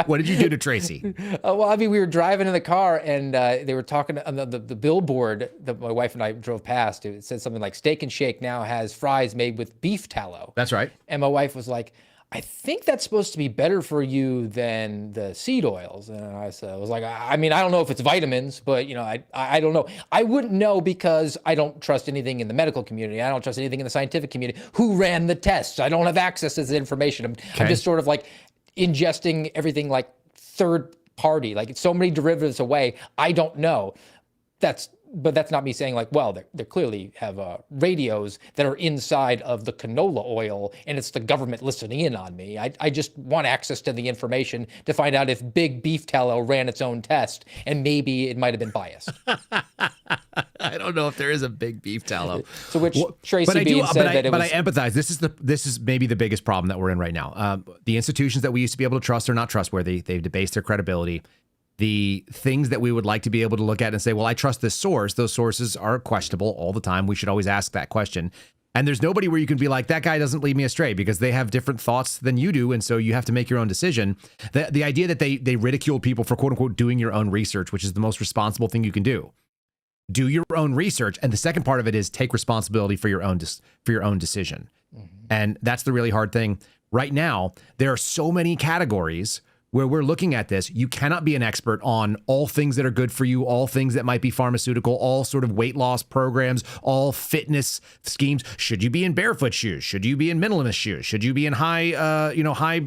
what did you do to Tracy? Well, I mean, we were driving in the car and they were talking on the billboard that my wife and I drove past. It said something like, Steak and Shake now has fries made with beef tallow. That's right. And my wife was like, I think that's supposed to be better for you than the seed oils. And I was like, I mean, I don't know if it's vitamins, but I don't know. I wouldn't know because I don't trust anything in the medical community. I don't trust anything in the scientific community. Who ran the tests? I don't have access to this information. I'm just sort of like ingesting everything like third party, like it's so many derivatives away. I don't know. But that's not me saying like, well, they clearly have radios that are inside of the canola oil and it's the government listening in on me. I just want access to the information to find out if Big Beef Tallow ran its own test and maybe it might have been biased. I don't know if there is a Big Beef Tallow. So which Tracy Bean said that it was. But I empathize. This is maybe the biggest problem that we're in right now. The institutions that we used to be able to trust are not trustworthy. They've debased their credibility. The things that we would like to be able to look at and say, well, I trust this source. Those sources are questionable all the time. We should always ask that question. And there's nobody where you can be like, that guy doesn't lead me astray because they have different thoughts than you do. And so you have to make your own decision. The idea that they ridiculed people for quote unquote doing your own research, which is the most responsible thing you can do. Do your own research. And the second part of it is take responsibility for your own decision. Mm-hmm. And that's the really hard thing. Right now, there are so many categories where we're looking at this. You cannot be an expert on all things that are good for you, all things that might be pharmaceutical, all sort of weight loss programs, all fitness schemes. Should you be in barefoot shoes? Should you be in minimalist shoes? Should you be in high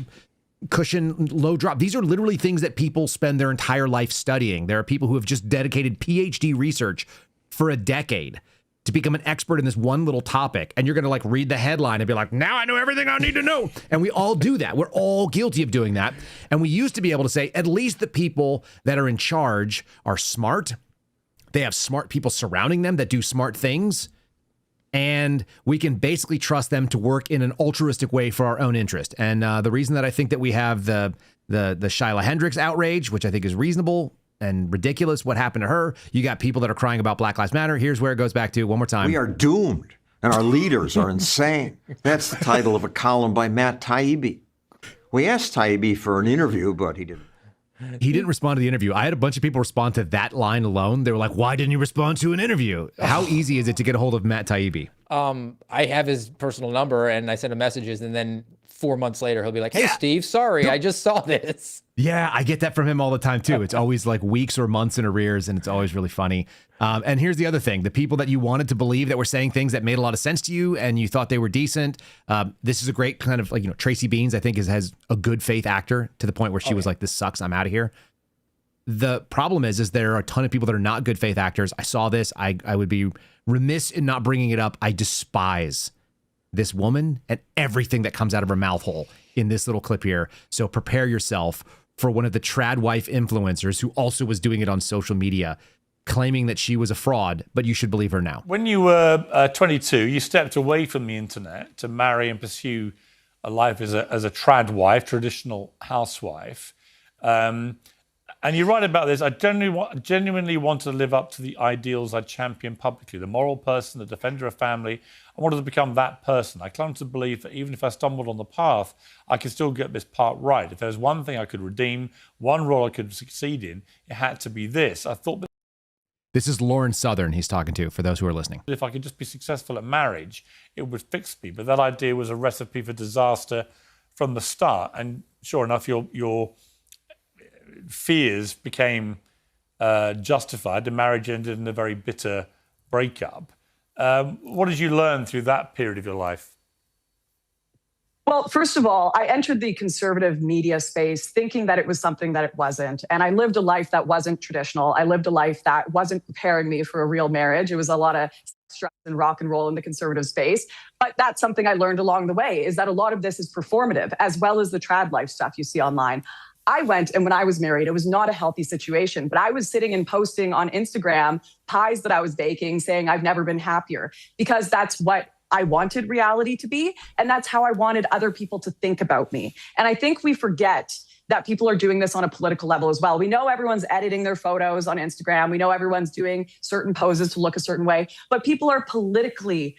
cushion, low drop? These are literally things that people spend their entire life studying. There are people who have just dedicated PhD research for a decade to become an expert in this one little topic. And you're going to like read the headline and be like, now I know everything I need to know. And we all do that. We're all guilty of doing that. And we used to be able to say, at least the people that are in charge are smart. They have smart people surrounding them that do smart things. And we can basically trust them to work in an altruistic way for our own interest. And the reason that I think that we have the Shiloh Hendricks outrage, which I think is reasonable and ridiculous, what happened to her. You got people that are crying about Black Lives Matter. Here's where it goes back to one more time. We are doomed, and our leaders are insane. That's the title of a column by Matt Taibbi. We asked Taibbi for an interview, but he didn't. He didn't respond to the interview. I had a bunch of people respond to that line alone. They were like, why didn't you respond to an interview? How easy is it to get a hold of Matt Taibbi? I have his personal number and I send him messages, and then 4 months later, he'll be like, hey, Steve, sorry, I just saw this. Yeah, I get that from him all the time, too. It's always like weeks or months in arrears, and it's always really funny. And here's the other thing. The people that you wanted to believe that were saying things that made a lot of sense to you and you thought they were decent, this is a great kind of like, Tracy Beans, I think, has a good faith actor to the point where she was like, this sucks, I'm out of here. The problem is there are a ton of people that are not good faith actors. I saw this. I would be remiss in not bringing it up. I despise this woman and everything that comes out of her mouth hole in this little clip here. So prepare yourself for one of the trad wife influencers who also was doing it on social media, claiming that she was a fraud, but you should believe her now. When you were 22, you stepped away from the internet to marry and pursue a life as a trad wife, traditional housewife. And you write about this, I genuinely wanted to live up to the ideals I championed publicly, the moral person, the defender of family. I wanted to become that person. I clung to believe that even if I stumbled on the path, I could still get this part right. If there was one thing I could redeem, one role I could succeed in, it had to be this. I thought this is Lauren Southern he's talking to, for those who are listening. If I could just be successful at marriage, it would fix me. But that idea was a recipe for disaster from the start. And sure enough, your fears became justified. The marriage ended in a very bitter breakup. What did you learn through that period of your life? Well, first of all, I entered the conservative media space thinking that it was something that it wasn't. And I lived a life that wasn't traditional. I lived a life that wasn't preparing me for a real marriage. It was a lot of stress and rock and roll in the conservative space. But that's something I learned along the way, is that a lot of this is performative, as well as the trad life stuff you see online. I went, and when I was married, it was not a healthy situation, but I was sitting and posting on Instagram pies that I was baking, saying I've never been happier, because that's what I wanted reality to be. And that's how I wanted other people to think about me. And I think we forget that people are doing this on a political level as well. We know everyone's editing their photos on Instagram. We know everyone's doing certain poses to look a certain way, but people are politically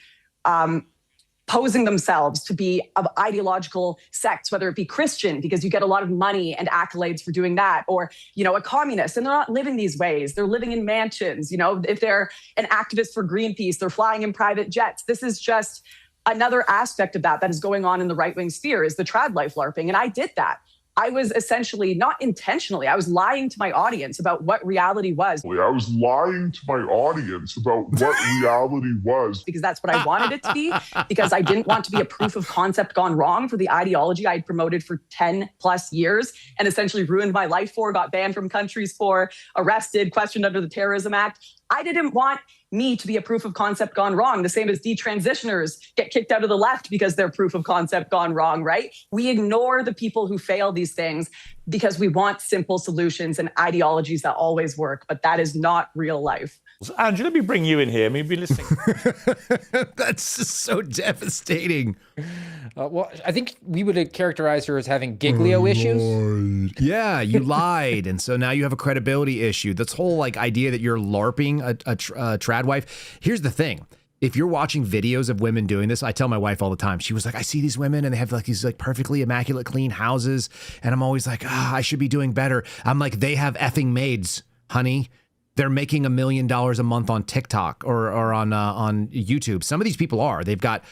posing themselves to be of ideological sects, whether it be Christian, because you get a lot of money and accolades for doing that, or, a communist, and they're not living these ways. They're living in mansions. If they're an activist for Greenpeace, they're flying in private jets. This is just another aspect of that is going on in the right-wing sphere is the trad life LARPing. And I did that. I was essentially, not intentionally, I was lying to my audience about what reality was. I was lying to my audience about what reality was. Because that's what I wanted it to be, because I didn't want to be a proof of concept gone wrong for the ideology I had promoted for 10 plus years and essentially ruined my life for, got banned from countries for, arrested, questioned under the Terrorism Act. I didn't want me to be a proof of concept gone wrong, the same as detransitioners get kicked out of the left because they're proof of concept gone wrong, right? We ignore the people who fail these things because we want simple solutions and ideologies that always work, but that is not real life. Andrew, let me bring you in here. Maybe listening. That's just so devastating. Well, I think we would characterize her as having giglio issues. Yeah, you lied, and so now you have a credibility issue. This whole like idea that you're LARPing a trad wife. Here's the thing. If you're watching videos of women doing this, I tell my wife all the time, she was like, I see these women and they have like these like perfectly immaculate clean houses. And I'm always like, I should be doing better. I'm like, they have effing maids, honey. They're making $1 million a month on TikTok or on YouTube. Some of these people are. They've got,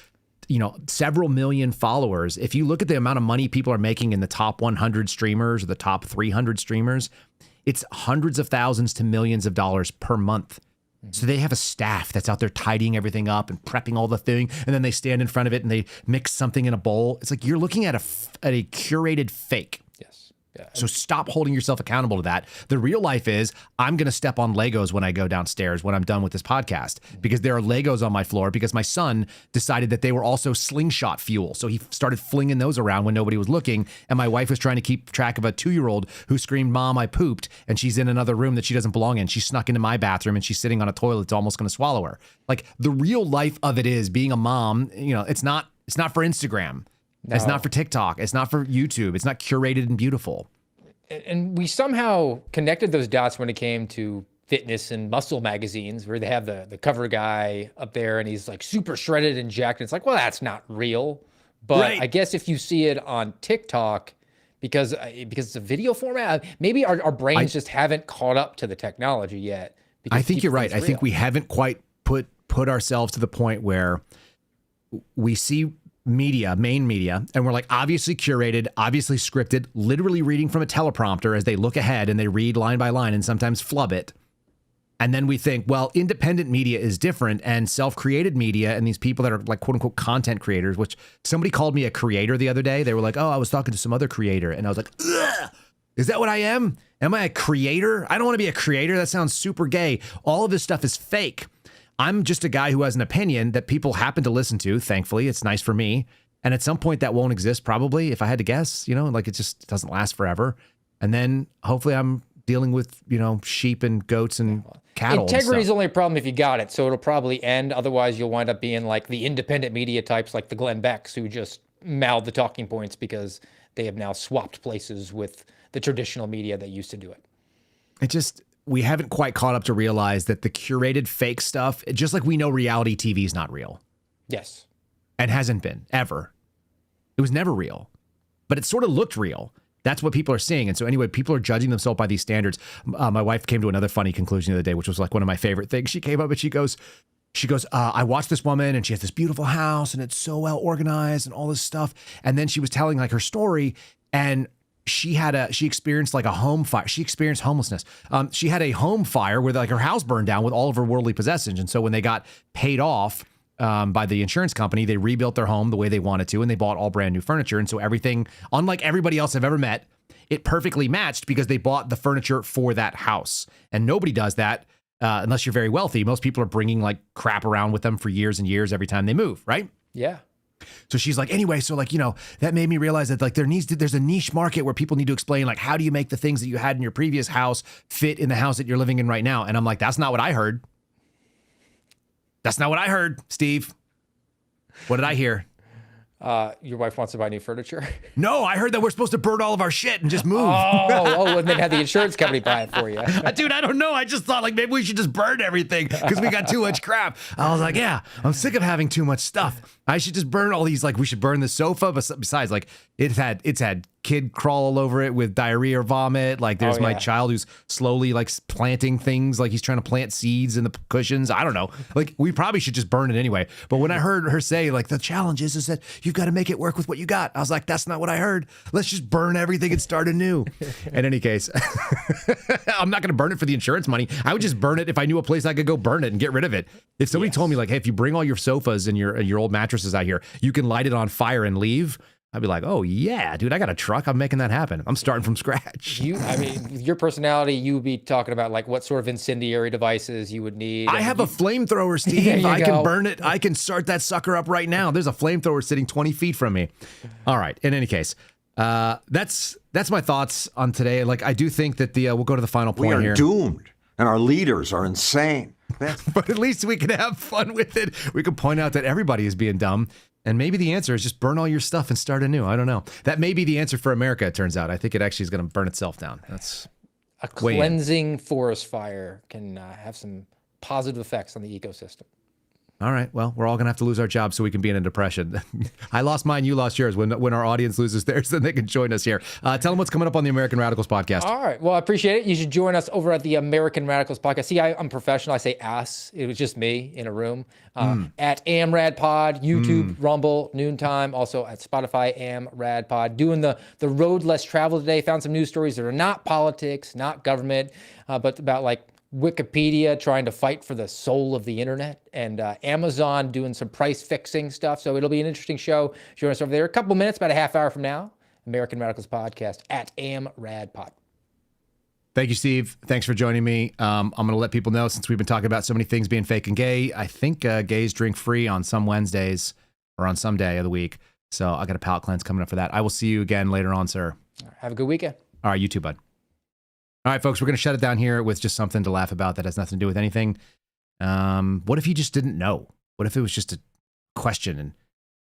several million followers. If you look at the amount of money people are making in the top 100 streamers or the top 300 streamers, it's hundreds of thousands to millions of dollars per month. So they have a staff that's out there tidying everything up and prepping all the thing, and then they stand in front of it and they mix something in a bowl. It's like you're looking at a curated fake. Yes. Yeah. So stop holding yourself accountable to that. The real life is I'm going to step on Legos when I go downstairs when I'm done with this podcast because there are Legos on my floor because my son decided that they were also slingshot fuel. So he started flinging those around when nobody was looking. And my wife was trying to keep track of a 2-year-old who screamed, "Mom, I pooped." And she's in another room that she doesn't belong in. She snuck into my bathroom and she's sitting on a toilet that's almost going to swallow her. Like the real life of it is being a mom, it's not for Instagram. No. It's not for TikTok. It's not for YouTube. It's not curated and beautiful. And we somehow connected those dots when it came to fitness and muscle magazines where they have the cover guy up there and he's like super shredded and jacked. And it's like, well, that's not real. But right. I guess if you see it on TikTok, because it's a video format, maybe our brains just haven't caught up to the technology yet. I think you're right. I think we haven't quite put ourselves to the point where we see main media, and we're like obviously curated, obviously scripted, literally reading from a teleprompter as they look ahead and they read line by line and sometimes flub it. And then we think, well, independent media is different and self-created media and these people that are like quote unquote content creators, which somebody called me a creator the other day. They were like, oh, I was talking to some other creator. And I was like, ugh, is that what I am? Am I a creator? I don't want to be a creator. That sounds super gay. All of this stuff is fake. I'm just a guy who has an opinion that people happen to listen to. Thankfully, it's nice for me. And at some point that won't exist probably, if I had to guess, like it just doesn't last forever. And then hopefully I'm dealing with, sheep and goats and cattle. Integrity is only a problem if you got it. So it'll probably end. Otherwise, you'll wind up being like the independent media types like the Glenn Becks who just mouth the talking points because they have now swapped places with the traditional media that used to do it. We haven't quite caught up to realize that the curated fake stuff, just like we know reality TV is not real. Yes. And hasn't been, ever. It was never real. But it sort of looked real. That's what people are seeing. And so anyway, people are judging themselves by these standards. My wife came to another funny conclusion the other day, which was like one of my favorite things. She came up and she goes, I watched this woman and she has this beautiful house and it's so well organized and all this stuff. And then she was telling like her story and she experienced like a home fire. She experienced homelessness. She had a home fire where like her house burned down with all of her worldly possessions. And so when they got paid off by the insurance company, they rebuilt their home the way they wanted to, and they bought all brand new furniture. And so everything, unlike everybody else I've ever met, it perfectly matched because they bought the furniture for that house. And nobody does that unless you're very wealthy. Most people are bringing like crap around with them for years and years every time they move, right? Yeah. So she's like, anyway, so like, that made me realize that like there's a niche market where people need to explain like, how do you make the things that you had in your previous house fit in the house that you're living in right now? And I'm like, that's not what I heard. That's not what I heard, Steve. What did I hear? Your wife wants to buy new furniture? No, I heard that we're supposed to burn all of our shit and just move. And then have the insurance company buy it for you. Dude, I don't know. I just thought like maybe we should just burn everything because we got too much crap. I was like, yeah, I'm sick of having too much stuff. I should just burn all these. Like, we should burn the sofa. But besides, like, it's had kid crawl all over it with diarrhea or vomit. Like, there's my child who's slowly like planting things, like he's trying to plant seeds in the cushions. I don't know. Like, we probably should just burn it anyway. But when I heard her say, like, the challenge is that you've got to make it work with what you got, I was like, that's not what I heard. Let's just burn everything and start anew. In any case, I'm not going to burn it for the insurance money. I would just burn it if I knew a place I could go burn it and get rid of it. If somebody told me, like, hey, if you bring all your sofas and your old mattresses out here, you can light it on fire and leave, I'd be like, oh yeah, dude, I got a truck. I'm making that happen. I'm starting from scratch. I mean, with your personality, you would be talking about like what sort of incendiary devices you would need. I have a flamethrower, Steve. I can burn it. I can start that sucker up right now. There's a flamethrower sitting 20 feet from me. All right. In any case, that's my thoughts on today. Like, I do think that we'll go to the final point here. We are doomed, and our leaders are insane. But at least we can have fun with it. We can point out that everybody is being dumb. And maybe the answer is just burn all your stuff and start anew. I don't know. That may be the answer for America, it turns out. I think it actually is going to burn itself down. That's a cleansing forest fire can have some positive effects on the ecosystem. All right. Well, we're all going to have to lose our jobs so we can be in a depression. I lost mine. You lost yours. When our audience loses theirs, then they can join us here. Tell them what's coming up on the American Radicals podcast. All right. Well, I appreciate it. You should join us over at the American Radicals podcast. See, I'm professional. I say us. It was just me in a room. At AmRadPod, YouTube, Rumble, noontime. Also at Spotify, AmRadPod. Doing the road less traveled today. Found some news stories that are not politics, not government, but about like Wikipedia trying to fight for the soul of the internet, and Amazon doing some price fixing stuff. So it'll be an interesting show. Join us over there a couple minutes, about a half hour from now. American Radicals podcast at AmRadPod. Thank you, Steve. Thanks for joining me. I'm going to let people know, since we've been talking about so many things being fake and gay, I think gays drink free on some Wednesdays or on some day of the week. So I got a palate cleanse coming up for that. I will see you again later on, sir. Have a good weekend. All right, you too, bud. All right, folks, we're going to shut it down here with just something to laugh about that has nothing to do with anything. What if you just didn't know? What if it was just a question and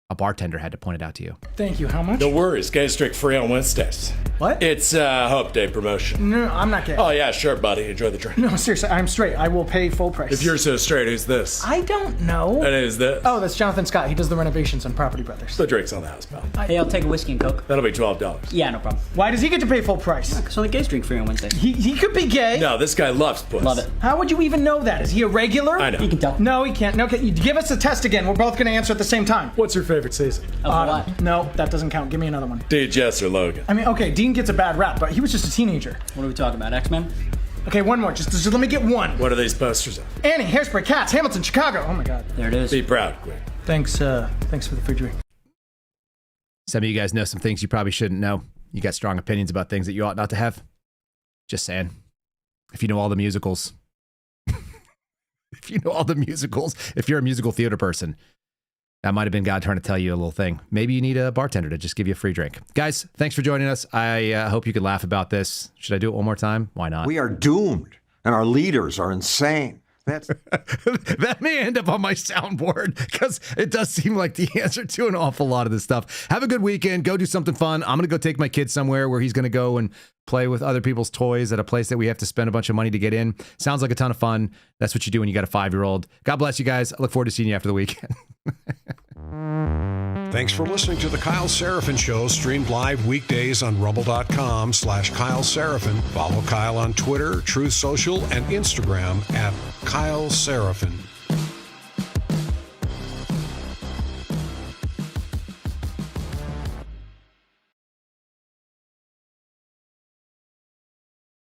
a bartender had to point it out to you? Thank you. How much? No worries. Gays drink free on Wednesdays. What? It's Hope Day promotion. No, I'm not gay. Oh, yeah, sure, buddy. Enjoy the drink. No, seriously, I'm straight. I will pay full price. If you're so straight, who's this? I don't know. And who's this? Oh, that's Jonathan Scott. He does the renovations on Property Brothers. The drink's on the house, pal. Hey, I'll take a whiskey and Coke. That'll be $12. Yeah, no problem. Why does he get to pay full price? So the gays drink free on Wednesday. He could be gay. No, this guy loves puss. Love it. How would you even know that? Is he a regular? I know. You can tell. No, he can't. No, okay, you give us a test again. We're both going to answer at the same time. What's your favorite season? What? No, that doesn't count. Give me another one. DHS or Logan? I mean, okay, Dean gets a bad rap, but he was just a teenager. What are we talking about, X-Men? Okay, one more. Just let me get one. What are these posters of? Annie, Hairspray, Cats, Hamilton, Chicago. Oh my God. There it is. Be proud, Quinn. Thanks for the free drink. Some of you guys know some things you probably shouldn't know. You got strong opinions about things that you ought not to have. Just saying. If you know all the musicals. If you know all the musicals. If you're a musical theater person. That might have been God trying to tell you a little thing. Maybe you need a bartender to just give you a free drink. Guys, thanks for joining us. I hope you could laugh about this. Should I do it one more time? Why not? We are doomed, and our leaders are insane. That may end up on my soundboard because it does seem like the answer to an awful lot of this stuff. Have a good weekend. Go do something fun. I'm going to go take my kid somewhere where he's going to go and play with other people's toys at a place that we have to spend a bunch of money to get in. Sounds like a ton of fun. That's what you do when you got a 5-year-old. God bless you guys. I look forward to seeing you after the weekend. Thanks for listening to The Kyle Seraphin Show, streamed live weekdays on rumble.com/Kyle Seraphin. Follow Kyle on Twitter, Truth Social, and Instagram at Kyle Seraphin.